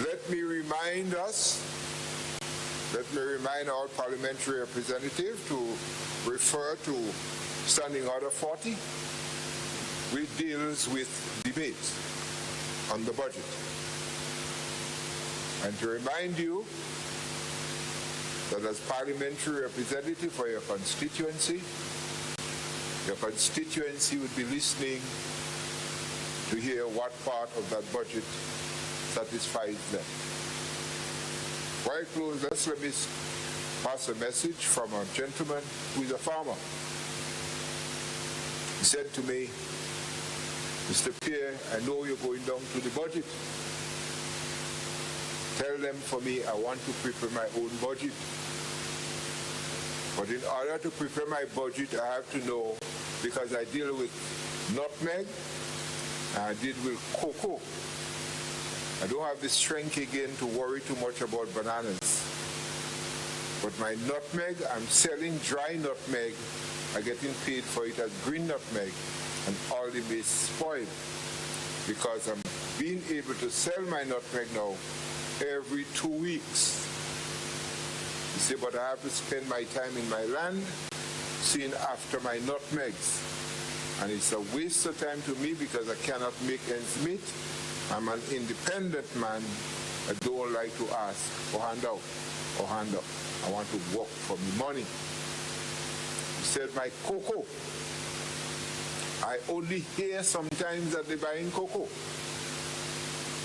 Let me remind our parliamentary representative to refer to Standing Order 40, which deals with debate on the budget. And to remind you that as parliamentary representative for your constituency would be listening to hear what part of that budget satisfies them. Before I close, let me pass a message from a gentleman who is a farmer. He said to me, Mr. Pierre, I know you're going down to the budget. tell them for me I want to prepare my own budget. But in order to prepare my budget, I have to know, because I deal with nutmeg, and I deal with cocoa. I don't have the strength again to worry too much about bananas. But my nutmeg, I'm selling dry nutmeg. I'm getting paid for it as green nutmeg, and all the base spoiled. Because I'm being able to sell my nutmeg now every 2 weeks. You see, but I have to spend my time in my land seeing after my nutmegs. And it's a waste of time to me because I cannot make ends meet. I'm an independent man. I don't like to ask for handout or handout. I want to work for me money. You said my cocoa. I only hear sometimes that they're buying cocoa.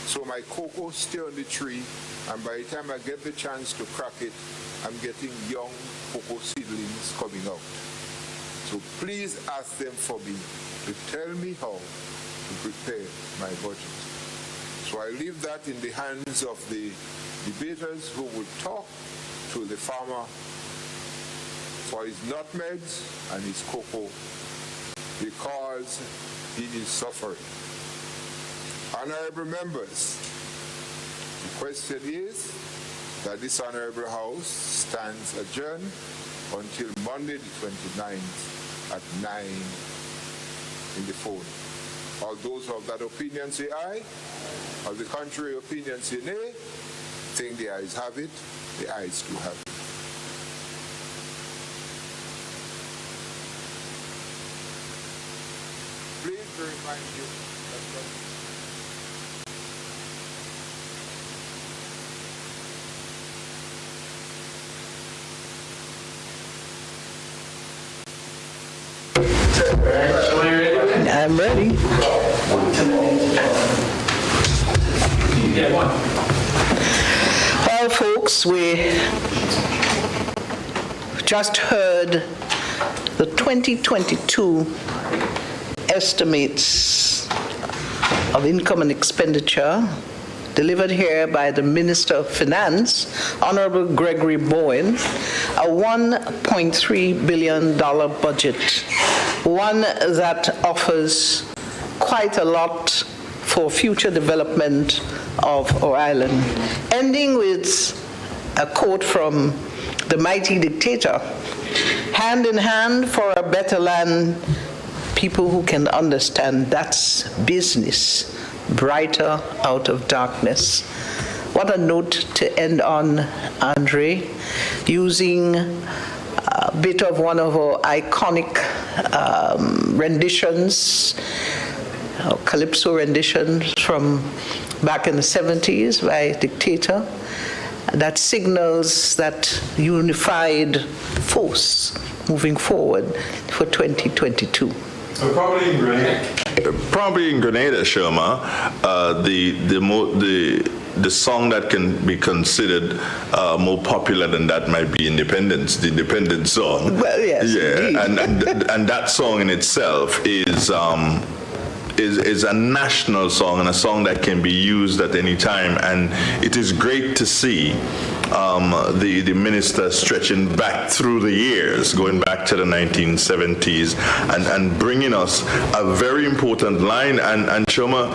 So my cocoa stay on the tree, and by the time I get the chance to crack it, I'm getting young cocoa seedlings coming out. So please ask them for me to tell me how to prepare my budget. So I leave that in the hands of the debaters who would talk to the farmer for his nutmegs and his cocoa, because he is suffering. Honorable members, the question is that this honorable house stands adjourned until Monday the 29th at 9 in the phone. All those of that opinion say aye. Of the contrary opinion say nay. Think the ayes have it, the ayes do have it. Please remind you that I'm ready. Well, folks, we just heard the 2022 estimates of income and expenditure delivered here by the Minister of Finance, Honorable Gregory Bowen, a $1.3 billion budget, one that offers quite a lot for future development of our island. Ending with a quote from the mighty dictator, "Hand in hand for a better land, people who can understand, that's business, brighter out of darkness." What a note to end on, Andre, using a bit of one of our iconic renditions, calypso renditions from back in the 70s by Dictator, that signals that unified force moving forward for 2022. Probably in Grenada, Sherma, the song that can be considered more popular than that might be Independence, the Independence song. Well, yes, yeah, and that song in itself is a national song, and a song that can be used at any time. And it is great to see the minister stretching back through the years, going back to the 1970s, and bringing us a very important line. And Shoma,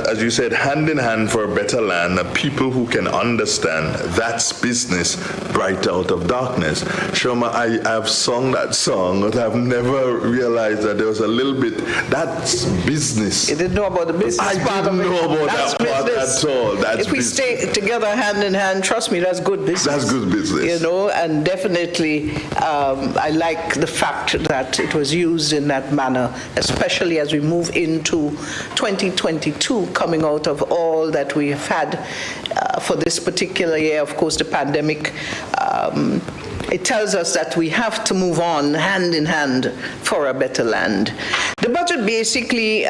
as you said, hand in hand for a better land, a people who can understand, that's business, bright out of darkness. Shoma, I've sung that song, but I've never realized that there was a little bit, that's business. You didn't know about the business part of it. I didn't know about That's that part business. at all. That's if we business. stay together hand in hand, trust me, that's good business. That's good business. You know, and definitely I like the fact that it was used in that manner, especially as we move into 2022, coming out of all that we have had for this particular year, of course, the pandemic. It tells us that we have to move on hand in hand for a better land. The budget basically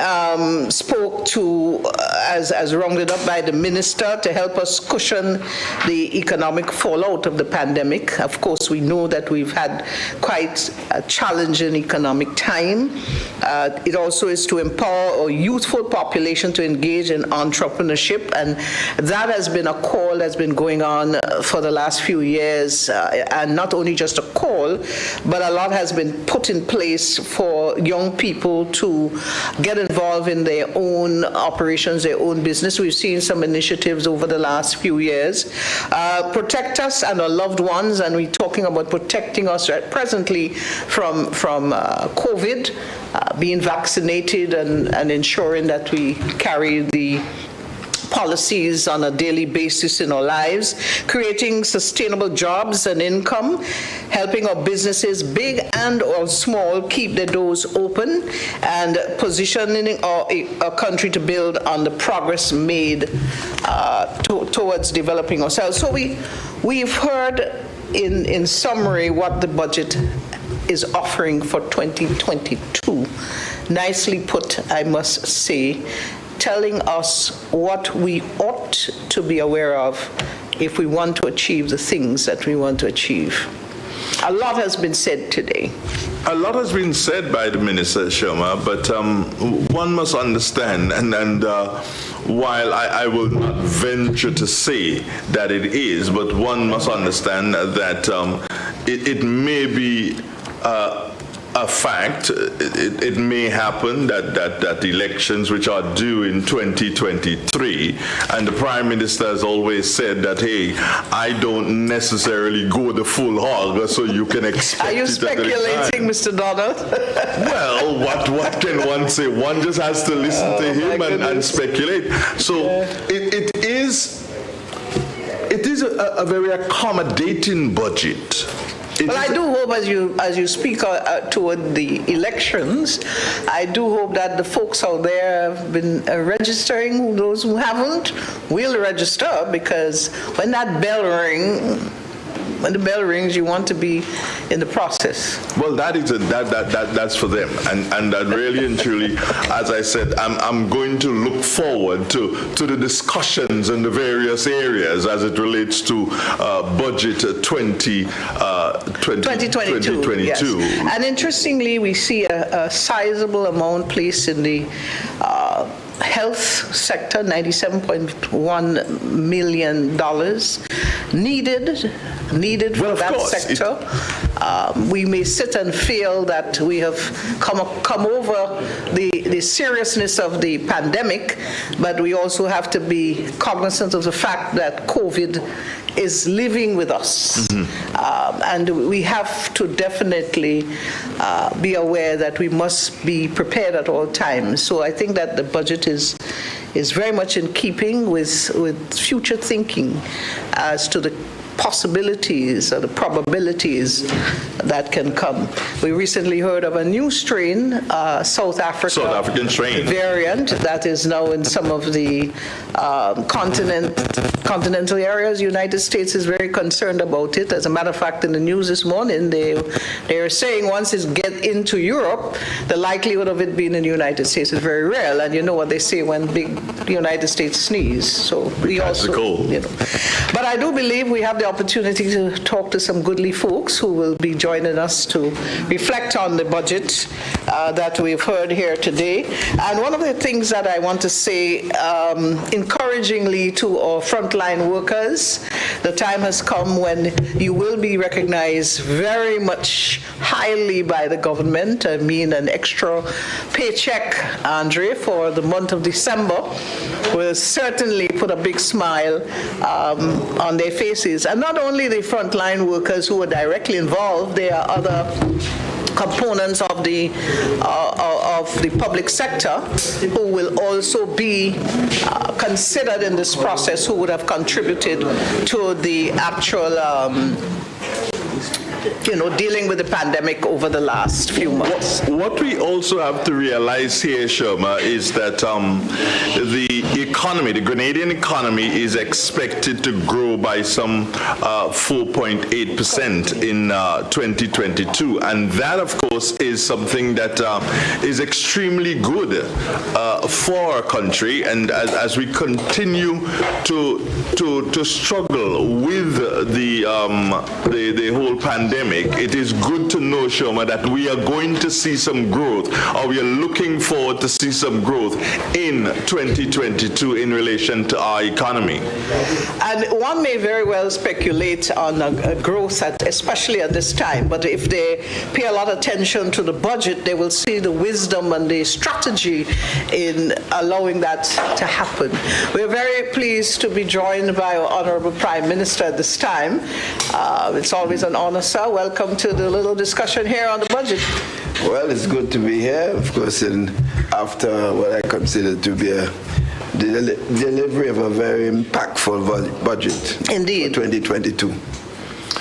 spoke to, as rounded up by the minister, to help us cushion the economic fallout of the pandemic. Of course, we know that we've had quite a challenging economic time. It also is to empower a youthful population to engage in entrepreneurship, and that has been a call that's been going on for the last few years, and not only just a call, but a lot has been put in place for young people to get involved in their own operations, their own business. We've seen some initiatives over the last few years. Protect us and our loved ones, and we're talking about protecting us presently from COVID, being vaccinated and ensuring that we carry the policies on a daily basis in our lives, creating sustainable jobs and income, helping our businesses, big and or small, keep their doors open, and positioning our country to build on the progress made towards developing ourselves. So we've heard in summary what the budget is offering for 2022. Nicely put, I must say, telling us what we ought to be aware of if we want to achieve the things that we want to achieve. A lot has been said today. A lot has been said by the Minister, Sharma, but one must understand, and while I will not venture to say that it is, but one must understand that it may be a fact. It may happen that elections which are due in 2023, and the Prime Minister has always said that, hey, I don't necessarily go the full hog, so you can expect. Are you speculating, Mr. Donald? Well, what can one say? One just has to listen to him and speculate. So it is a very accommodating budget. Well, I do hope as you speak toward the elections, I do hope that the folks out there have been registering. Those who haven't will register, because when that bell when the bell rings, you want to be in the process. Well, that's for them, and that really and truly, as I said, I'm going to look forward to the discussions in the various areas as it relates to budget 2022. Yes. And interestingly, we see a sizable amount placed in the health sector, $97.1 million needed for that sector. We may sit and feel that we have come over the seriousness of the pandemic, but we also have to be cognizant of the fact that COVID is living with us. And we have to definitely be aware that we must be prepared at all times. So I think that the budget is very much in keeping with future thinking as to the possibilities or the probabilities that can come. We recently heard of a new strain, South African strain variant, that is now in some of the continental areas. United States is very concerned about it. As a matter of fact, in the news this morning, they are saying once it gets into Europe, the likelihood of it being in the United States is very real. And you know what they say when the United States sneeze. So we also, you know. But I do believe we have the opportunity to talk to some goodly folks who will be joining us to reflect on the budget that we've heard here today. And one of the things that I want to say encouragingly to our frontline workers, the time has come when you will be recognized very much highly by the government. I mean, an extra paycheck, Andre, for the month of December will certainly put a big smile on their faces. And not only the frontline workers who are directly involved, there are other components of the public sector who will also be considered in this process, who would have contributed to the actual dealing with the pandemic over the last few months. What we also have to realize here, Sharma, is that the economy, the Grenadian economy, is expected to grow by some 4.8% in 2022, and that, of course, is something that is extremely good for our country. And as we continue to struggle with the whole pandemic, it is good to know, Sharma, that we are going to see some growth, or we are looking forward to see some growth in 2022 in relation to our economy. And one may very well speculate on a growth, especially at this time, but if they pay a lot of attention to the budget, they will see the wisdom and the strategy in allowing that to happen. We're very pleased to be joined by our Honorable Prime Minister at this time. It's always an honor, sir. Welcome to the little discussion here on the budget. Well, it's good to be here, of course, and after what I consider to be the delivery of a very impactful budget. Indeed. For 2022.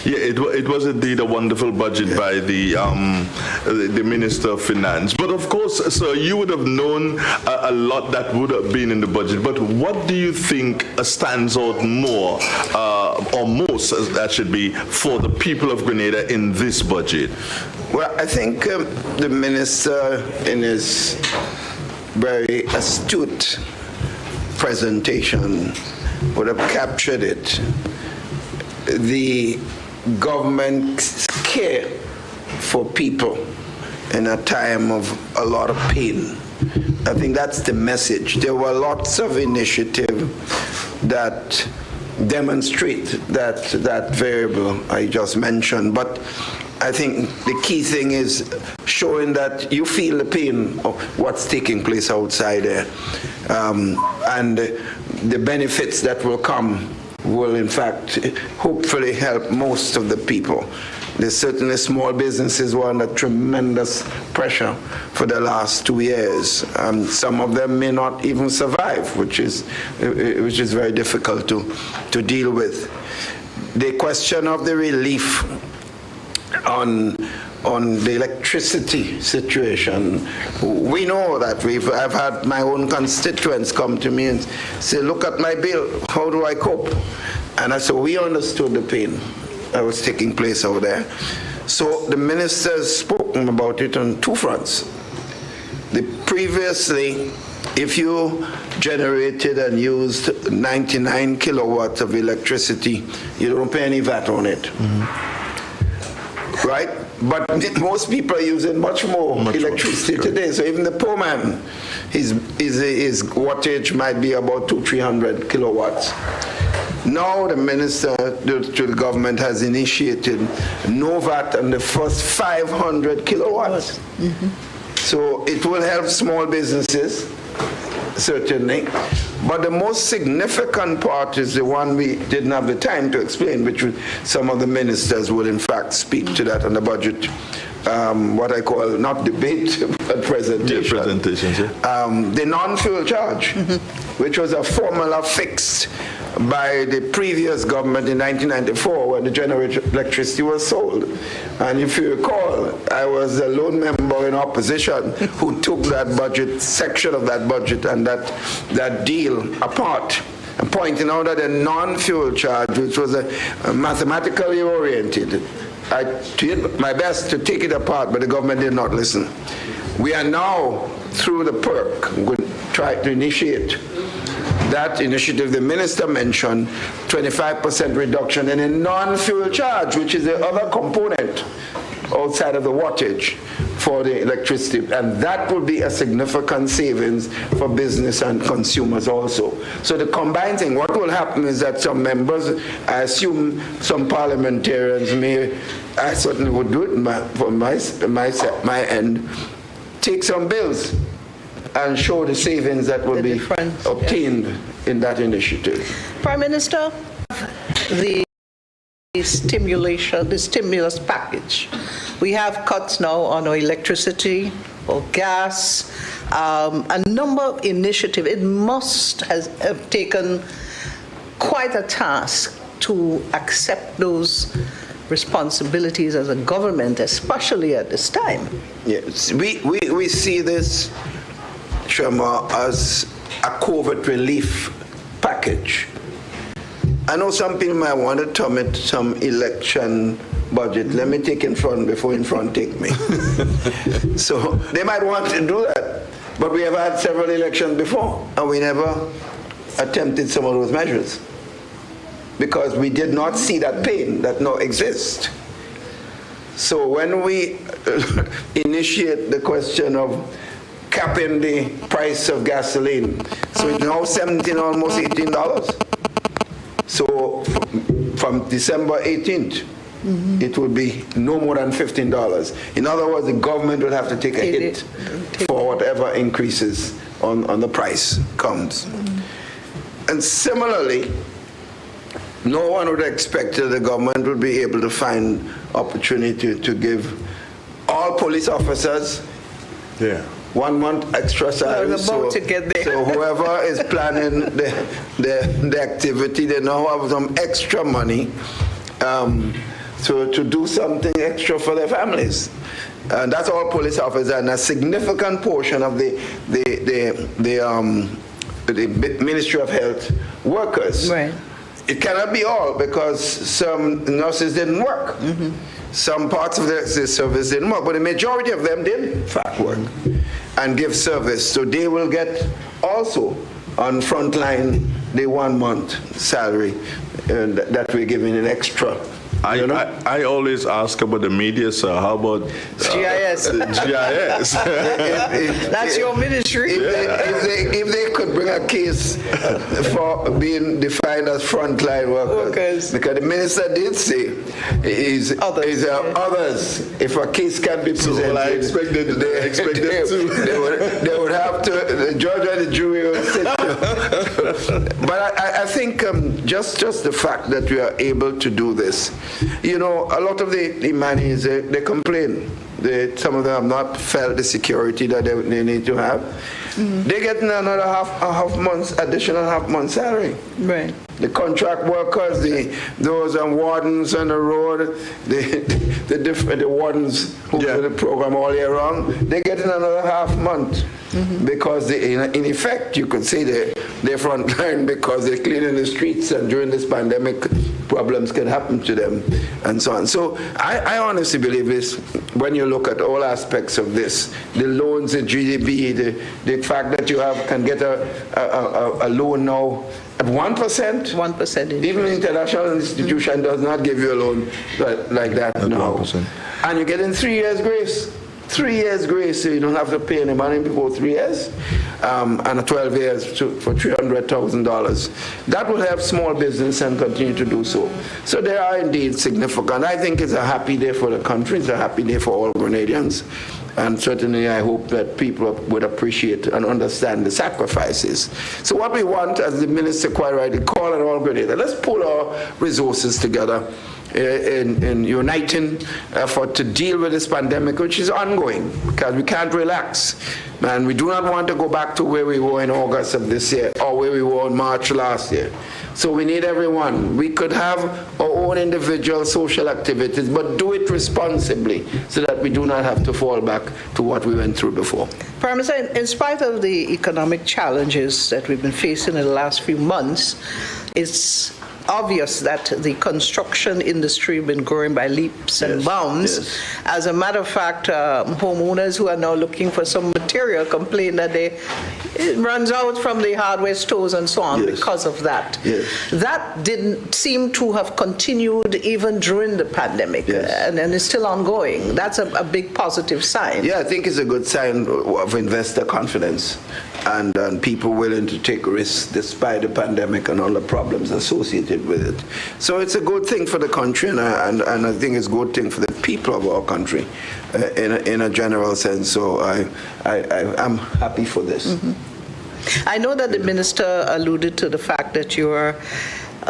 Yeah, it was indeed a wonderful budget by the Minister of Finance. But of course, sir, you would have known a lot that would have been in the budget. But what do you think stands out more, or most, as that should be, for the people of Grenada in this budget? Well, I think the minister, in his very astute presentation, would have captured it. The government's care for people in a time of a lot of pain. I think that's the message. There were lots of initiatives that demonstrate that variable I just mentioned, but I think the key thing is showing that you feel the pain of what's taking place outside there, and the benefits that will come will in fact hopefully help most of the people. There's certainly small businesses were under tremendous pressure for the last 2 years. Some of them may not even survive, which is very difficult to deal with. The question of the relief on the electricity situation, we know that I've had my own constituents come to me and say, look at my bill, how do I cope? And I said, we understood the pain that was taking place over there. So the minister's spoken about it on two fronts. Previously, if you generated and used 99 kilowatts of electricity, you don't pay any VAT on it. Mm-hmm. Right? But most people are using much more electricity today. So even the poor man, his wattage might be about 200-300 kilowatts. Now the minister to the government has initiated no VAT on the first 500 kilowatts. Mm-hmm. So it will help small businesses, certainly. But the most significant part is the one we didn't have the time to explain, which some of the ministers will in fact speak to that on the budget, what I call not debate, but presentation. Yeah, presentations, yeah. The non-fuel charge, which was a formula fixed by the previous government in 1994 when the generated electricity was sold. And if you recall, I was a lone member in opposition who took that budget, section of that budget and that deal apart, and pointing out that a non-fuel charge, which was a mathematically oriented, I did my best to take it apart, but the government did not listen. We are now, through the PERC, going to try to initiate that initiative the minister mentioned, 25% reduction in a non-fuel charge, which is the other component outside of the wattage for the electricity. And that will be a significant savings for business and consumers also. So the combined thing, what will happen is that some members, I assume some parliamentarians may, I certainly would do it from my end, take some bills and show the savings that will be obtained in that initiative. Prime Minister, the stimulus package. We have cuts now on our electricity, or gas, a number of initiatives. It must have taken quite a task to accept those responsibilities as a government, especially at this time. Yes, we see this, Sharma, as a COVID relief package. I know some people might want to term it some election budget. Let me take in front before in front take me. So they might want to do that. But we have had several elections before, and we never attempted some of those measures because we did not see that pain that now exists. So when we initiate the question of capping the price of gasoline, so it's now $17, almost $18. So from December 18th, it would be no more than $15. In other words, the government would have to take a hit for whatever increases on the price comes. And similarly, no one would expect that the government would be able to find opportunity to give all police officers 1 month extra salary. I was about to get there. So whoever is planning the activity, they now have some extra money to do something extra for their families. And that's all police officers, and a significant portion of the Ministry of Health workers. Right. It cannot be all because some nurses didn't work. Some parts of the service didn't work, but the majority of them did in fact work and give service. So they will get also on front line the 1 month salary that we're giving an extra. I always ask about the media, sir. How about GIS. GIS? That's your ministry. If they could bring a case for being defined as frontline workers, because the minister did say is others. If a case can be presented, So, I expected to. They would have to. The judge and the jury would sit. But I think just the fact that we are able to do this. You know, a lot of the Imanis, they complain. Some of them have not felt the security that they need to have. They're getting another additional half month salary. Right. The contract workers, those wardens on the road, the wardens who do the program all year round, they're getting another half month. Because in effect, you could say they're frontline because they're cleaning the streets, and during this pandemic, problems can happen to them, and so on. So I honestly believe this, when you look at all aspects of this, the loans, the GDP, the fact that you can get a loan now at 1%. 1%. Even international institution does not give you a loan like that now. 1%. And you're getting 3 years grace. 3 years grace, so you don't have to pay any money before 3 years, and 12 years for $300,000. That will help small business and continue to do so. So they are indeed significant. I think it's a happy day for the country. It's a happy day for all Grenadians. And certainly I hope that people would appreciate and understand the sacrifices. So what we want, as the minister quite rightly called on all Grenadians, let's pull our resources together in uniting effort to deal with this pandemic, which is ongoing, because we can't relax. And we do not want to go back to where we were in August of this year or where we were in March last year. So we need everyone. We could have our own individual social activities, but do it responsibly so that we do not have to fall back to what we went through before. Prime Minister, in spite of the economic challenges that we've been facing in the last few months, it's obvious that the construction industry has been growing by leaps and bounds. Yes. As a matter of fact, homeowners who are now looking for some material complain that it runs out from the hardware stores and so on because of that. Yes. That didn't seem to have continued even during the pandemic, and it's still ongoing. That's a big positive sign. Yeah, I think it's a good sign of investor confidence and people willing to take risks despite the pandemic and all the problems associated with it. So it's a good thing for the country, and I think it's a good thing for the people of our country in a general sense. So I'm happy for this. I know that the minister alluded to the fact that you are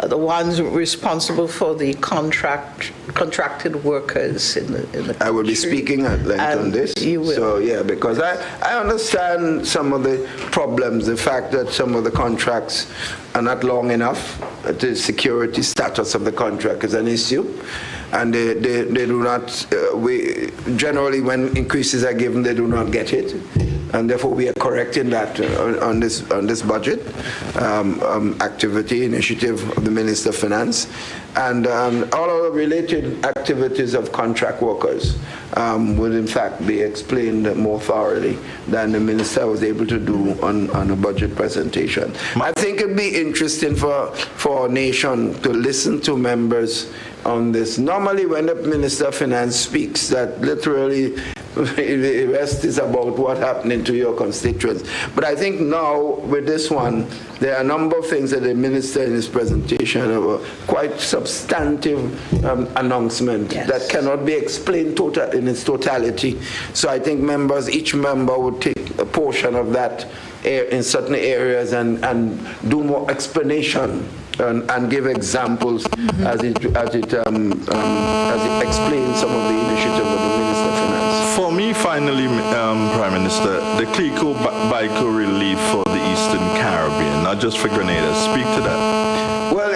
the ones responsible for the contracted workers in the country. I will be speaking at length on this. You will. So yeah, because I understand some of the problems, the fact that some of the contracts are not long enough, the security status of the contract is an issue. and they do not, generally when increases are given, they do not get it. And therefore, we are correcting that on this budget activity initiative of the Minister of Finance, and all of the related activities of contract workers will in fact be explained more thoroughly than the Minister was able to do on a budget presentation. I think it'd be interesting for our nation to listen to members on this. Normally, when the Minister of Finance speaks, that literally the rest is about what happening to your constituents. But I think now with this one, there are a number of things that the minister in his presentation have a quite substantive announcement that cannot be explained in its totality. So I think each member would take a portion of that in certain areas and do more explanation and give examples as it explains some of the initiatives of the Minister of Finance. For me, finally, Prime Minister, the CLICO BICO relief for the Eastern Caribbean, not just for Grenada. Speak to that. Well,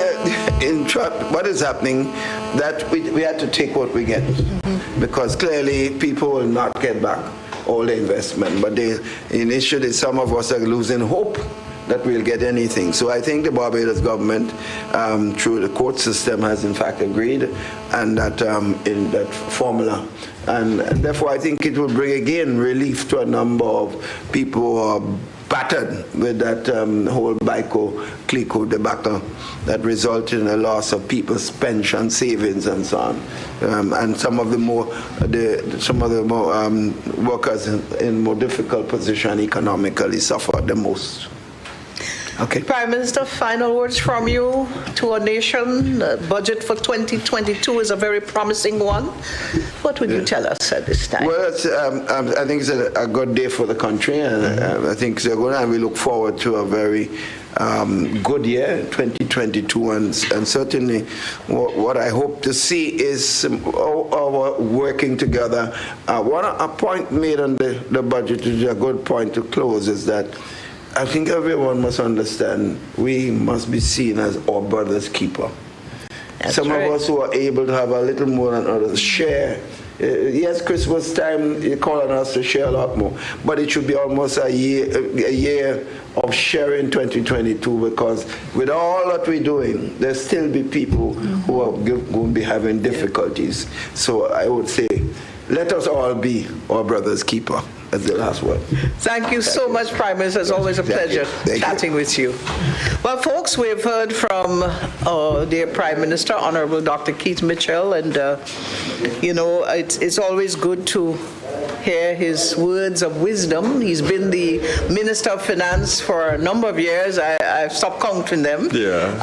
in short, what is happening, that we had to take what we get, because clearly people will not get back all the investment, but initially some of us are losing hope that we'll get anything. So I think the Barbados government, through the court system, has in fact agreed, and that in that formula. And therefore I think it will bring again relief to a number of people who are battered with that whole BICO-CLICO debacle that resulted in a loss of people's pension savings and so on. And some of the more workers in more difficult position economically suffered the most. Okay. Prime Minister, final words from you to our nation. The budget for 2022 is a very promising one. What would you tell us at this time? Well, I think it's a good day for the country, and I think it's a good, and we look forward to a very good year, 2022, and certainly what I hope to see is our working together. A point made on the budget, which is a good point to close, is that I think everyone must understand we must be seen as our brother's keeper. That's Some right. of us who are able to have a little more than others share. Yes, Christmas time, you're calling us to share a lot more, but it should be almost a year of sharing 2022, because with all that we're doing, there'll still be people who are going to be having difficulties. So I would say, let us all be our brother's keeper. That's the last word. Thank you so much, Prime Minister. It's always a pleasure chatting with you. Well, folks, we've heard from dear Prime Minister, Honorable Dr. Keith Mitchell, and, it's always good to hear his words of wisdom. He's been the Minister of Finance for a number of years. I've stopped counting them. Yeah.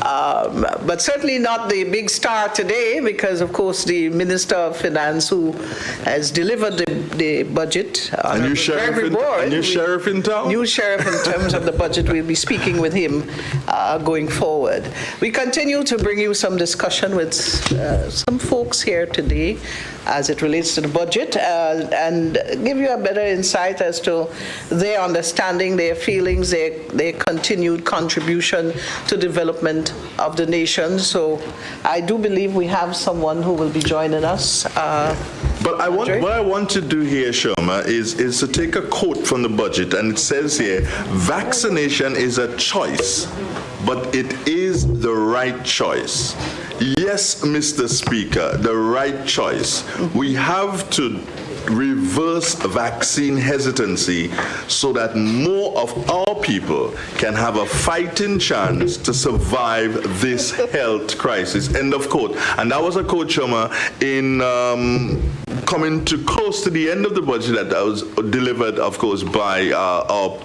But certainly not the big star today, because, of course, the Minister of Finance who has delivered the budget, New sheriff in town? New sheriff in terms of the budget. We'll be speaking with him going forward. We continue to bring you some discussion with some folks here today as it relates to the budget, and give you a better insight as to their understanding, their feelings, their continued contribution to development of the nation. So I do believe we have someone who will be joining us. But what I want to do here, Sharma, is to take a quote from the budget, and it says here, vaccination is a choice, but it is the right choice. Yes, Mr. Speaker, the right choice. We have to reverse vaccine hesitancy so that more of our people can have a fighting chance to survive this health crisis. End of quote. And that was a quote, Shoma, in coming to close to the end of the budget that was delivered, of course, by our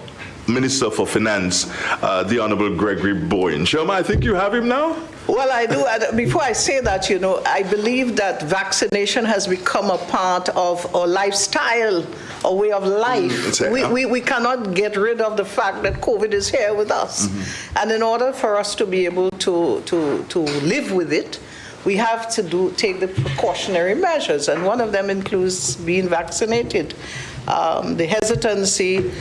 Minister for Finance, the Honorable Gregory Bowen. Shoma, I think you have him now? Well, I do. Before I say that, I believe that vaccination has become a part of our lifestyle, a way of life. We cannot get rid of the fact that COVID is here with us. And in order for us to be able to live with it, we have to take the precautionary measures, and one of them includes being vaccinated. The hesitancy,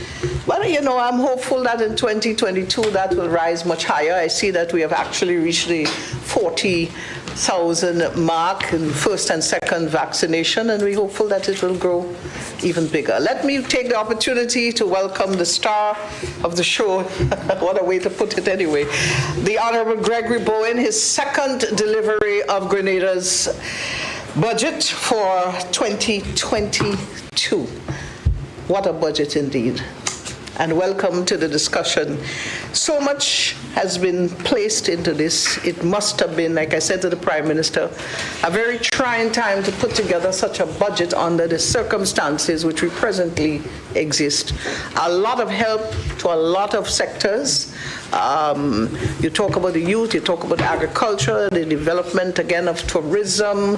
well, I'm hopeful that in 2022 that will rise much higher. I see that we have actually reached the 40 100,000 mark in first and second vaccination, and we're hopeful that it will grow even bigger. Let me take the opportunity to welcome the star of the show, what a way to put it anyway, the Honorable Gregory Bowen, his second delivery of Grenada's budget for 2022. What a budget indeed. And welcome to the discussion. So much has been placed into this. It must have been, like I said to the Prime Minister, a very trying time to put together such a budget under the circumstances which we presently exist. A lot of help to a lot of sectors. You talk about the youth, you talk about agriculture, the development again of tourism.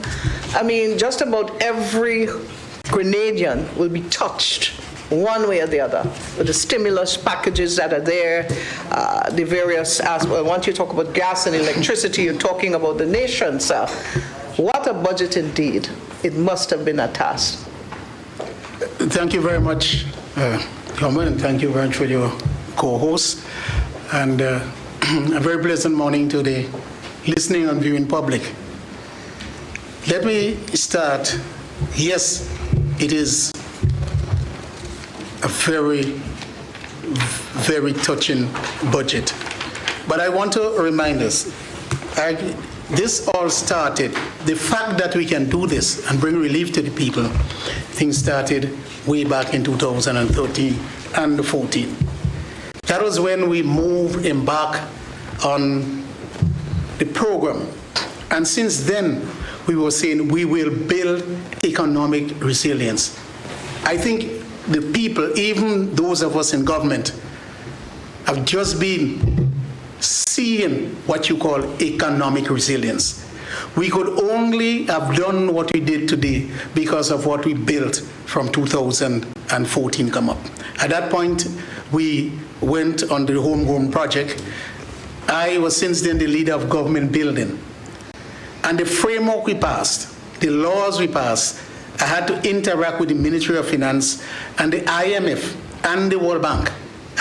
I mean, just about every Grenadian will be touched one way or the other, with the stimulus packages that are there, the various aspects. Well, once you talk about gas and electricity, you're talking about the nation, sir. What a budget indeed. It must have been a task. Thank you very much, Norman, and thank you very much for your co-host. And a very pleasant morning to the listening and viewing public. Let me start. Yes, it is a very, very touching budget. But I want to remind us, this all started, the fact that we can do this and bring relief to the people, things started way back in 2013 and 14. That was when we embarked on the program. And since then, we were saying we will build economic resilience. I think the people, even those of us in government, have just been seeing what you call economic resilience. We could only have done what we did today because of what we built from 2014 come up. At that point, we went on the homegrown project. I was since then the leader of government building. And the framework we passed, the laws we passed, I had to interact with the Ministry of Finance and the IMF and the World Bank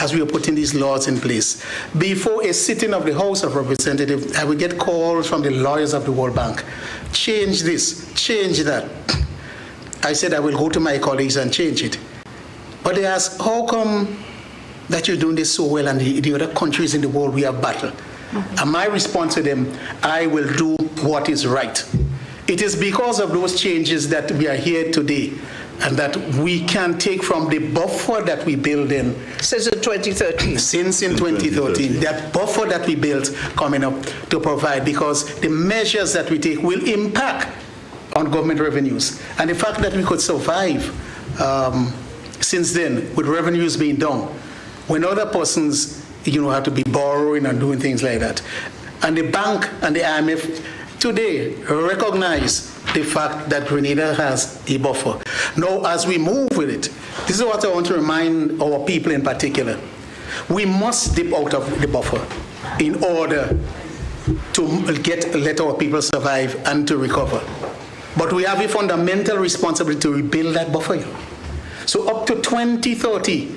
as we were putting these laws in place. Before a sitting of the House of Representatives, I would get calls from the lawyers of the World Bank. Change this, change that. I said I will go to my colleagues and change it. But they asked, how come that you're doing this so well and the other countries in the world we have battle? Mm-hmm. And my response to them, I will do what is right. It is because of those changes that we are here today and that we can take from the buffer that we build in. Since in 2013. Since in 2013. That buffer that we built coming up to provide, because the measures that we take will impact on government revenues. And the fact that we could survive since then with revenues being down, when other persons have to be borrowing and doing things like that. And the bank and the IMF today recognize the fact that Grenada has a buffer. Now, as we move with it, this is what I want to remind our people in particular. We must dip out of the buffer in order to let our people survive and to recover. But we have a fundamental responsibility to rebuild that buffer. So up to 2030.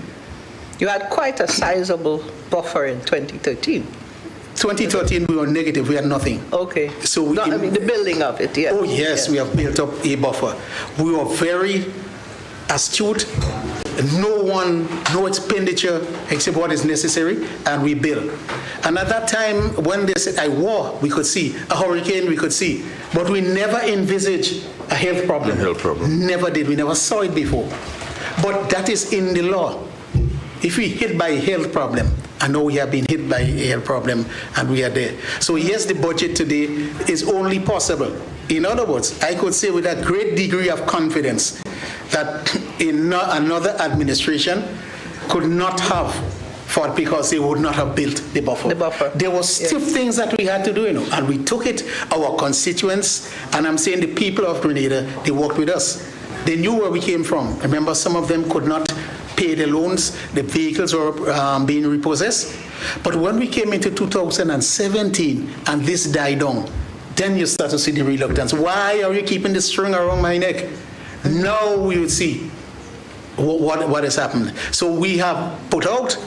You had quite a sizable buffer in 2013. 2013, we were negative, we had nothing. Okay. So I mean, the building of it, yeah. Oh, yes, yeah. We have built up a buffer. We were very astute. No expenditure except what is necessary, and we build. And at that time, when they said a war, we could see, a hurricane, we could see. But we never envisaged a health problem. Never did. We never saw it before. But that is in the law. If we hit by a health problem, I know we have been hit by a health problem and we are there. So yes, the budget today is only possible. In other words, I could say with a great degree of confidence that another administration could not have fought because they would not have built the buffer. There were still things that we had to do, and we took it, our constituents, and I'm saying the people of Grenada, they worked with us. They knew where we came from. Remember, some of them could not pay the loans, the vehicles were being repossessed. But when we came into 2017 and this died down, then you start to see the reluctance. Why are you keeping the string around my neck? Now we would see what has happened. So we have put out,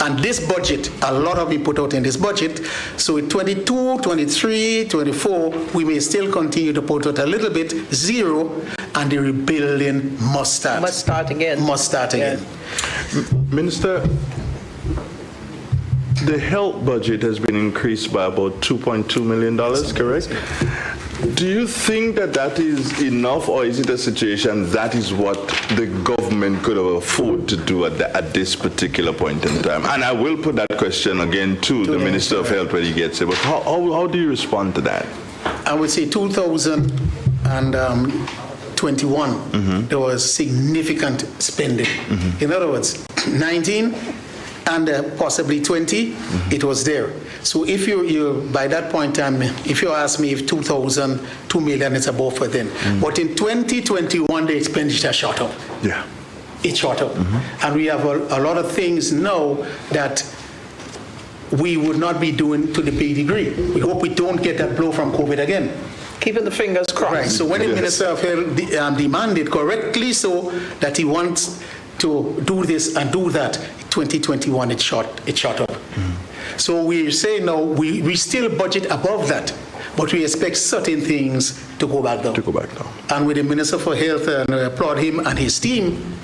and this budget, a lot of it put out in this budget. So in 22, 23, 24, we may still continue to put out a little bit, zero, and the rebuilding must start. Must start again. Must start again. Minister, the health budget has been increased by about $2.2 million, correct? Do you think that that is enough, or is it a situation that is what the government could have afforded to do at this particular point in time? And I will put that question again to the Minister of Health when he gets it, but how do you respond to that? I would say 2021, there was significant spending. In other words, 19 and possibly 20, it was there. So if you by that point in time, if you ask me if 2 million is above for then, but in 2021, the expenditure shot up. Yeah. It shot up. And we have a lot of things now that we would not be doing to the big degree. We hope we don't get that blow from COVID again. Keeping the fingers crossed. Right, so when the Minister of Health demanded correctly so that he wants to do this and do that, 2021 it shot up. So we say now we still budget above that, but we expect certain things to go back down. And with the Minister for Health, and I applaud him and his team,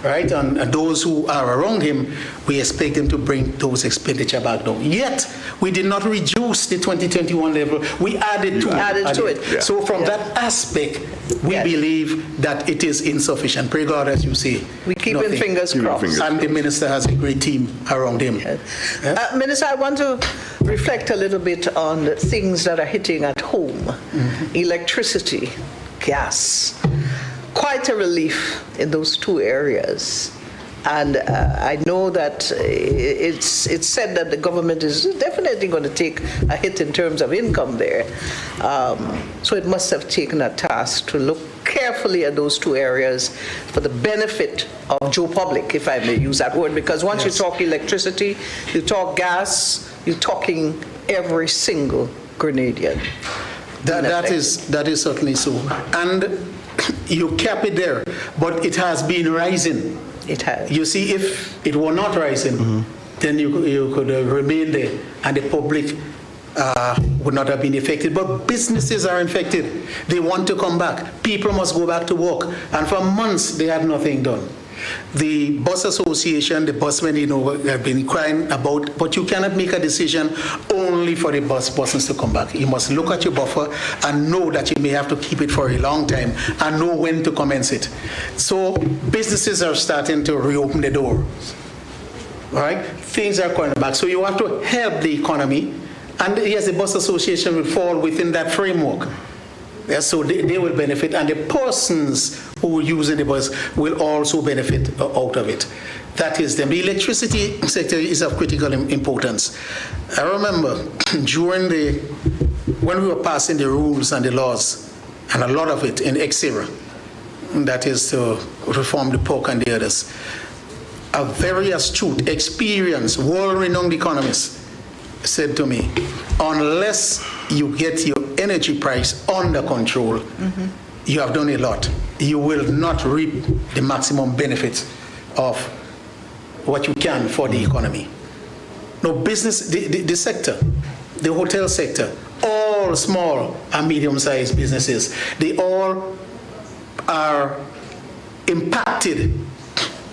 right, and those who are around him, we expect him to bring those expenditure back down. Yet, we did not reduce the 2021 level, we added to it. Yeah. So from that aspect, we believe that it is insufficient. Pray God, as you say. We keep our fingers crossed. And the Minister has a great team around him. Minister, I want to reflect a little bit on the things that are hitting at home. Electricity, gas. Quite a relief in those two areas. And I know that it's said that the government is definitely going to take a hit in terms of income there. So it must have taken a task to look carefully at those two areas for the benefit of Joe Public, if I may use that word, because once you talk electricity, you talk gas, you're talking every single Grenadian. That is certainly so. And you cap it there, but it has been rising. It has. You see, if it were not rising, then you could remain there, and the public would not have been affected. But businesses are infected. They want to come back. People must go back to work. And for months, they had nothing done. The bus association, the busmen, have been crying about, but you cannot make a decision only for the buses to come back. You must look at your buffer and know that you may have to keep it for a long time and know when to commence it. So businesses are starting to reopen the door. All right? Things are coming back. So you have to help the economy. And yes, the bus association will fall within that framework. Yeah, so they will benefit, and the persons who are using the bus will also benefit out of it. That is them. The electricity sector is of critical importance. I remember when we were passing the rules and the laws, and a lot of it in ex-era, that is to reform the POC and the others, a very astute, experienced, world-renowned economist said to me, unless you get your energy price under control, you have done a lot. You will not reap the maximum benefits of what you can for the economy. No, business, the sector, the hotel sector, all small and medium-sized businesses, they all are impacted.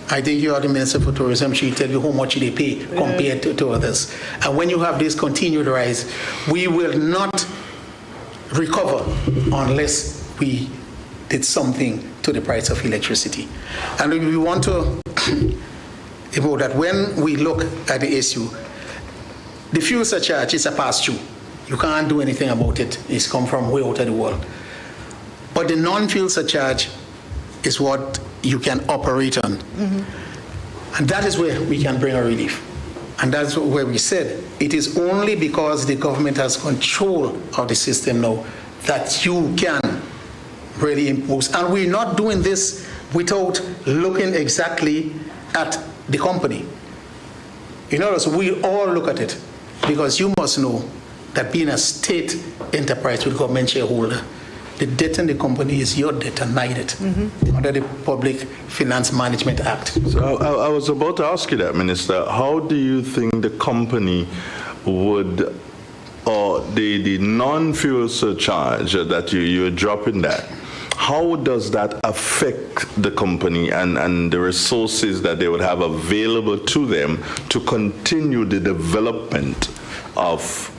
I think you are the Minister for Tourism. She tell you how much they pay compared to others. And when you have this continued rise, we will not recover unless we did something to the price of electricity. And we want to about that when we look at the issue, the fuel surcharge is a pass-through. You can't do anything about it. It's come from way out of the world. But the non-fuel surcharge is what you can operate on. And that is where we can bring a relief. And that's where we said it is only because the government has control of the system now that you can really impose. And we're not doing this without looking exactly at the company. In other words, we all look at it, because you must know that being a state enterprise with government shareholder, the debt in the company is your debt and my debt under the Public Finance Management Act. So I was about to ask you that, Minister. How do you think the company would, or the non-fuel surcharge that you're dropping that, how does that affect the company and the resources that they would have available to them to continue the development of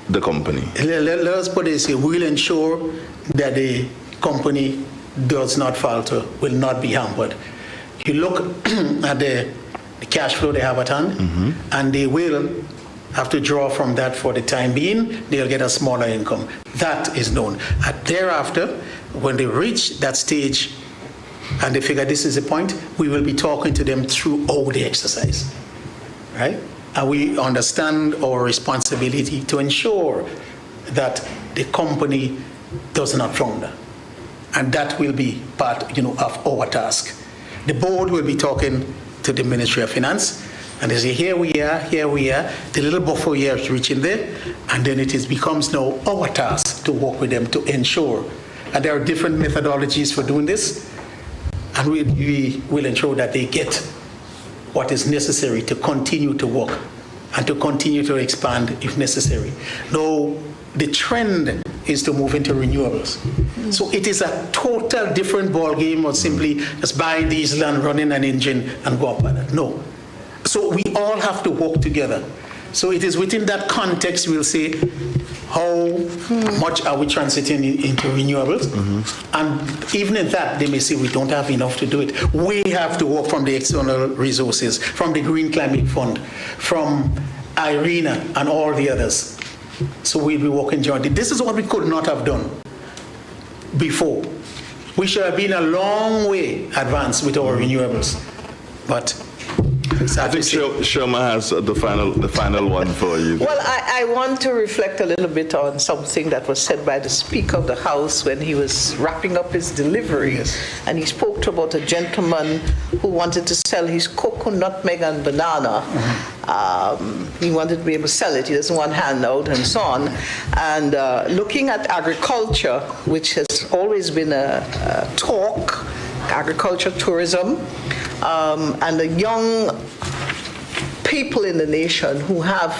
the company? Let us put it this way, we'll ensure that the company does not falter, will not be hampered. You look at the cash flow they have at hand, and they will have to draw from that for the time being. They'll get a smaller income. That is known. And thereafter, when they reach that stage and they figure this is the point, we will be talking to them throughout the exercise, right? And we understand our responsibility to ensure that the company does not flounder. And that will be part, of our task. The board will be talking to the Ministry of Finance, and they say, here we are, the little buffer here is reaching there, and then it becomes now our task to work with them to ensure. And there are different methodologies for doing this, and we will ensure that they get what is necessary to continue to work and to continue to expand if necessary. Now, the trend is to move into renewables. So it is a total different ballgame of simply just buying diesel and running an engine and go up on it. No. So we all have to work together. So it is within that context we'll say how much are we transiting into renewables, and even in that they may say we don't have enough to do it. We have to work from the external resources, from the Green Climate Fund, from IRENA and all the others. So we'll be working jointly. This is what we could not have done before. We should have been a long way advanced with our renewables, but I think Sherma has the final one for you. Well, I want to reflect a little bit on something that was said by the Speaker of the House when he was wrapping up his delivery. Yes. And he spoke about a gentleman who wanted to sell his cocoa, nutmeg, and banana. He wanted to be able to sell it. He doesn't want handout and so on. And looking at agriculture, which has always been a talk, agriculture, tourism, and the young people in the nation who have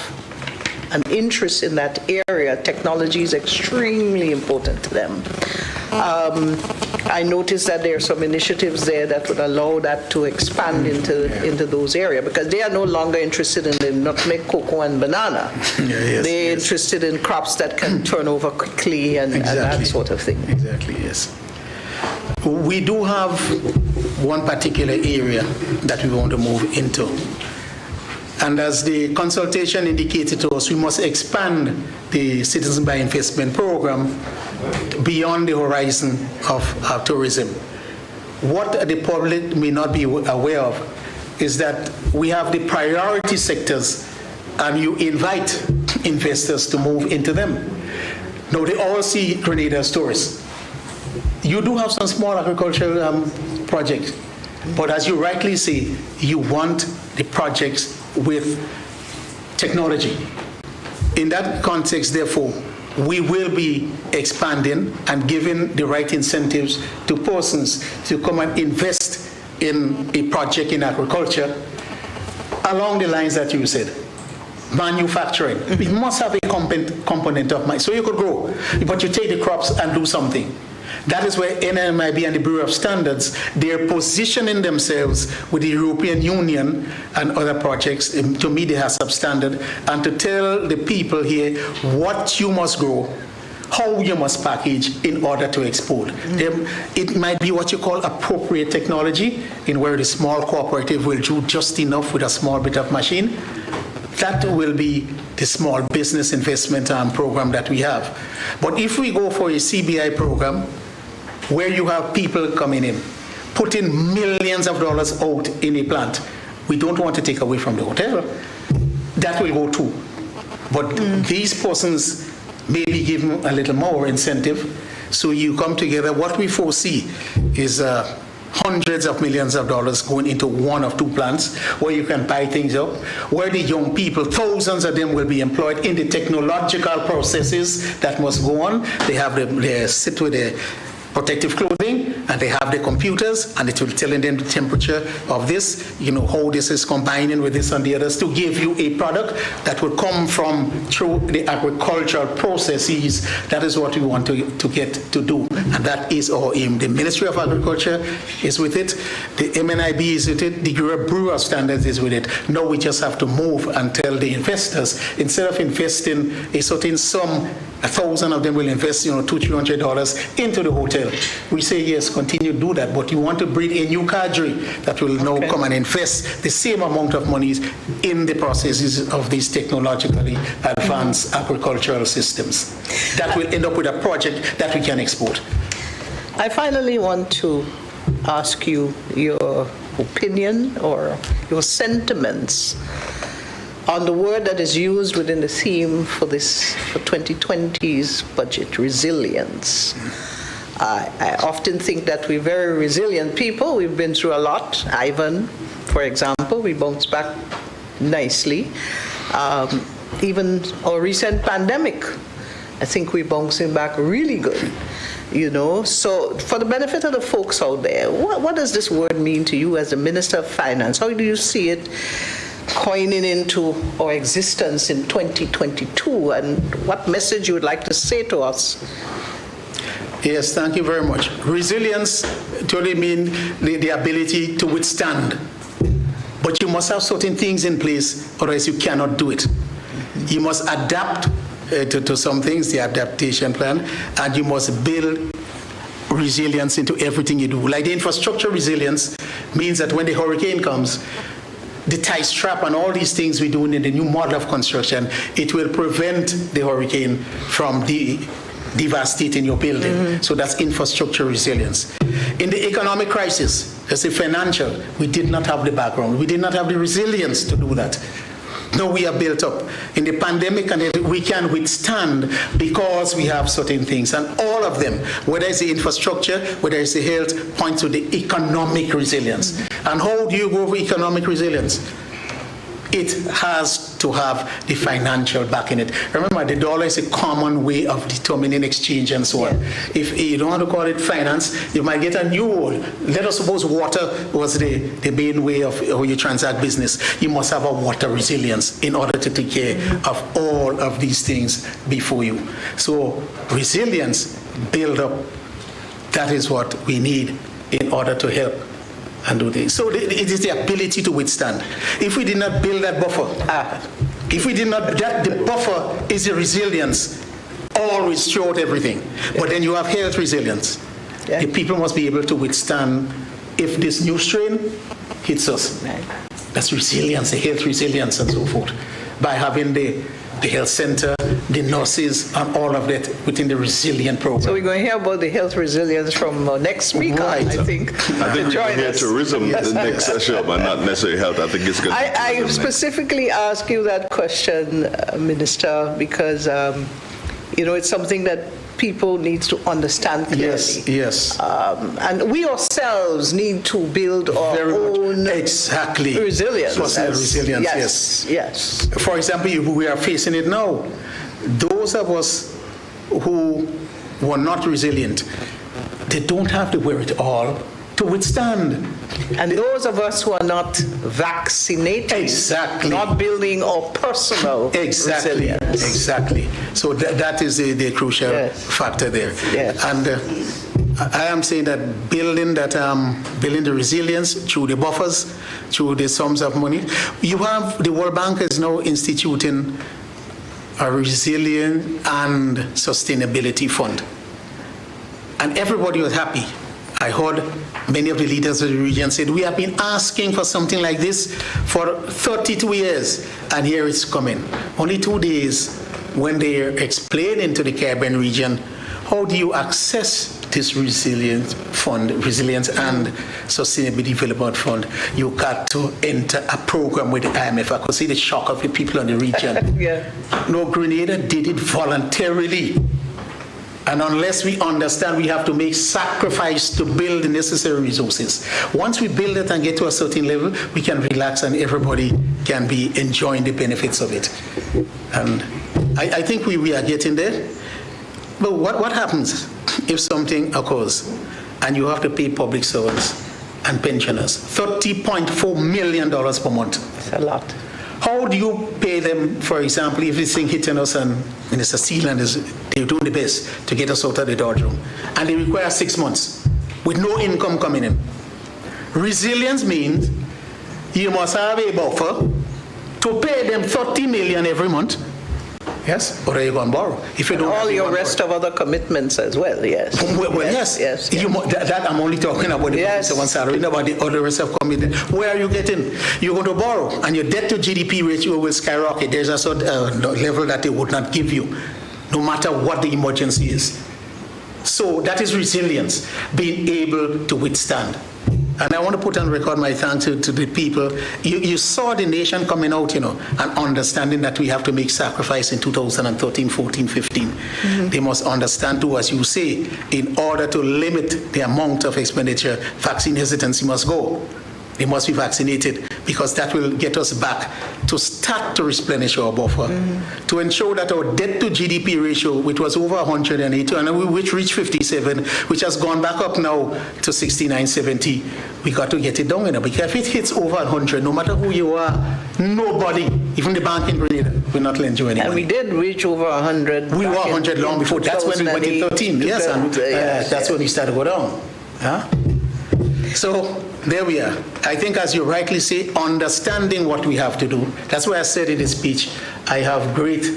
an interest in that area, technology is extremely important to them. I noticed that there are some initiatives there that would allow that to expand into those areas, because they are no longer interested in the nutmeg, cocoa, and banana. They're interested in crops that can turn over quickly and that sort of thing. Exactly, yes. We do have one particular area that we want to move into. And as the consultation indicated to us, we must expand the Citizen by Investment program beyond the horizon of tourism. What the public may not be aware of is that we have the priority sectors, and you invite investors to move into them. Now, they all see Grenada as tourists. You do have some small agricultural projects, but as you rightly say, you want the projects with technology. In that context, therefore, we will be expanding and giving the right incentives to persons to come and invest in a project in agriculture along the lines that you said. Manufacturing. We must have a component of money. So you could grow, but you take the crops and do something. That is where NMIB and the Bureau of Standards, they're positioning themselves with the European Union and other projects to meet the HACCP standard and to tell the people here what you must grow, how you must package in order to export. It might be what you call appropriate technology, in where the small cooperative will do just enough with a small bit of machine. That will be the small business investment program that we have. But if we go for a CBI program, where you have people coming in, putting millions of dollars out in a plant, we don't want to take away from the hotel. That will go too. But these persons may be given a little more incentive. So you come together. What we foresee is hundreds of millions of dollars going into one of two plants where you can buy things up, where the young people, thousands of them will be employed in the technological processes that must go on. They sit with the protective clothing and they have the computers and it will tell them the temperature of this, how this is combining with this and the others to give you a product that will come from through the agricultural processes. That is what we want to get to do, and that is our aim. The Ministry of Agriculture is with it, the MNIB is with it, the Brewer Standards is with it. Now we just have to move and tell the investors, instead of investing a certain sum, 1,000 of them will invest $200-$300 into the hotel. We say yes, continue to do that, but you want to breed a new cadre that will now come and invest the same amount of monies in the processes of these technologically advanced agricultural systems. That will end up with a project that we can export. I finally want to ask you your opinion or your sentiments on the word that is used within the theme for 2020's budget, resilience. I often think that we're very resilient people. We've been through a lot. Ivan, for example, we bounced back nicely. Even our recent pandemic, I think we're bouncing back really good. So for the benefit of the folks out there, what does this word mean to you as the Minister of Finance? How do you see it coining into our existence in 2022, and what message you would like to say to us? Yes, thank you very much. Resilience totally means the ability to withstand. But you must have certain things in place, otherwise you cannot do it. You must adapt to some things, the adaptation plan, and you must build resilience into everything you do. Like the infrastructure resilience means that when the hurricane comes, the tie strap and all these things we're doing in the new model of construction, it will prevent the hurricane from devastating your building. So that's infrastructure resilience. In the economic crisis, as a financial, we did not have the background. We did not have the resilience to do that. Now we are built up. In the pandemic, and we can withstand because we have certain things. And all of them, whether it's the infrastructure, whether it's the health, point to the economic resilience. And how do you go for economic resilience? It has to have the financial back in it. Remember, the dollar is a common way of determining exchange and so on. If you don't want to call it finance, you might get a new word. Let us suppose water was the main way of how you transact business. You must have a water resilience in order to take care of all of these things before you. So resilience, build up, that is what we need in order to help and do this. So it is the ability to withstand. If we did not build that buffer, the buffer is the resilience always throughout everything. But then you have health resilience. The people must be able to withstand if this new strain hits us. That's resilience, the health resilience and so forth. By having the health center, the nurses, and all of that within the resilient program. So we're going to hear about the health resilience from next speaker, right. I think. I think we're going to hear tourism the next session, but not necessarily health. I think it's good. I specifically ask you that question, Minister, because it's something that people need to understand clearly. Yes. And we ourselves need to build our own resilience. Resilience, yes. For example, we are facing it now. Those of us who were not resilient, they don't have the wherewithal to withstand. And those of us who are not vaccinated, not building our personal resilience. Exactly. So that is the crucial factor there. Yes. And I am saying that building the resilience through the buffers, through the sums of money. You have the World Bank is now instituting a resilient and sustainability fund, and everybody was happy. I heard many of the leaders of the region said, we have been asking for something like this for 32 years, and here it's coming. Only 2 days when they're explaining to the Caribbean region, how do you access this resilience and sustainability development fund? You got to enter a program with the IMF. I could see the shock of the people in the region. No, Grenada did it voluntarily. And unless we understand we have to make sacrifice to build the necessary resources. Once we build it and get to a certain level, we can relax and everybody can be enjoying the benefits of it. And I think we are getting there. But what happens if something occurs and you have to pay public servants and pensioners $30.4 million per month? It's a lot. How do you pay them, for example, if this thing hitting us and Minister Sealand they're doing the best to get us out of the doldrum, and they require 6 months with no income coming in? Resilience means you must have a buffer to pay them 30 million every month. Yes, or are you going to borrow? If you don't All have your one rest of other commitments as well, yes. Well, yes. That I'm only talking about the one salary, not about the other rest of commitment. Where are you getting? You're going to borrow, and your debt to GDP ratio will skyrocket. There's a sort of level that they would not give you, no matter what the emergency is. So that is resilience, being able to withstand. And I want to put on record my thanks to the people. You saw the nation coming out, and understanding that we have to make sacrifice in 2013, 14, 15. Mm-hmm. They must understand too, as you say, in order to limit the amount of expenditure, vaccine hesitancy must go. They must be vaccinated, because that will get us back to start to replenish our buffer, to ensure that our debt to GDP ratio, which was over 180, and which reached 57, which has gone back up now to 69, 70, we got to get it down. Because if it hits over 100, no matter who you are, nobody, even the bank in Grenada, will not lend you any money. And we did reach over 100. We were 100 long before. That's when we went in 13. Yes, and that's when we started to go down. Yeah? So there we are. I think, as you rightly say, understanding what we have to do. That's why I said in the speech, I have great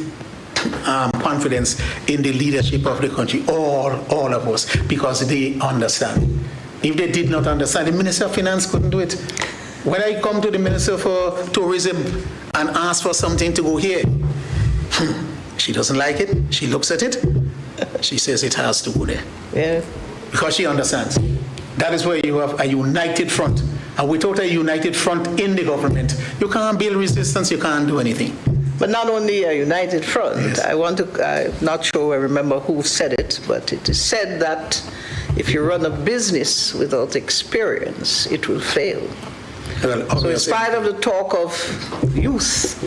confidence in the leadership of the country, all of us, because they understand. If they did not understand, the Minister of Finance couldn't do it. When I come to the Minister for Tourism and ask for something to go here, she doesn't like it. She looks at it. She says it has to go there. Yeah. Because she understands. That is where you have a united front. And without a united front in the government, you can't build resistance, you can't do anything. But not only a united front. Yes. I'm not sure I remember who said it, but it is said that if you run a business without experience, it will fail. Well, So in spite of the talk of youth,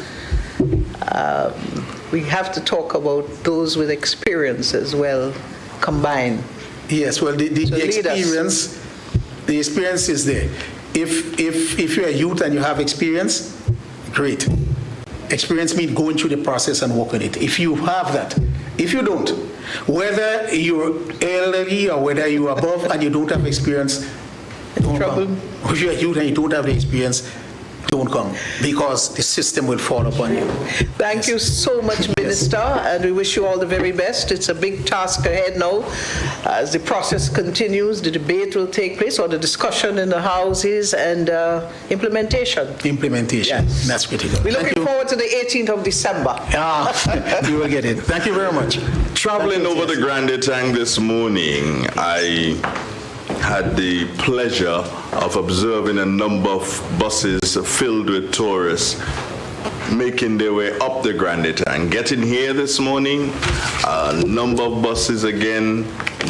we have to talk about those with experience as well, combined. yes, well, the lead us. experience is there. If you're a youth and you have experience, great. Experience means going through the process and working it. If you have that, if you don't, whether you're elderly or whether you're above and you don't have experience, don't Trouble. come. If you're a youth and you don't have the experience, don't come, because the system will fall upon you. Thank you so much, Minister, and we wish you all the very best. It's a big task ahead now. As the process continues, the debate will take place, or the discussion in the houses, and implementation. Implementation, Yes. that's critical. We're Thank looking you. forward to the 18th of December. You will get it. Thank you very much. Traveling over the Grand Etang this morning, I had the pleasure of observing a number of buses filled with tourists making their way up the Grand Etang. Getting here this morning, a number of buses again,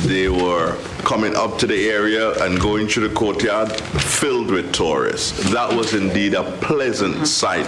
they were coming up to the area and going through the courtyard filled with tourists. That was indeed a pleasant sight,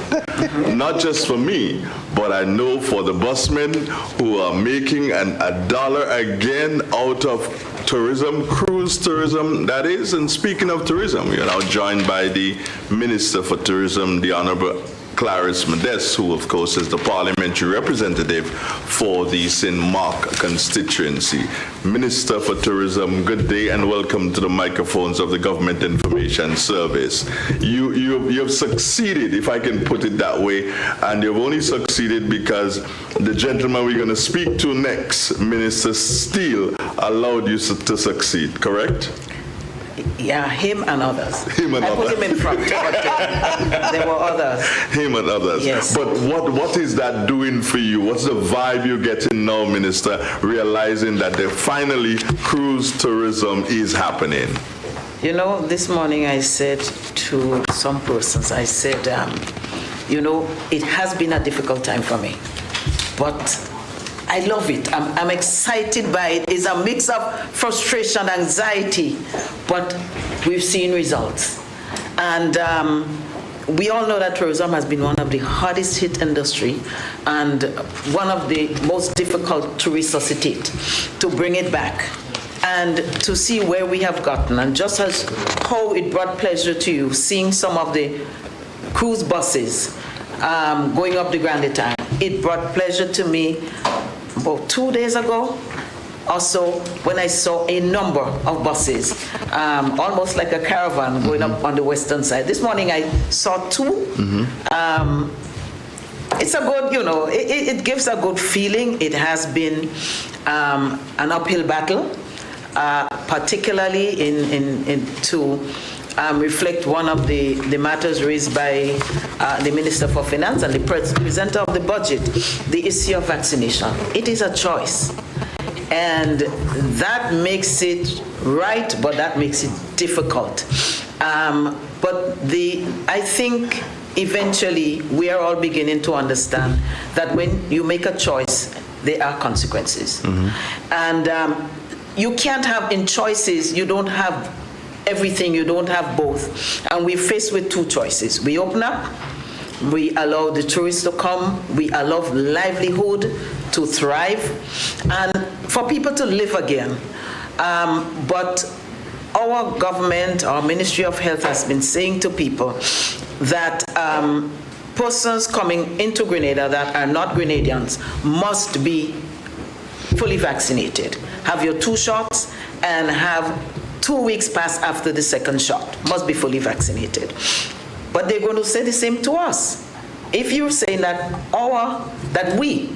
not just for me, but I know for the busmen who are making a dollar again out of tourism, cruise tourism, that is. And speaking of tourism, we are now joined by the Minister for Tourism, the Honorable Clarice Modeste, who of course is the parliamentary representative for the St. Mark constituency. Minister for Tourism, good day and welcome to the microphones of the Government Information Service. You have succeeded, if I can put it that way, and you've only succeeded because the gentleman we're going to speak to next, Minister Steele, allowed you to succeed, correct? Yeah, him and others. Him and I put others. him in front, but there were others. Him and others. Yes. But what is that doing for you? What's the vibe you're getting now, Minister, realizing that finally cruise tourism is happening? You know, this morning I said to some persons, I said, you know, it has been a difficult time for me, but I love it. I'm excited by it. It's a mix of frustration, anxiety, but we've seen results. And we all know that tourism has been one of the hardest hit industry and one of the most difficult to resuscitate, to bring it back and to see where we have gotten. And just as how it brought pleasure to you, seeing some of the cruise buses going up the Grand Time, it brought pleasure to me about 2 days ago or so when I saw a number of buses, almost like a caravan going up on the western side. This morning I saw two. It's a good, it gives a good feeling. It has been an uphill battle, particularly to reflect one of the matters raised by the Minister for Finance and the presenter of the budget, the issue of vaccination. It is a choice. And that makes it right, but that makes it difficult. But I think eventually we are all beginning to understand that when you make a choice, there are consequences. And you can't have in choices, you don't have everything, you don't have both. And we're faced with two choices. We open up, we allow the tourists to come, we allow livelihood to thrive, and for people to live again. But our government, our Ministry of Health has been saying to people that persons coming into Grenada that are not Grenadians must be fully vaccinated. Have your 2 shots and have 2 weeks pass after the second shot. Must be fully vaccinated. But they're going to say the same to us. If you're saying that we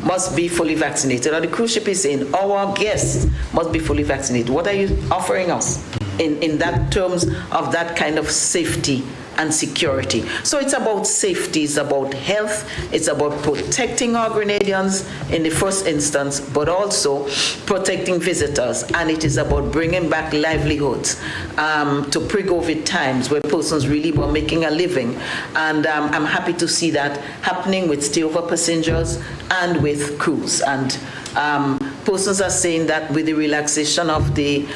must be fully vaccinated, or the cruise ship is saying our guests must be fully vaccinated, what are you offering us in that terms of that kind of safety and security? So it's about safety, it's about health, it's about protecting our Grenadians in the first instance, but also protecting visitors, and it is about bringing back livelihoods to pre-COVID times where persons really were making a living. And I'm happy to see that happening with stayover passengers and with cruise. And persons are saying that with the relaxation of the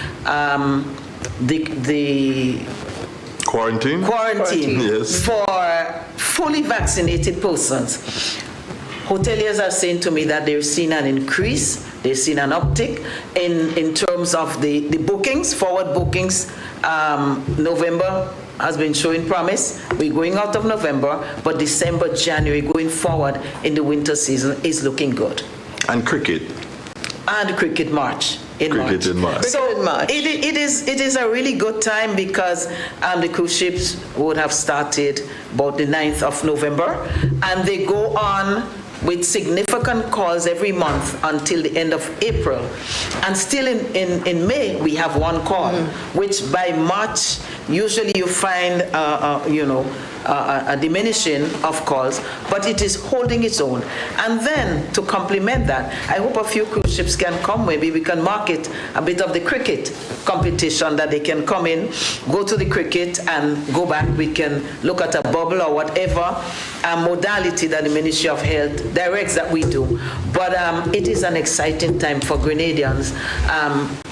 Quarantine, yes, for fully vaccinated persons, hoteliers are saying to me that they've seen an increase, they've seen an uptick in terms of the bookings, forward bookings. November has been showing promise. We're going out of November, but December, January, going forward in the winter season is looking good. And cricket. And cricket March. Cricket in March. So it is a really good time because the cruise ships would have started about the 9th of November, and they go on with significant calls every month until the end of April. And still in May, we have one call, which by March, usually you find, a diminishing of calls, but it is holding its own. And then to complement that, I hope a few cruise ships can come. Maybe we can market a bit of the cricket competition, that they can come in, go to the cricket and go back. We can look at a bubble or whatever modality that the Ministry of Health directs that we do. But it is an exciting time for Grenadians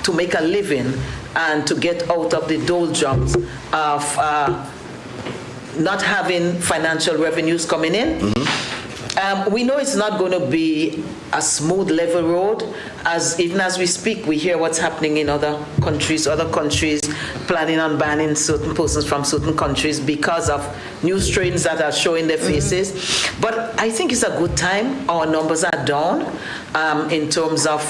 to make a living and to get out of the doldrums of not having financial revenues coming in. We know it's not going to be a smooth, level road. Even as we speak, we hear what's happening in other countries planning on banning certain persons from certain countries because of new strains that are showing their faces. But I think it's a good time. Our numbers are down in terms of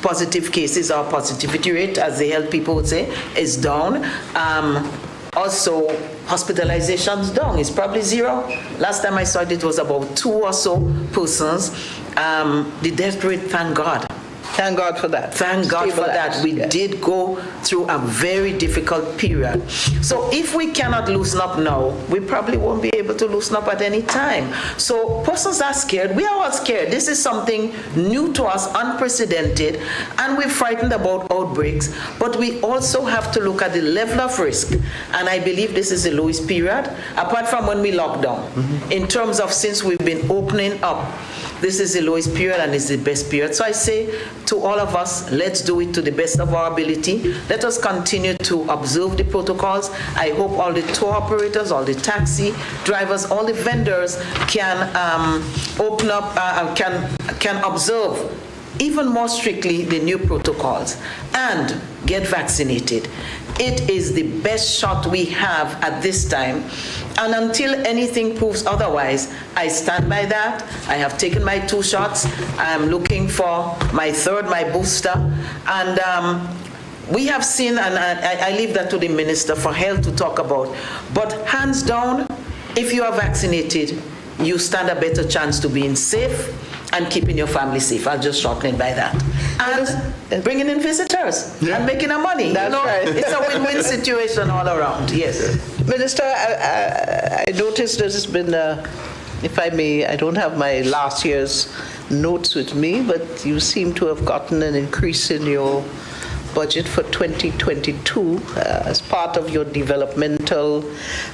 positive cases. Our positivity rate, as the health people would say, is down. Also, hospitalizations down. It's probably 0. Last time I saw it was about 2 or so persons. The death rate, thank God, Thank God for that. Thank God for that. Stabilized, We yes. did go through a very difficult period. So if we cannot loosen up now, we probably won't be able to loosen up at any time. So persons are scared. We are all scared. This is something new to us, unprecedented, and we're frightened about outbreaks. But we also have to look at the level of risk. And I believe this is the lowest period, apart from when we locked down. In terms of since we've been opening up, this is the lowest period and it's the best period. So I say to all of us, let's do it to the best of our ability. Let us continue to observe the protocols. I hope all the tour operators, all the taxi drivers, all the vendors can open up, can observe even more strictly the new protocols and get vaccinated. It is the best shot we have at this time. And until anything proves otherwise, I stand by that. I have taken my 2 shots. I am looking for my 3rd, my booster. And we have seen, and I leave that to the Minister for Health to talk about, but hands down, if you are vaccinated, you stand a better chance to being safe and keeping your family safe. I'll just shorten it by that. And bringing in visitors and making our money. That's right. It's a win-win situation all around, yes. Minister, I noticed there's been, if I may, I don't have my last year's notes with me, but you seem to have gotten an increase in your budget for 2022 as part of your developmental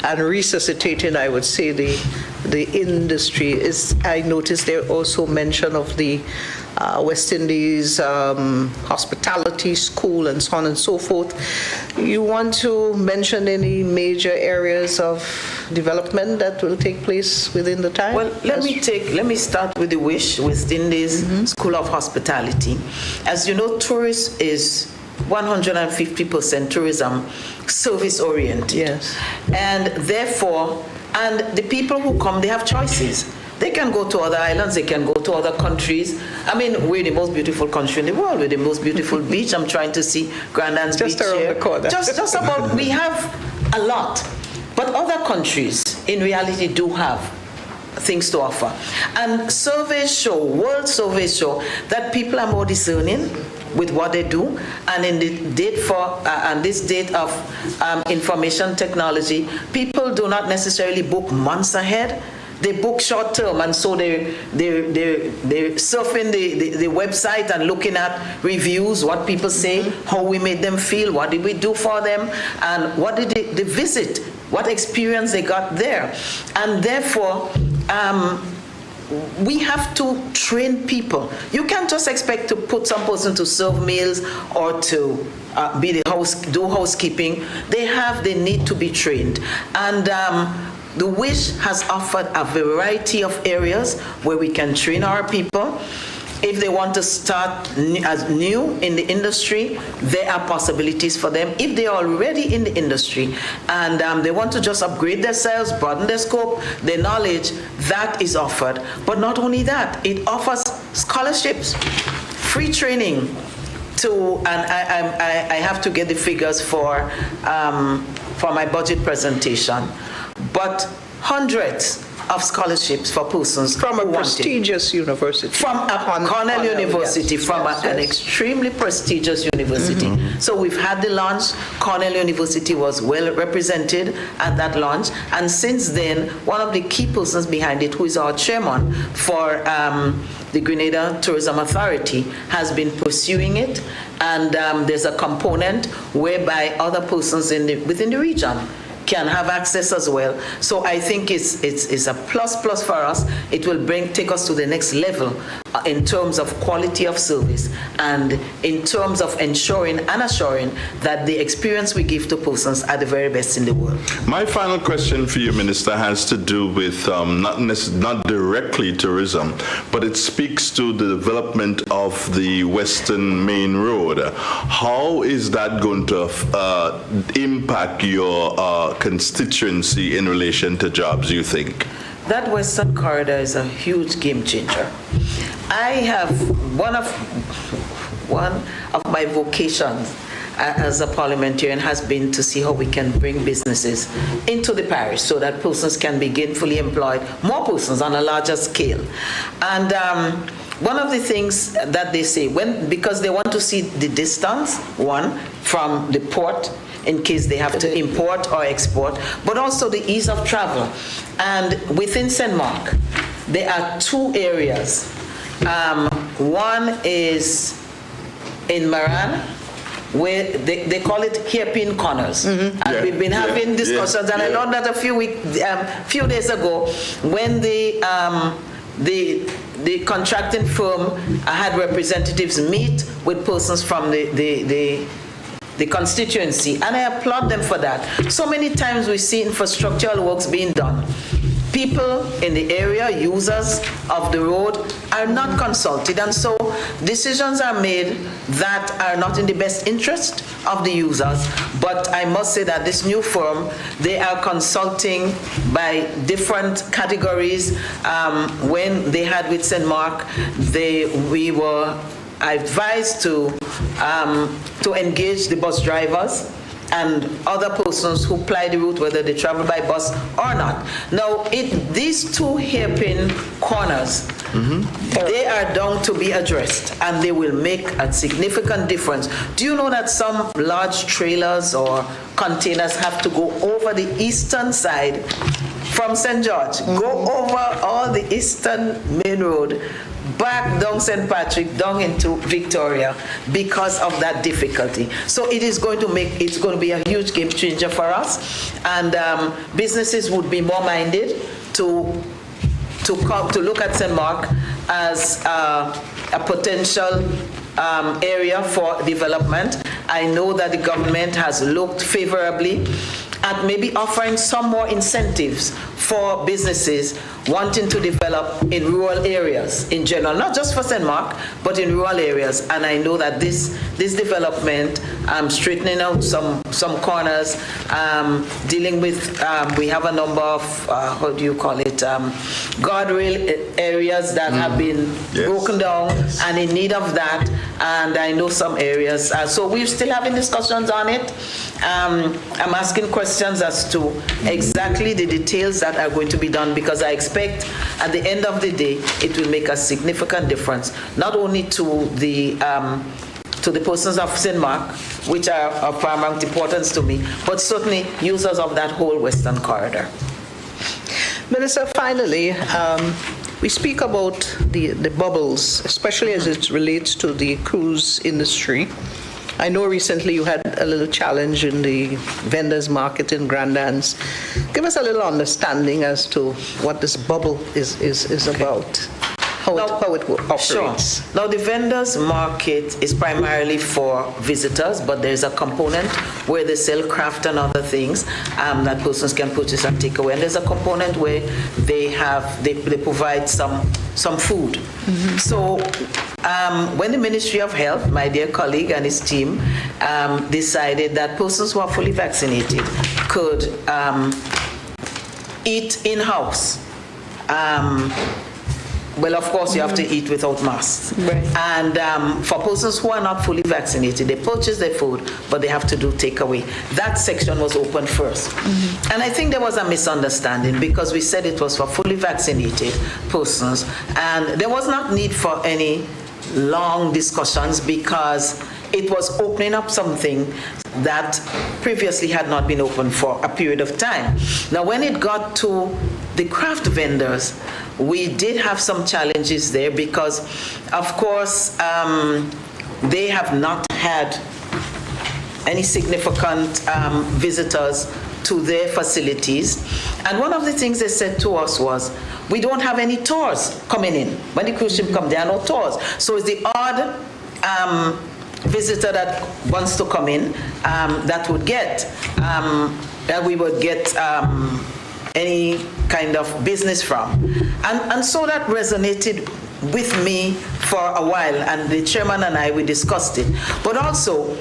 and resuscitating, I would say, the industry. I noticed there also mention of the West Indies hospitality school and so on and so forth. You want to mention any major areas of development that will take place within the time? Well, let me start with the West Indies School of Hospitality. As you know, tourist is 150% tourism service oriented. Yes. And therefore, and the people who come, they have choices. They can go to other islands, they can go to other countries. I mean, we're the most beautiful country in the world. We're the most beautiful beach. I'm trying to see Grandand's Beach just around here. the corner. Just about, we have a lot. But other countries, in reality, do have things to offer. And surveys show, world surveys show, that people are more discerning with what they do. And in the date and this date of information technology, people do not necessarily book months ahead. They book short term, and so they're surfing the website and looking at reviews, what people say, how we made them feel, what did we do for them, and what did they visit, what experience they got there. And therefore, we have to train people. You can't just expect to put some person to serve meals or to do housekeeping. They need to be trained. And the WISH has offered a variety of areas where we can train our people. If they want to start as new in the industry, there are possibilities for them. If they are already in the industry and they want to just upgrade themselves, broaden their scope, their knowledge, that is offered. But not only that, it offers scholarships, free training to, and I have to get the figures for my budget presentation, but hundreds of scholarships for persons from a who want it. prestigious university. From Cornell University, yes. from Yes, an yes. extremely prestigious university. So we've had the launch. Cornell University was well represented at that launch. And since then, one of the key persons behind it, who is our chairman for the Grenada Tourism Authority, has been pursuing it. And there's a component whereby other persons within the region can have access as well. So I think it's a plus for us. It will take us to the next level in terms of quality of service and in terms of ensuring and assuring that the experience we give to persons are the very best in the world. My final question for you, Minister, has to do with not directly tourism, but it speaks to the development of the Western Main Road. How is that going to impact your constituency in relation to jobs, you think? That Western Corridor is a huge game changer. I have one of my vocations as a parliamentarian has been to see how we can bring businesses into the parish so that persons can be gainfully employed, more persons on a larger scale. And one of the things that they say, because they want to see the distance, one, from the port, in case they have to import or export, but also the ease of travel. And within St. Mark, there are two areas. One is in Maran, where they call it hairpin corners. And we've been having discussions, and I learned that a few days ago, when the contracting firm had representatives meet with persons from the constituency, and I applaud them for that. So many times we see infrastructural works being done. People in the area, users of the road, are not consulted, and so decisions are made that are not in the best interest of the users. But I must say that this new firm, they are consulting by different categories. When they had with St. Mark, we were advised to engage the bus drivers and other persons who ply the route, whether they travel by bus or not. Now, these two hairpin corners, they are down to be addressed, and they will make a significant difference. Do you know that some large trailers or containers have to go over the eastern side from St. George, go over all the eastern main road, back down St. Patrick, down into Victoria, because of that difficulty. So it's going to be a huge game changer for us, and businesses would be more minded to look at St. Mark as a potential area for development. I know that the government has looked favorably at maybe offering some more incentives for businesses wanting to develop in rural areas in general, not just for St. Mark, but in rural areas. And I know that this development, straightening out some corners, dealing with, we have a number of, guardrail areas that have been broken down and in need of that. And I know some areas, so we're still having discussions on it. I'm asking questions as to exactly the details that are going to be done, because I expect at the end of the day it will make a significant difference, not only to the persons of St. Mark, which are of paramount importance to me, but certainly users of that whole western corridor. Minister, finally, we speak about the bubbles, especially as it relates to the cruise industry. I know recently you had a little challenge in the vendors market in Grandans. Give us a little understanding as to what this bubble is about, how it operates. Sure. Now, the vendors market is primarily for visitors, but there's a component where they sell craft and other things that persons can purchase and take away. And there's a component where they provide some food. So when the Ministry of Health, my dear colleague and his team, decided that persons who are fully vaccinated could eat in-house, well, of course, you have to eat without masks. Right. And for persons who are not fully vaccinated, they purchase their food, but they have to do takeaway. That section was open first. And I think there was a misunderstanding, because we said it was for fully vaccinated persons, and there was not need for any long discussions, because it was opening up something that previously had not been open for a period of time. Now, when it got to the craft vendors, we did have some challenges there, because, of course, they have not had any significant visitors to their facilities. And one of the things they said to us was, we don't have any tours coming in. When the cruise ship comes, there are no tours. So it's the odd visitor that wants to come in that would get, that we would get any kind of business from. And so that resonated with me for a while, and the chairman and I, we discussed it. But also,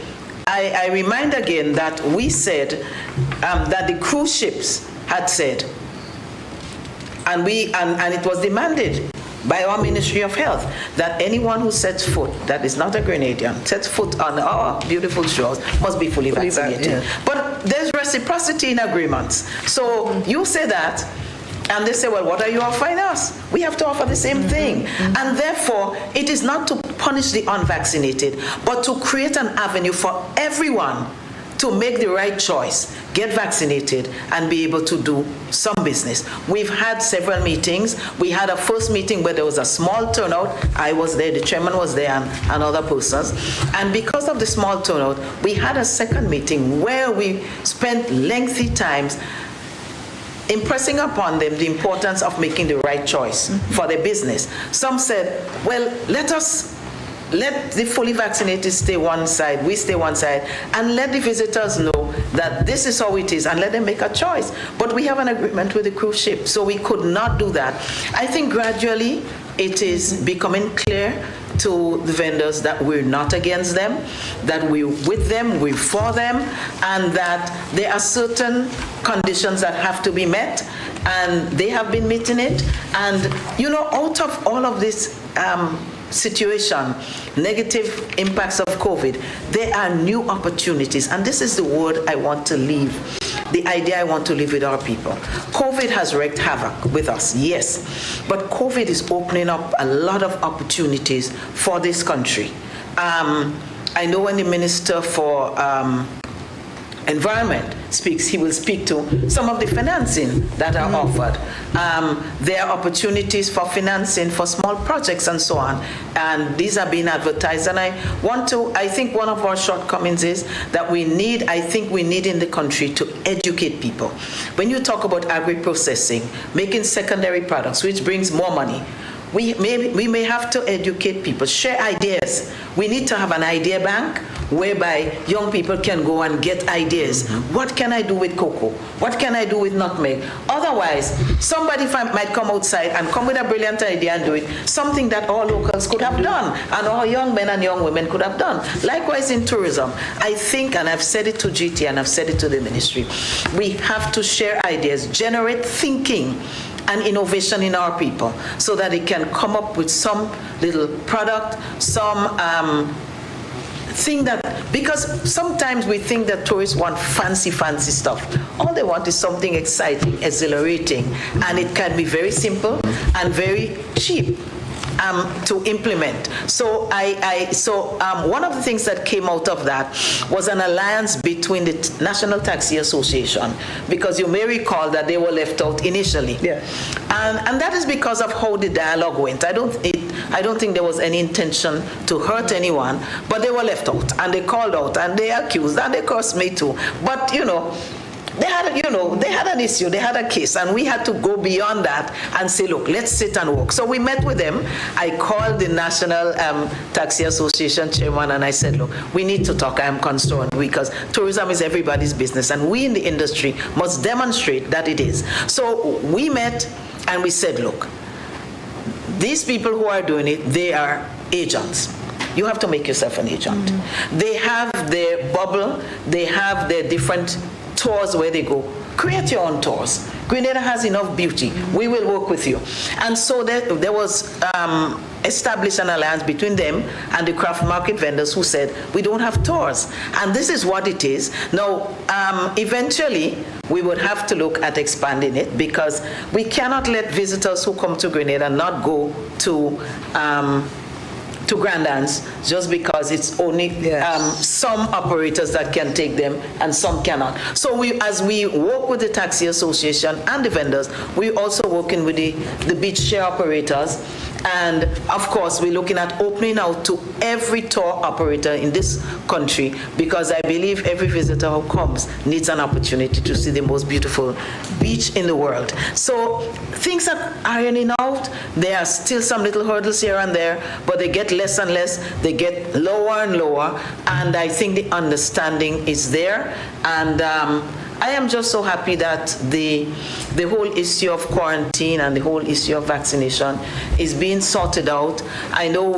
I remind again that we said that the cruise ships had said, and it was demanded by our Ministry of Health, that anyone who sets foot, that is not a Grenadian, sets foot on our beautiful shores, must be fully vaccinated. But there's reciprocity in agreements. So you say that, And they say, well, what are you offering us? We have to offer the same thing. And therefore, it is not to punish the unvaccinated, but to create an avenue for everyone to make the right choice, get vaccinated, and be able to do some business. We've had several meetings. We had a first meeting where there was a small turnout. I was there, the chairman was there, and other persons. And because of the small turnout, we had a second meeting where we spent lengthy times impressing upon them the importance of making the right choice for their business. Some said, well, let the fully vaccinated stay one side, we stay one side, and let the visitors know that this is how it is, and let them make a choice. But we have an agreement with the cruise ship, so we could not do that. I think gradually it is becoming clear to the vendors that we're not against them, that we're with them, we're for them, and that there are certain conditions that have to be met, and they have been meeting it. And, you know, out of all of this situation, negative impacts of COVID, there are new opportunities. And this is the word I want to leave, the idea I want to leave with our people. COVID has wreaked havoc with us, yes, but COVID is opening up a lot of opportunities for this country. I know when the Minister for Environment speaks, he will speak to some of the financing that are offered. There are opportunities for financing for small projects and so on, and these are being advertised. And I think one of our shortcomings is that we need in the country to educate people. When you talk about agri-processing, making secondary products, which brings more money, we may have to educate people, share ideas. We need to have an idea bank whereby young people can go and get ideas. What can I do with cocoa? What can I do with nutmeg? Otherwise, somebody might come outside and come with a brilliant idea and do it, something that all locals could have done, and all young men and young women could have done. Likewise in tourism, I think, and I've said it to GT and I've said it to the ministry, we have to share ideas, generate thinking and innovation in our people so that it can come up with some little product, some thing that, because sometimes we think that tourists want fancy stuff. All they want is something exciting, exhilarating, and it can be very simple and very cheap to implement. So one of the things that came out of that was an alliance between the National Taxi Association, because you may recall that they were left out initially. Yeah. And that is because of how the dialogue went. I don't think there was any intention to hurt anyone, but they were left out, and they called out, and they accused, and they cursed me too. But, you know, they had an issue, they had a case, and we had to go beyond that and say, look, let's sit and work. So we met with them. I called the National Taxi Association chairman, and I said, look, we need to talk. I am concerned because tourism is everybody's business, and we in the industry must demonstrate that it is. So we met, and we said, look, these people who are doing it, they are agents. You have to make yourself an agent. They have their bubble, they have their different tours where they go. Create your own tours. Grenada has enough beauty. We will work with you. And so there was established an alliance between them and the craft market vendors who said, we don't have tours. And this is what it is. Now, eventually, we would have to look at expanding it, because we cannot let visitors who come to Grenada not go to Grand Anse just because it's only some operators that can take them and some cannot. So as we work with the Taxi Association and the vendors, we're also working with the beach share operators. And of course, we're looking at opening out to every tour operator in this country, because I believe every visitor who comes needs an opportunity to see the most beautiful beach in the world. So things are ironing out. There are still some little hurdles here and there, but they get less and less. They get lower and lower. And I think the understanding is there. And I am just so happy that the whole issue of quarantine and the whole issue of vaccination is being sorted out. I know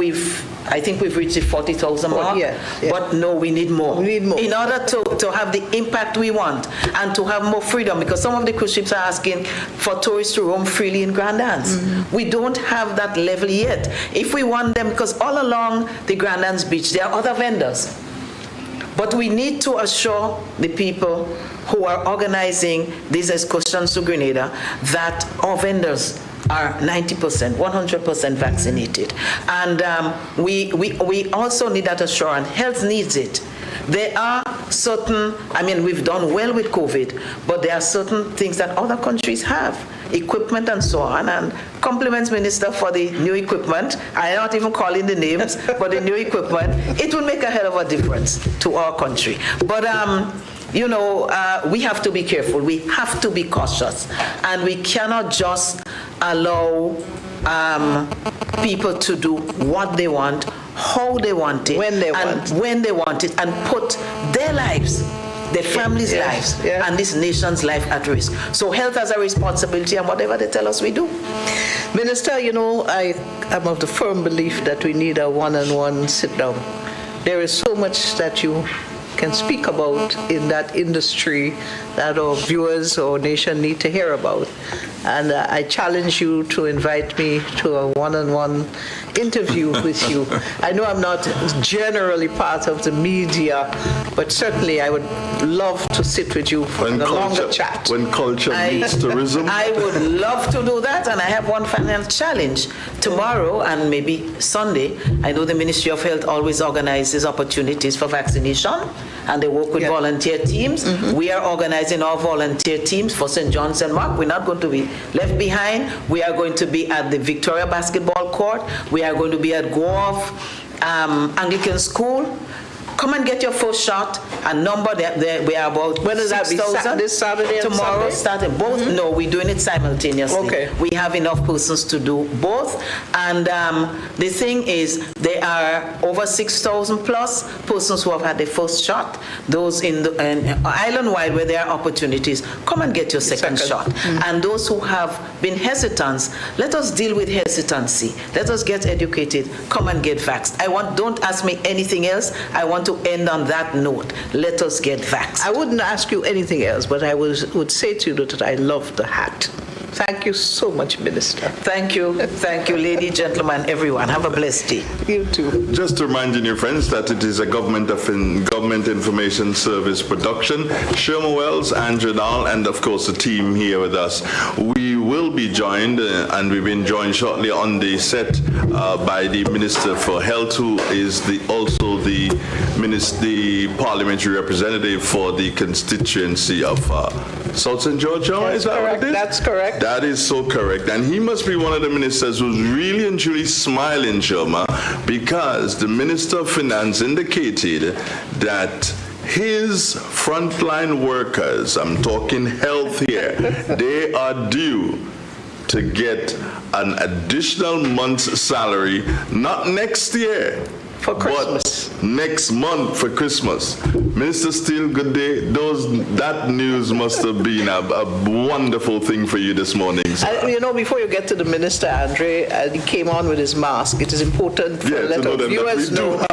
I think we've reached the 40,000 mark, but no, we need more. We need more. In order to have the impact we want and to have more freedom, because some of the cruise ships are asking for tourists to roam freely in Grand Anse. We don't have that level yet. If we want them, because all along the Grand Anse beach, there are other vendors But we need to assure the people who are organizing these excursions to Grenada that our vendors are 90%, 100% vaccinated. And we also need that assurance. Health needs it. There are certain, I mean, we've done well with COVID, but there are certain things that other countries have, equipment and so on. And compliments, Minister, for the new equipment. I'm not even calling the names, but the new equipment. It will make a hell of a difference to our country. But, you know, we have to be careful. We have to be cautious. And we cannot just allow people to do what they want, how they want it, when they want it, and put their lives, their families' lives, and this nation's life at risk. So health has a responsibility, and whatever they tell us, we do. Minister, you know, I am of the firm belief that we need a one-on-one sit-down. There is so much that you can speak about in that industry that our viewers or nation need to hear about. And I challenge you to invite me to a one-on-one interview with you. I know I'm not generally part of the media, but certainly I would love to sit with you for a longer chat. When culture meets tourism. I would love to do that, and I have one final challenge. Tomorrow and maybe Sunday, I know the Ministry of Health always organizes opportunities for vaccination, and they work with volunteer teams. We are organizing our volunteer teams for St. John, St. Mark. We're not going to be left behind. We are going to be at the Victoria Basketball Court. We are going to be at Grove Anglican School. Come and get your first shot. A number we are about. When does that be? This Saturday and tomorrow, Sunday? starting both. No, we're doing it simultaneously. Okay. We have enough persons to do both. And the thing is, there are over 6,000 plus persons who have had their first shot. Those in the island-wide where there are opportunities, come and get your second shot. And those who have been hesitant, let us deal with hesitancy. Let us get educated. Come and get vaxxed. Don't ask me anything else. I want to end on that note. Let us get vaxxed. I wouldn't ask you anything else, but I would say to you that I love the hat. Thank you so much, Minister. Thank you, lady, gentlemen, everyone. Have a blessed day. You too. Just to remind you, new friends, that it is a Government Information Service production. Sherma Wells, Andrew Dahl, and of course the team here with us. We will be joined, and we've been joined shortly on the set by the Minister for Health, who is also the parliamentary representative for the constituency of South St. George. Is that correct? what it is? That's correct. That is so correct. And he must be one of the ministers who's really and truly smiling, Sherma, because the Minister of Finance indicated that his frontline workers, I'm talking health here, they are due to get an additional month's salary, not next year, for Christmas. but next month for Christmas. Minister Steele, good day. That news must have been a wonderful thing for you this morning. You know, before you get to the minister, Andre, he came on with his mask. It is important for let our viewers know that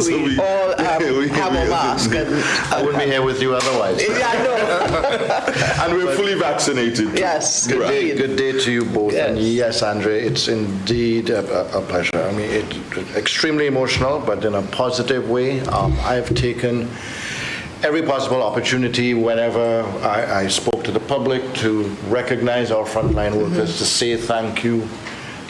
we all have a mask. I wouldn't be here with you otherwise. Yeah, I know. And we're fully vaccinated. Yes. Good day to you both. Yes. And yes, Andre, it's indeed a pleasure. I mean, it's extremely emotional, but in a positive way. I've taken every possible opportunity whenever I spoke to the public to recognize our frontline workers, to say thank you,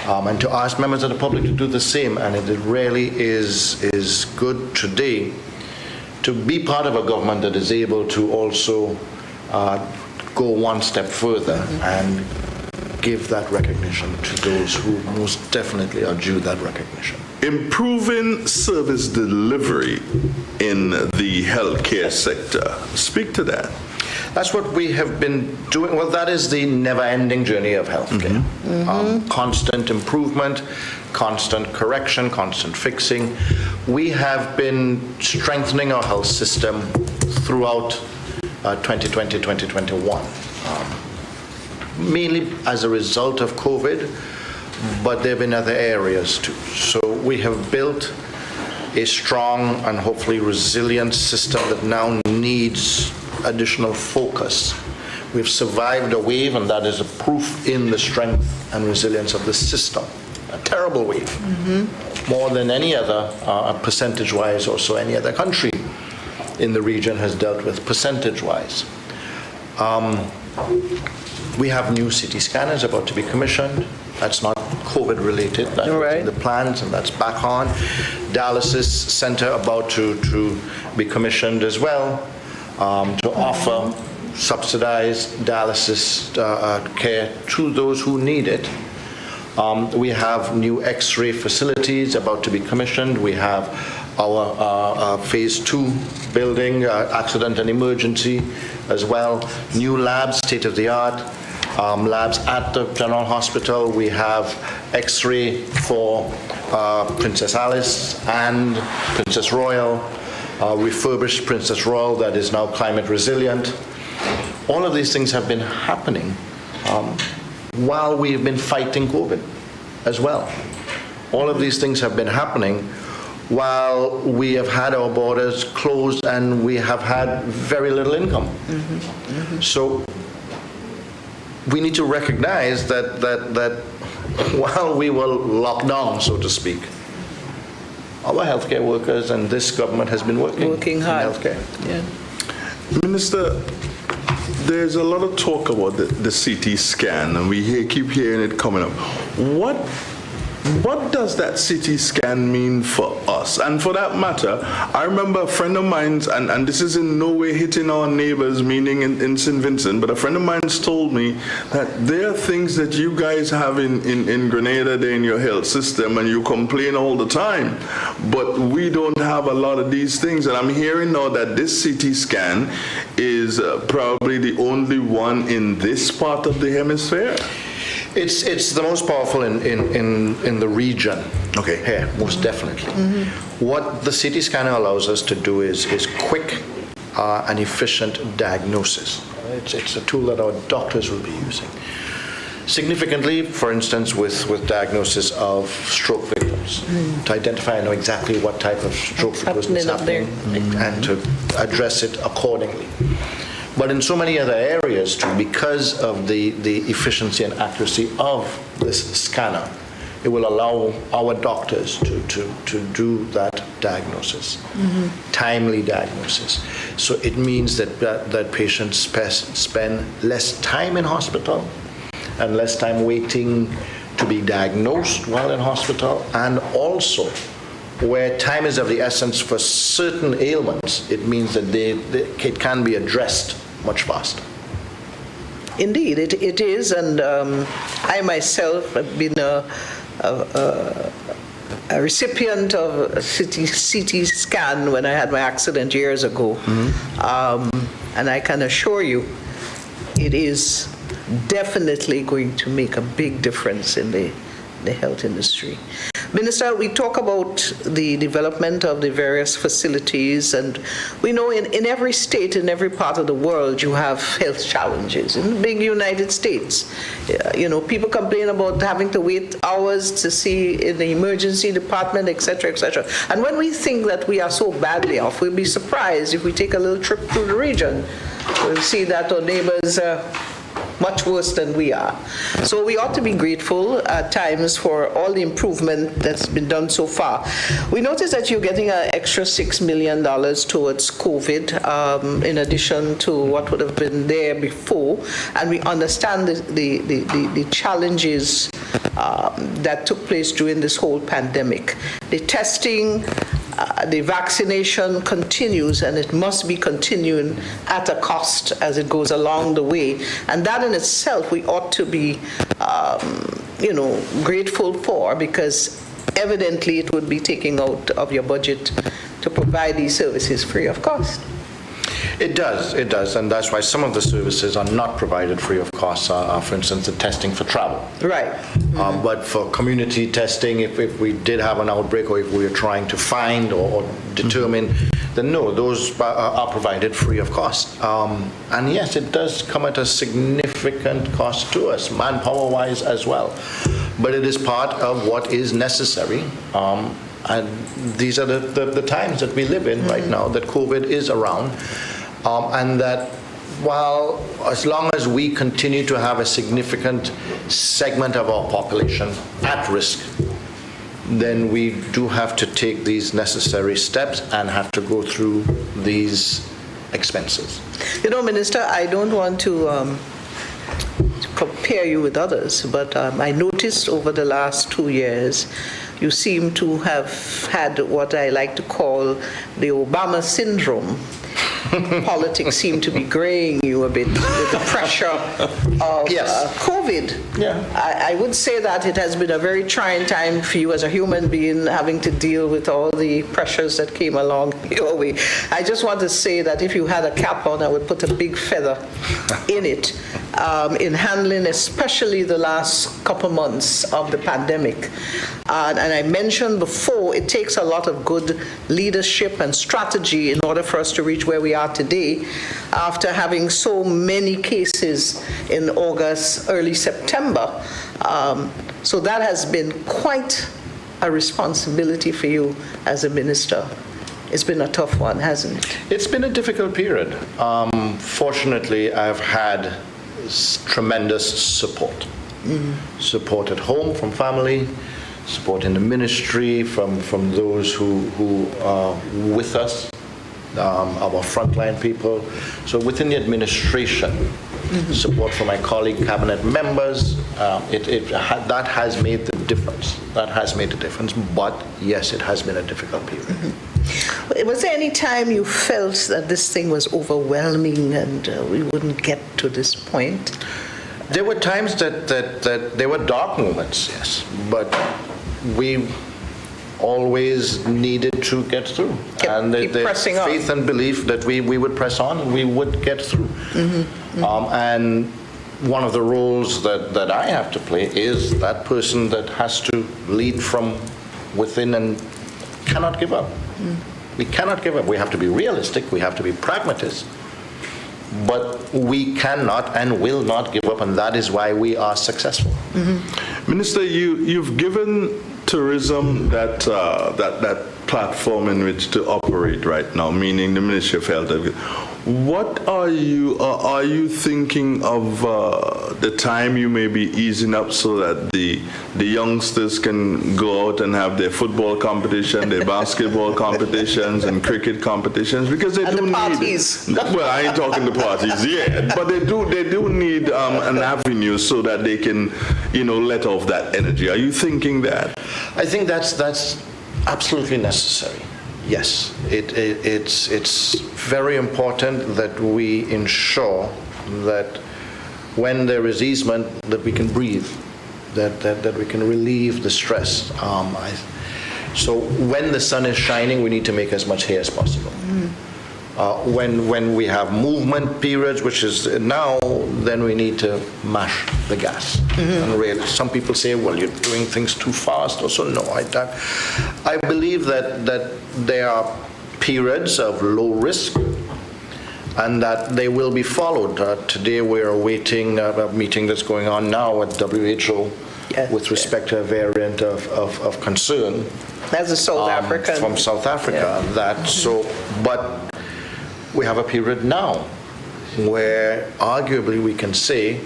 and to ask members of the public to do the same. And it really is good today to be part of a government that is able to also go one step further and give that recognition to those who most definitely are due that recognition. Improving service delivery in the healthcare sector. Speak to that. That's what we have been doing. Well, that is the never-ending journey of healthcare. Constant improvement, constant correction, constant fixing. We have been strengthening our health system throughout 2020, 2021. Mainly as a result of COVID, but there have been other areas too. So we have built a strong and hopefully resilient system that now needs additional focus. We've survived a wave, and that is a proof in the strength and resilience of the system. A terrible wave, more than any other, percentage-wise, or so any other country. in the region has dealt with percentage-wise. We have new CT scanners about to be commissioned. That's not COVID-related. That's in the plans, and that's back on. Dialysis center about to be commissioned as well, to offer subsidized dialysis care to those who need it. We have new X-ray facilities about to be commissioned. We have our phase 2 building, accident and emergency as well. New labs, state-of-the-art labs at the General Hospital. We have X-ray for Princess Alice and Princess Royal, refurbished Princess Royal that is now climate resilient. All of these things have been happening while we've been fighting COVID as well. All of these things have been happening while we have had our borders closed and we have had very little income. So we need to recognize that while we were locked down, so to speak, our healthcare workers and this government has been working hard in healthcare. Yeah. Minister, there's a lot of talk about the CT scan, and we keep hearing it coming up. What does that CT scan mean for us? And for that matter, I remember a friend of mine's, and this is in no way hitting our neighbors, meaning in St. Vincent, but a friend of mine's told me that there are things that you guys have in Grenada there in your health system, and you complain all the time, but we don't have a lot of these things. And I'm hearing now that this CT scan is probably the only one in this part of the hemisphere. It's the most powerful in the region. Okay. Here, most definitely. What the CT scanner allows us to do is quick and efficient diagnosis. It's a tool that our doctors will be using. Significantly, for instance, with diagnosis of stroke victims, to identify and know exactly what type of stroke was happening and to address it accordingly. But in so many other areas too, because of the efficiency and accuracy of this scanner, it will allow our doctors to do that diagnosis, timely diagnosis. So it means that patients spend less time in hospital and less time waiting to be diagnosed while in hospital, and also where time is of the essence for certain ailments, it means that it can be addressed much faster. Indeed, it is, and I myself have been a recipient of a CT scan when I had my accident years ago, and I can assure you it is definitely going to make a big difference in the health industry. Minister, we talk about the development of the various facilities, and we know in every state, in every part of the world, you have health challenges. In the big United States, people complain about having to wait hours to see in the emergency department, et cetera, et cetera. And when we think that we are so badly off, we'll be surprised if we take a little trip through the region. We'll see that our neighbors are much worse than we are. So we ought to be grateful at times for all the improvement that's been done so far. We noticed that you're getting an extra $6 million towards COVID, in addition to what would have been there before. And we understand the challenges that took place during this whole pandemic. The testing, the vaccination continues, and it must be continuing at a cost as it goes along the way. And that in itself we ought to be, grateful for, because evidently it would be taking out of your budget to provide these services free of cost. It does, and that's why some of the services are not provided free of cost, for instance, the testing for travel. Right. But for community testing, if we did have an outbreak, or if we were trying to find or determine, then no, those are provided free of cost. And yes, it does come at a significant cost to us, manpower-wise as well. But it is part of what is necessary. And these are the times that we live in right now, that COVID is around. And that as long as we continue to have a significant segment of our population at risk, then we do have to take these necessary steps and have to go through these expenses. You know, Minister, I don't want to compare you with others, but I noticed over the last 2 years, you seem to have had what I like to call the Obama syndrome. Politics seem to be graying you a bit with the pressure of COVID. Yeah. I would say that it has been a very trying time for you as a human being, having to deal with all the pressures that came along your way. I just want to say that if you had a cap on, I would put a big feather in it, in handling especially the last couple months of the pandemic. And I mentioned before, it takes a lot of good leadership and strategy in order for us to reach where we are today, after having so many cases in August, early September. So that has been quite a responsibility for you as a minister. It's been a tough one, hasn't it? It's been a difficult period. Fortunately, I've had tremendous support. Support at home from family, support in the ministry from those who are with us, our frontline people. So within the administration, support from my colleague cabinet members, that has made the difference. That has made the difference. But yes, it has been a difficult period. Was there any time you felt that this thing was overwhelming and we wouldn't get to this point? There were times that there were dark moments, yes, but we always needed to get through. Keep pressing on. Faith and belief that we would press on and we would get through. And one of the roles that I have to play is that person that has to lead from within and cannot give up. We cannot give up. We have to be realistic. We have to be pragmatists. But we cannot and will not give up, and that is why we are successful. Minister, you've given tourism that platform in which to operate right now, meaning the Ministry of Health. What are you thinking of the time you may be easing up so that the youngsters can go out and have their football competition, their basketball competitions, and cricket competitions, because they do parties. need. Well, I ain't talking the parties yet, but they do need an avenue so that they can, let off that energy. Are you thinking that? I think that's absolutely necessary. Yes, it's very important that we ensure that when there is easement, that we can breathe, that we can relieve the stress. So when the sun is shining, we need to make as much hay as possible. When we have movement periods, which is now, then we need to mash the gas. And really, some people say, well, you're doing things too fast. Also, no, I believe that there are periods of low risk and that they will be followed. Today we're awaiting a meeting that's going on now at WHO with respect to a variant of concern. That's a South African. From South Africa. But we have a period now where arguably we can say,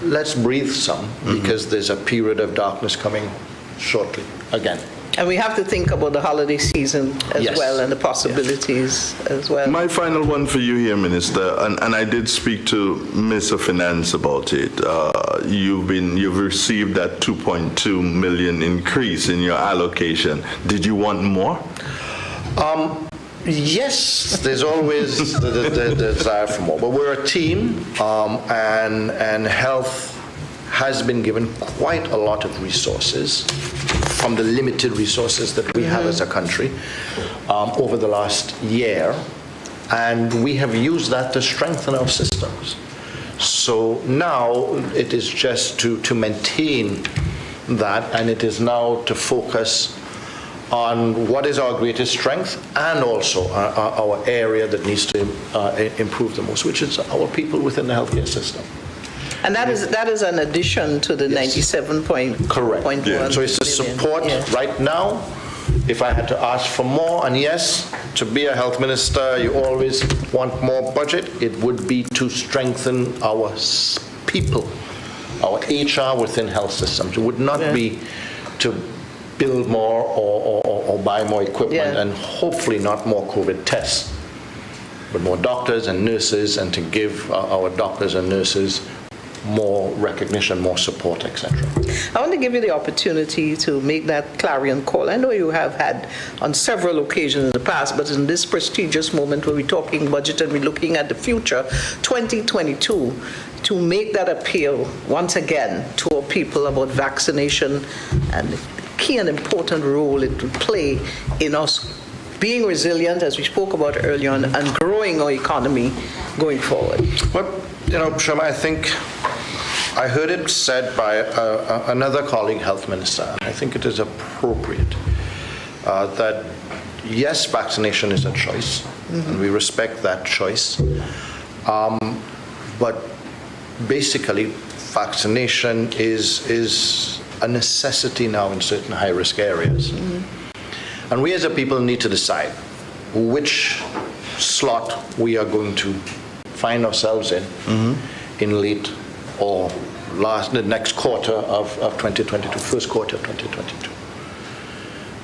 let's breathe some, because there's a period of darkness coming shortly again. And we have to think about the holiday season as well, and the possibilities as well. My final one for you here, Minister, and I did speak to Minister of Finance about it. You've received that 2.2 million increase in your allocation. Did you want more? Yes, there's always the desire for more, but we're a team, and health has been given quite a lot of resources from the limited resources that we have as a country over the last year, and we have used that to strengthen our systems. So now it is just to maintain that, and it is now to focus on what is our greatest strength and also our area that needs to improve the most, which is our people within the healthcare system. And that is an addition to the 97.1. Correct. So it's to support right now. If I had to ask for more, and yes, to be a health minister, you always want more budget, it would be to strengthen our people, our HR within health systems. It would not be to build more or buy more equipment, Yeah. and hopefully not more COVID tests, but more doctors and nurses, and to give our doctors and nurses more recognition, more support, etc. I want to give you the opportunity to make that clarion call. I know you have had on several occasions in the past, but in this prestigious moment where we're talking budget and we're looking at the future, 2022, to make that appeal once again to our people about vaccination and the key and important role it will play in us being resilient, as we spoke about earlier on, and growing our economy going forward. But, Sharma, I think I heard it said by another colleague, health minister, and I think it is appropriate that, yes, vaccination is a choice, and we respect that choice, but basically, vaccination is a necessity now in certain high-risk areas. And we as a people need to decide which slot we are going to find ourselves in late or the next quarter of 2022, first quarter of 2022.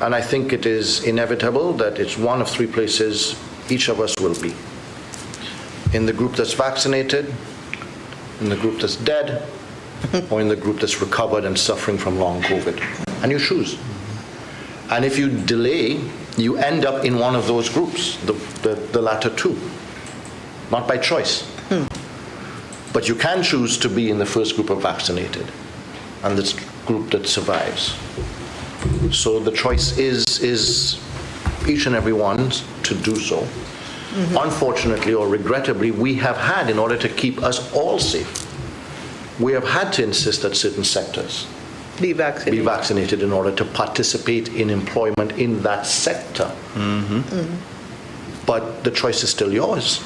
And I think it is inevitable that it's one of three places each of us will be. In the group that's vaccinated, in the group that's dead, or in the group that's recovered and suffering from long COVID. And you choose. And if you delay, you end up in one of those groups, the latter two, not by choice. But you can choose to be in the first group of vaccinated, and this group that survives. So the choice is each and every one's to do so. Unfortunately or regrettably, we have had, in order to keep us all safe, we have had to insist that certain sectors Be vaccinated in order to participate in employment in that sector. But the choice is still yours.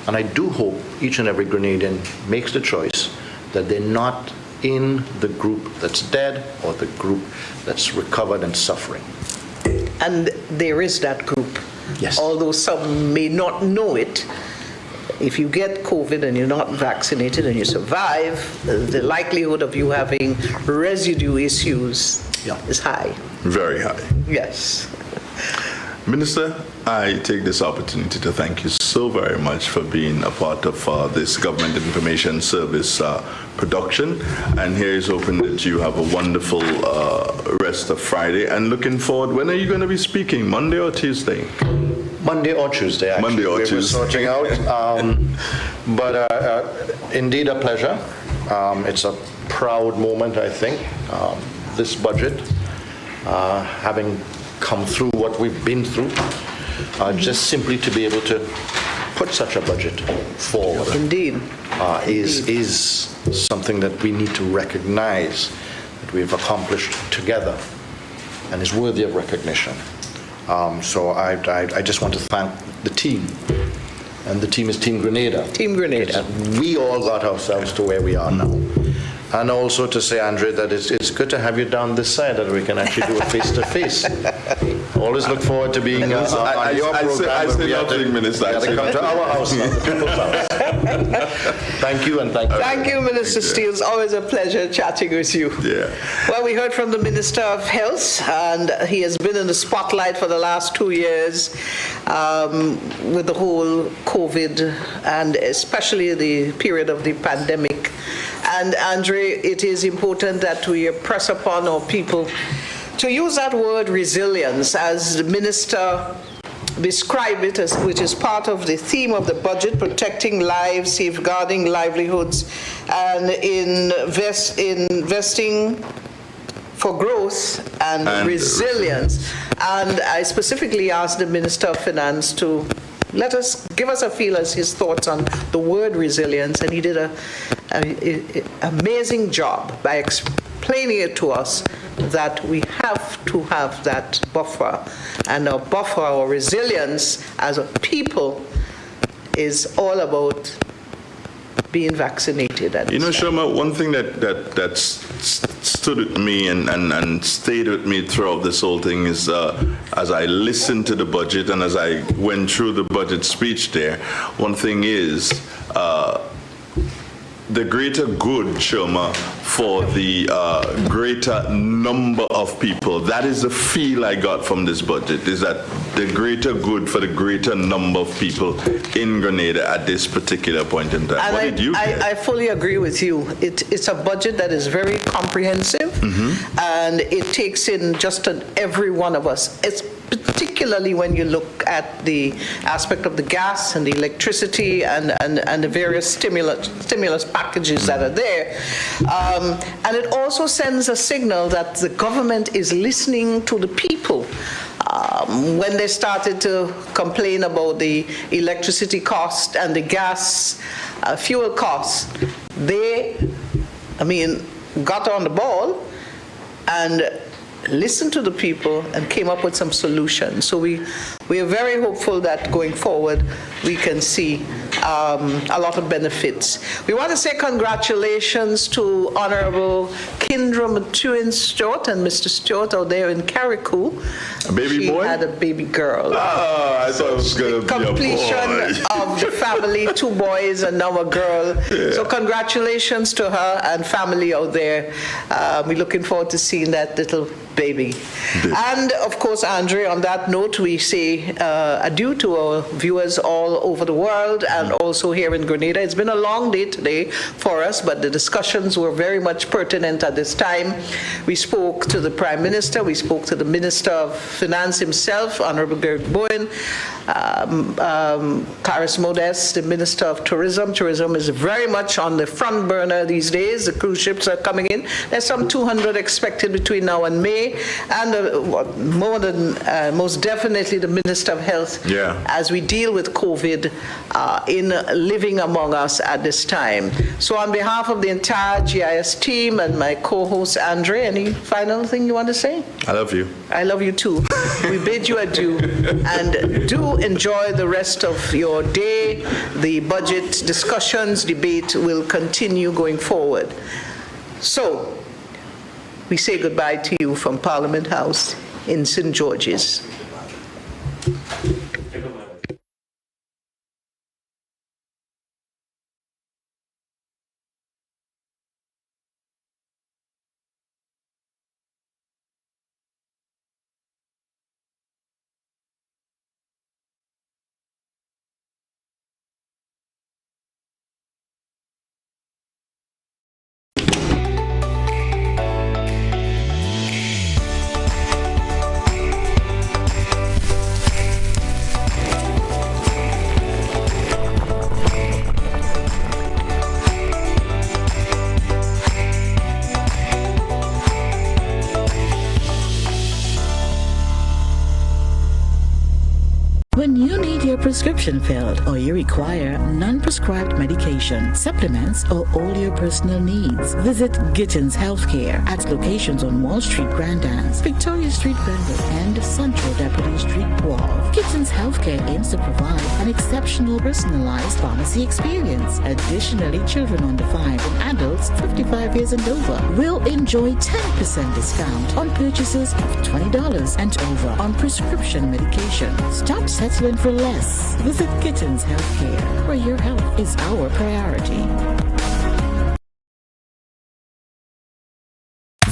And I do hope each and every Grenadian makes the choice that they're not in the group that's dead or the group that's recovered and suffering. And there is that group. Yes. Although some may not know it, if you get COVID and you're not vaccinated and you survive, the likelihood of you having residue issues is high. Very high. Yes. Minister, I take this opportunity to thank you so very much for being a part of this Government Information Service production. And here is hoping that you have a wonderful rest of Friday. And looking forward, when are you going to be speaking, Monday or Tuesday? Monday or Tuesday, actually. Monday or Tuesday. We're sorting out. But indeed a pleasure. It's a proud moment, I think, this budget, having come through what we've been through, just simply to be able to put such a budget forward. Indeed. Is something that we need to recognize that we've accomplished together and is worthy of recognition. So I just want to thank the team, and the team is Team Grenada. Team Grenada. We all got ourselves to where we are now. And also to say, Andre, that it's good to have you down this side, that we can actually do a face-to-face. Always look forward to being on your program. I say nothing, Minister. You have to come to our house now, the people's house. Thank you, and thank you. Thank you, Minister Steele. It's always a pleasure chatting with you. Yeah. Well, we heard from the Minister of Health, and he has been in the spotlight for the last 2 years with the whole COVID, and especially the period of the pandemic. And Andre, it is important that we press upon our people to use that word resilience, as the Minister described it, as, which is part of the theme of the budget, protecting lives, safeguarding livelihoods, and investing for growth and resilience. And I specifically asked the Minister of Finance to give us a feel as his thoughts on the word resilience, and he did an amazing job by explaining it to us that we have to have that buffer, and our buffer or resilience as a people is all about being vaccinated. You know, Sharma, one thing that stood with me and stayed with me throughout this whole thing is as I listened to the budget and as I went through the budget speech there, one thing is the greater good, Shoma, for the greater number of people. That is the feel I got from this budget, is that the greater good for the greater number of people in Grenada at this particular point in time. And What did you get? I fully agree with you. It's a budget that is very comprehensive, and it takes in just every one of us. It's particularly when you look at the aspect of the gas and the electricity and the various stimulus packages that are there. And it also sends a signal that the government is listening to the people. When they started to complain about the electricity cost and the gas fuel costs, they, got on the ball and listened to the people and came up with some solutions. So we are very hopeful that going forward we can see a lot of benefits. We want to say congratulations to Honorable Kindra Matuin Stewart and Mr. Stewart out there in Carriacou. A baby boy? She had a baby girl. I thought it was going to be a boy. Completion of the family, 2 boys and now a girl. Yeah. So congratulations to her and family out there. We're looking forward to seeing that little baby. And of course, Andre, on that note, we say adieu to our viewers all over the world and also here in Grenada. It's been a long day today for us, but the discussions were very much pertinent at this time. We spoke to the Prime Minister, we spoke to the Minister of Finance himself, Honorable Gregory Bowen, Clarice Modeste, the Minister of Tourism. Tourism is very much on the front burner these days. The cruise ships are coming in. There's some 200 expected between now and May, and most definitely the Minister of Health, as we deal with COVID in living among us at this time. So on behalf of the entire GIS team and my co-host Andre, any final thing you want to say? I love you. I love you too. We bid you adieu, and do enjoy the rest of your day. The budget discussions, debate will continue going forward. So, we say goodbye to you from Parliament House in St. George's. When you need your prescription filled or you require non-prescribed medication, supplements, or all your personal needs, visit Gittins Healthcare at locations on Wall Street, Grand Anse, Victoria Street, Grenville, and Central Deputy Street, Wharf. Gittins Healthcare aims to provide an exceptional personalized pharmacy experience. Additionally, children under 5 and adults 55 years and over will enjoy 10% discount on purchases of $20 and over on prescription medication. Stop settling for less. Visit Gittins Healthcare, where your health is our priority.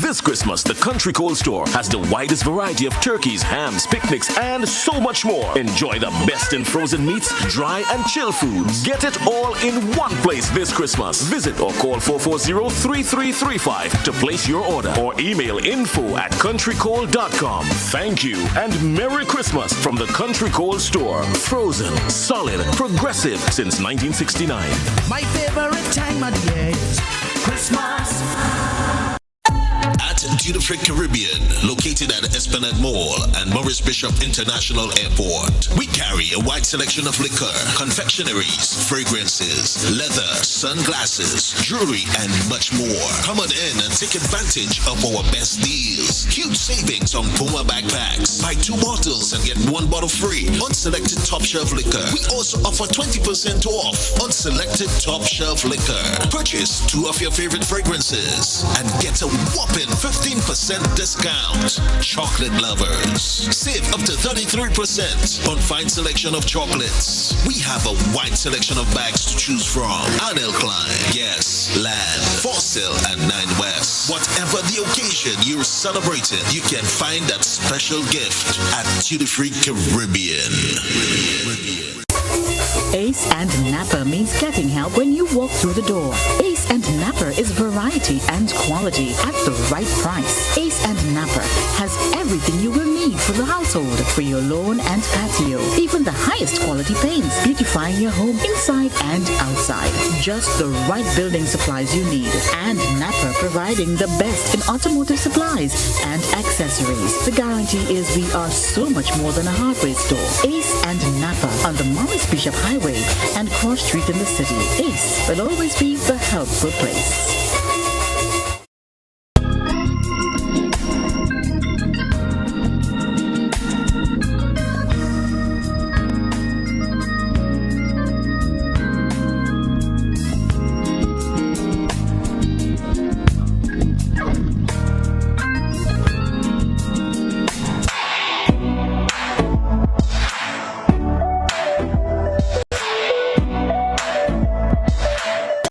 This Christmas, the Country Cold Store has the widest variety of turkeys, hams, picnics, and so much more. Enjoy the best in frozen meats, dry and chill foods. Get it all in one place this Christmas. Visit or call 440-3335 to place your order or email info@countrycold.com. Thank you and Merry Christmas from the Country Cold Store. Frozen, solid, progressive since 1969. My favorite time of the year is Christmas. At Duty Free Caribbean, located at Esplanade Mall and Maurice Bishop International Airport, we carry a wide selection of liquor, confectionaries, fragrances, leather, sunglasses, jewelry, and much more. Come on in and take advantage of our best deals. Huge savings on Puma backpacks. Buy 2 bottles and get 1 bottle free on selected top shelf liquor. We also offer 20% off on selected top shelf liquor. Purchase 2 of your favorite fragrances and get a whopping 50% 15% discount. Chocolate lovers, save up to 33% on fine selection of chocolates. We have a wide selection of bags to choose from. Arnell Klein, yes, Land, Fossil, and 9 West. Whatever the occasion you're celebrating, you can find that special gift at Duty Free Caribbean. Ace and Napper means getting help when you walk through the door. Ace and Napper is variety and quality at the right price. Ace and Napper has everything you will need for the household, for your lawn and patio. Even the highest quality paints, beautifying your home inside and outside. Just the right building supplies you need. And Napper providing the best in automotive supplies and accessories. The guarantee is we are so much more than a hardware store. Ace and Napper on the Morris Bishop Highway and Cross Street in the city. Ace will always be the helpful place.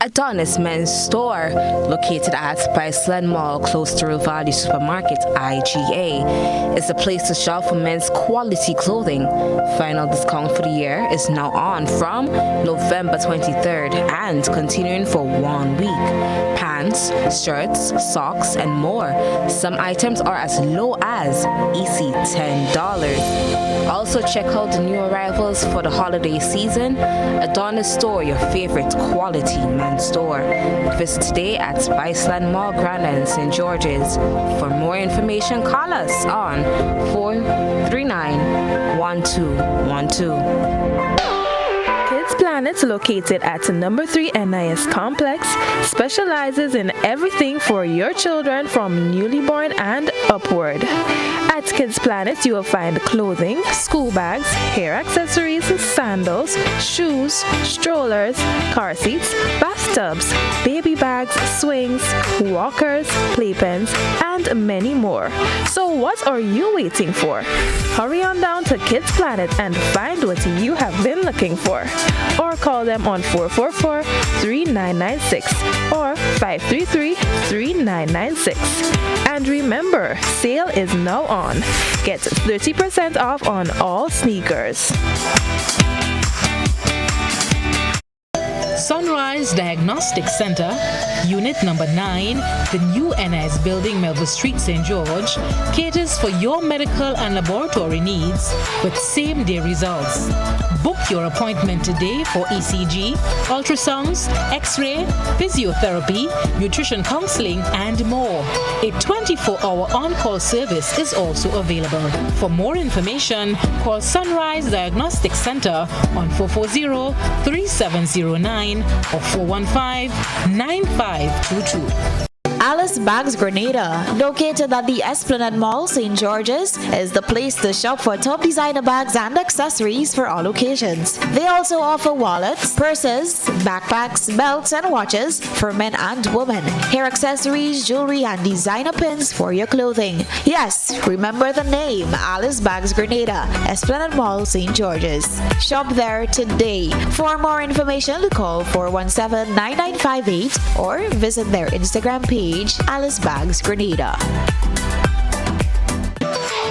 Adonis Men's Store, located at Spiceland Mall, close to Real Valley Supermarket, IGA, is a place to shop for men's quality clothing. Final discount for the year is now on from November 23rd and continuing for 1 week. Pants, shirts, socks, and more. Some items are as low as easy $10. Also check out the new arrivals for the holiday season. Adonis Store, your favorite quality men's store. Visit today at Spiceland Mall, Grand Island, St. George's. For more information, call us on 439-1212. Kids Planet, located at number 3 NIS Complex, specializes in everything for your children from newly born and upward. At Kids Planet, you will find clothing, school bags, hair accessories, sandals, shoes, strollers, car seats, bathtubs, baby bags, swings, walkers, playpens, and many more. So what are you waiting for? Hurry on down to Kids Planet and find what you have been looking for. Or call them on 444-3996 or 533-3996. And remember, sale is now on. Get 30% off on all sneakers. Sunrise Diagnostic Center, Unit Number 9, the new NIS Building, Melville Street, St. George, caters for your medical and laboratory needs with same-day results. Book your appointment today for ECG, ultrasounds, X-ray, physiotherapy, nutrition counseling, and more. A 24-hour on-call service is also available. For more information, call Sunrise Diagnostic Center on 440-3709 or 415-9522. Alice Bags Grenada, located at the Esplanade Mall, St. George's, is the place to shop for top designer bags and accessories for all occasions. They also offer wallets, purses, backpacks, belts, and watches for men and women, hair accessories, jewelry, and designer pins for your clothing. Yes, remember the name, Alice Bags Grenada, Esplanade Mall, St. George's. Shop there today. For more information, call 417-9958 or visit their Instagram page, Alice Bags Grenada.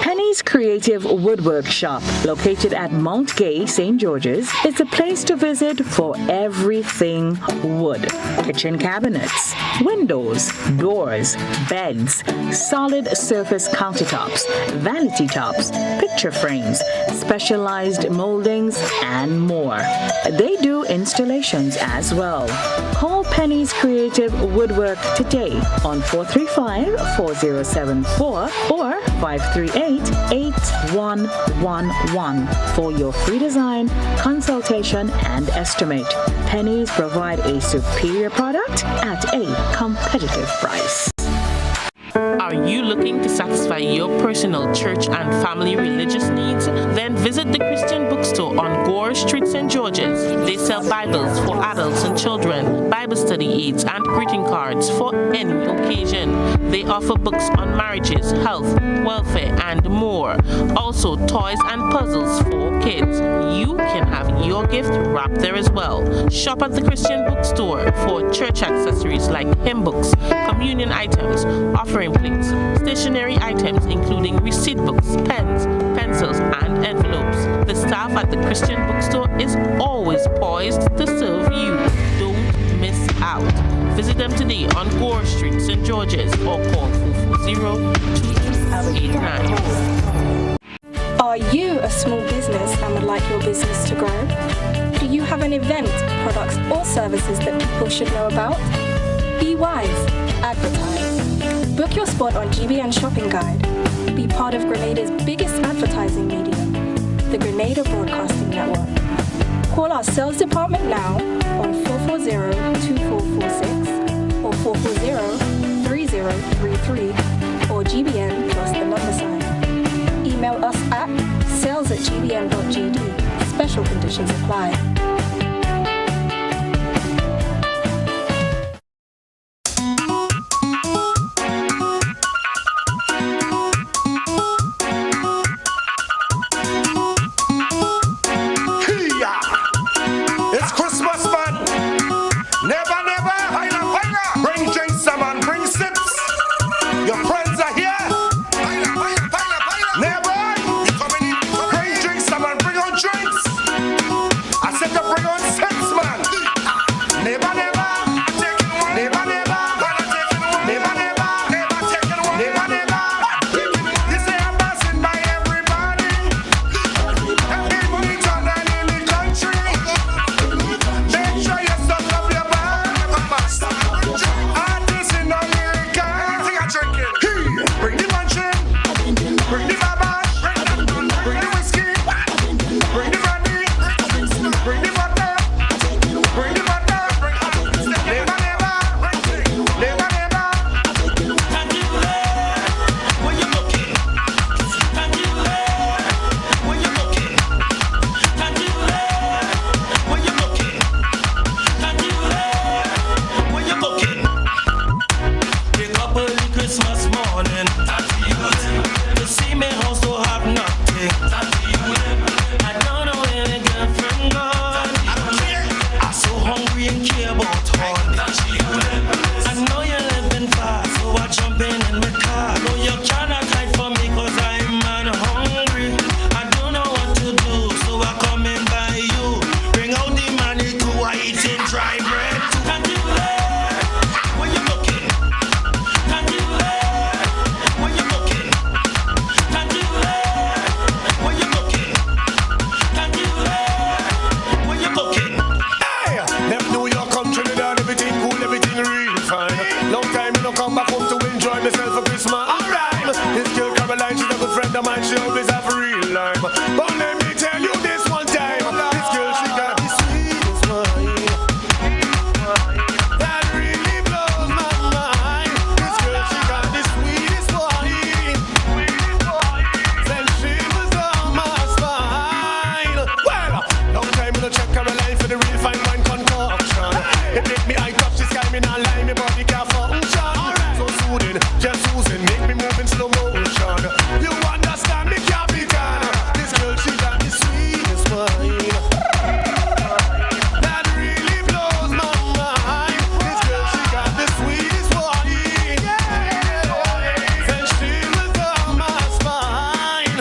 Penny's Creative Woodwork Shop, located at Mount Gay, St. George's, is a place to visit for everything wood. Kitchen cabinets, windows, doors, beds, solid surface countertops, vanity tops, picture frames, specialized moldings, and more. They do installations as well. Call Penny's Creative Woodwork today on 435-4074 or 538-8111 for your free design, consultation, and estimate. Penny's provide a superior product at a competitive price. Are you looking to satisfy your personal church and family religious needs? Then visit the Christian Bookstore on Gore Street, St. George's. They sell Bibles for adults and children, Bible study aids, and greeting cards for any occasion. They offer books on marriages, health, welfare, and more. Also, toys and puzzles for kids. You can have your gift wrapped there as well. Shop at the Christian Bookstore for church accessories like hymn books, communion items, offering plates, stationery items including receipt books, pens, pencils, and envelopes. The staff at the Christian Bookstore is always poised to serve you. Don't miss out. Visit them today on Gore Street, St. George's, or call 440-2289. Are you a small business and would like your business to grow? Do you have an event, products, or services that people should know about? Be wise. Advertise. Book your spot on GBN Shopping Guide. Be part of Grenada's biggest advertising medium, the Grenada Broadcasting Network. Call our sales department now on 440-2446 or 440-3033 or GBN plus the number sign. Email us at sales@gbn.gd. Special conditions apply. It's Christmas, man. Never, never, higher, higher. Bring drinks, man, bring sips. Your friends are here. Higher, higher, higher, higher. Never. We coming in, bring drinks, man, bring on drinks. I said to bring on sips, man. Never, never. Never, never. Never, never. Never taking one. Never, never. This is a passing by everybody. Everybody turn down in the country. Make sure you suck up your bag. Artists in America. Everything I drinking. Bring the mansion. Bring the babash. Bring the whiskey. Bring the brandy. Bring the vodka. Bring the vodka. Never, never. Never, never. Where you looking? Where you looking? Where you looking? Where you looking? Wake up early Christmas morning to see me house to have nothing. I don't know where the girlfriend gone. I'm so hungry and care about honey. I know you're living fast, so I jump in my car. No, you cannot hide from me 'cause I'm man hungry. I don't know what to do, so I come in by you. Bring out the money to eating dry bread. Where you looking? Where you looking? Where you looking? Where you looking? Hey, them New York come Trinidad, everything cool, everything real fine. Long time you don't come back home to enjoy myself for Christmas. Alright, this girl Caroline, she's a good friend of mine, she always have a real life. But let me tell you this one time, this girl she got the sweetest wine. That really blows my mind. This girl she got the sweetest wine. Then she was on my spine. Well, long time you don't check Caroline for the real fine wine concoction. It make me eye touch the sky, me not lie, me body can't function. So soothing, just soothing, make me move in slow motion. You understand me, Capitan? This girl she got the sweetest wine. That really blows my mind. This girl she got the sweetest wine. Then she was on my spine.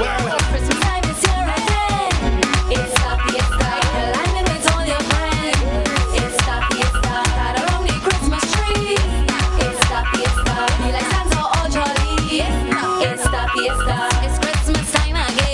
Well, Christmas time is here again. It's the fiesta, landing with all your friends. It's the fiesta, gather around the Christmas tree. It's the fiesta, be like Santa or Jolly. It's the fiesta, it's Christmas time again.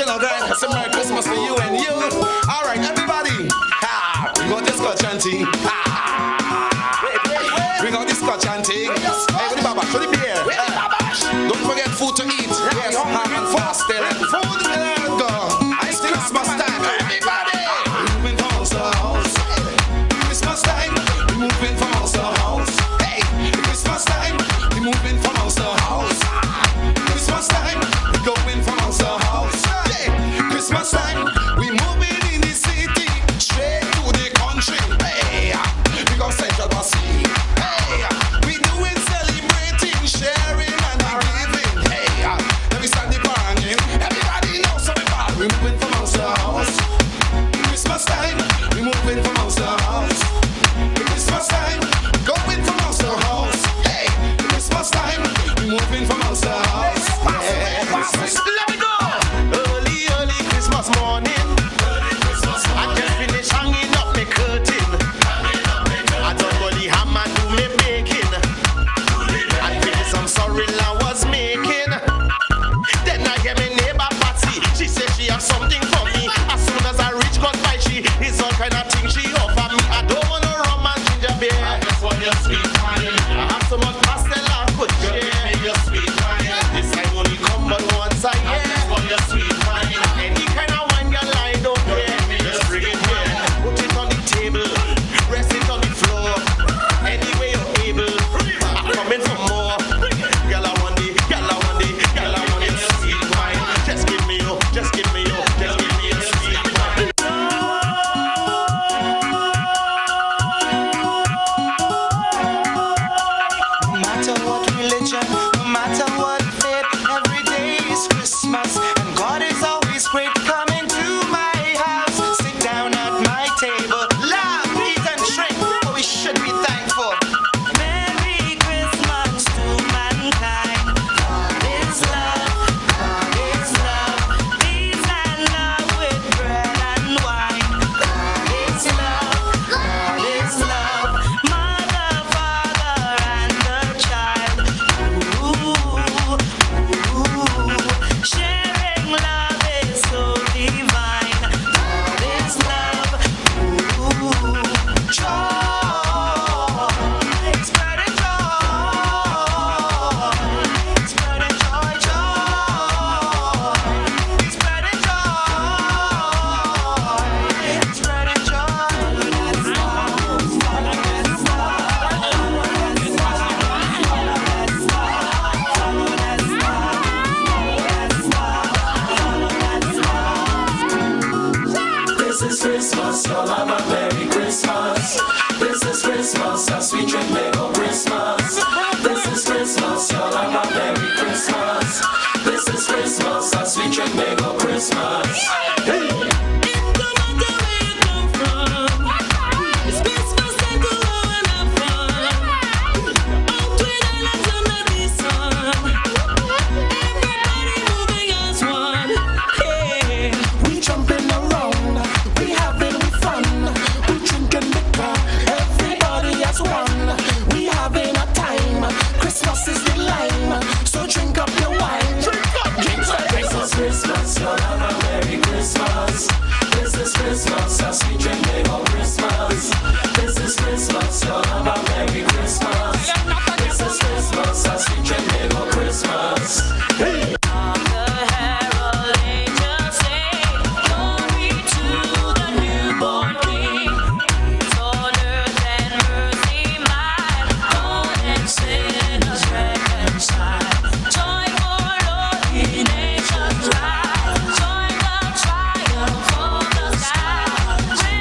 a grind. It's a Merry Christmas to you and you. All right, everybody. Ha! We got this Scotch chanting. Ha! We got this Scotch chanting. Hey, what the baba? Show the beer. Don't forget food to eat. Yes, ham and fast. Food will go. It's Christmas time. Everybody. Moving from house to house. Christmas time. We moving from house to house. Hey, Christmas time. We moving from house to house. Christmas time. We going from house to house. Hey, Christmas time. We moving in the city straight to the country. Hey, we go Central Bossy. Hey, we doing celebrating, sharing and giving. Hey, every Sunday banging. Everybody knows something about. We moving from house to house. Christmas time. We moving from house to house. Christmas time. Going from house to house. Hey, Christmas time. We moving from house to house. Yeah, let me go. Early, early Christmas morning. I just finished hanging up my curtain. I don't body hammer do me baking. I feel some sorry I was making. Then I hear my neighbor Patsy. She said she have something for me. As soon as I reach God by she is all kind of thing she offer me. I don't want no rum and ginger beer. I just want your sweet wine. I have so much pastel I could share. Your sweet wine. This time only come but once a year. I just want your sweet wine. Any kind of wine you like, don't care. Just bring it here. Put it on the table. Rest it on the floor. Any way you're able. I'm coming for more. Girl, I want it. Girl, I want it. Girl, I want your sweet wine. Just give me your. Just give me your. Just give me your sweet wine. No matter what religion, no matter what faith, every day is Christmas, and God is always great. Coming to my house, sit down at my table, laugh, eat and drink, but we should be thankful. Merry Christmas to mankind. God is love, God is love. Peace and love with bread and wine. God is love, God is love. Mother, father, and the child. Ooh, sharing love is so divine. God is love. Ooh, joy. Spreading joy. Spreading joy, joy. Spreading joy. Spreading This is Christmas, y'all have a Merry Christmas. This is Christmas, as we drink Lego Christmas. This is Christmas, y'all have a Merry Christmas. This is Christmas, as we drink Lego Christmas. Hey. We jumping around, we having fun, we drinking liquor, everybody as one. We having a time, Christmas is the line, so drink up your wine. Drink up, drink up. This is Christmas, y'all have a Merry Christmas. This is Christmas, as we drink Lego Christmas. This is Christmas, y'all have a Merry Christmas. This is Christmas, as we drink Lego Christmas. Hey. Join the triumph of the sky.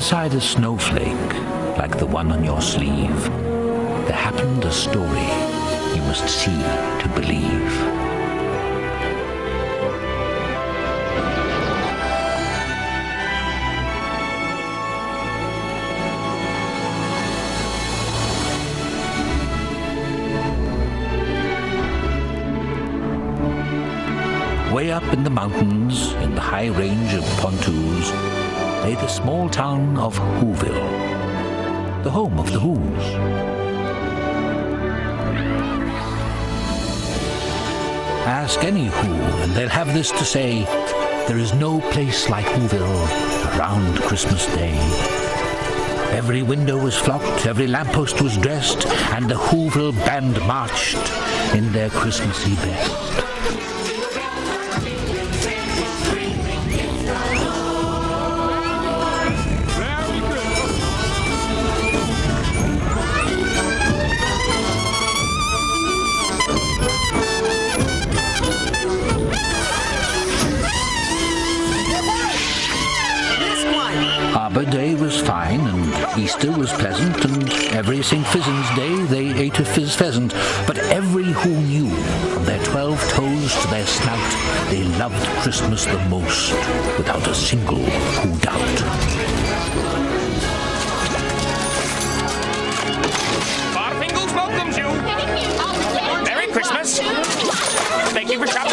inside a snowflake, like the one on your sleeve, there happened a story you must see to believe. Way up in the mountains, in the high range of Pontoos, lay the small town of Whoville, the home of the Whos. Ask any Who, and they'll have this to say: there is no place like Whoville around Christmas Day. Every window was flocked, every lamppost was dressed, and the Whoville band marched in their Christmassy best. Arbor Day was fine, and Easter was pleasant, and every St. Fizzin's Day they ate a fizz pheasant. But every Who knew, from their 12 toes to their snout, they loved Christmas the most, without a single Who doubt. Barfingles welcomes you. Merry Christmas. Thank you for shopping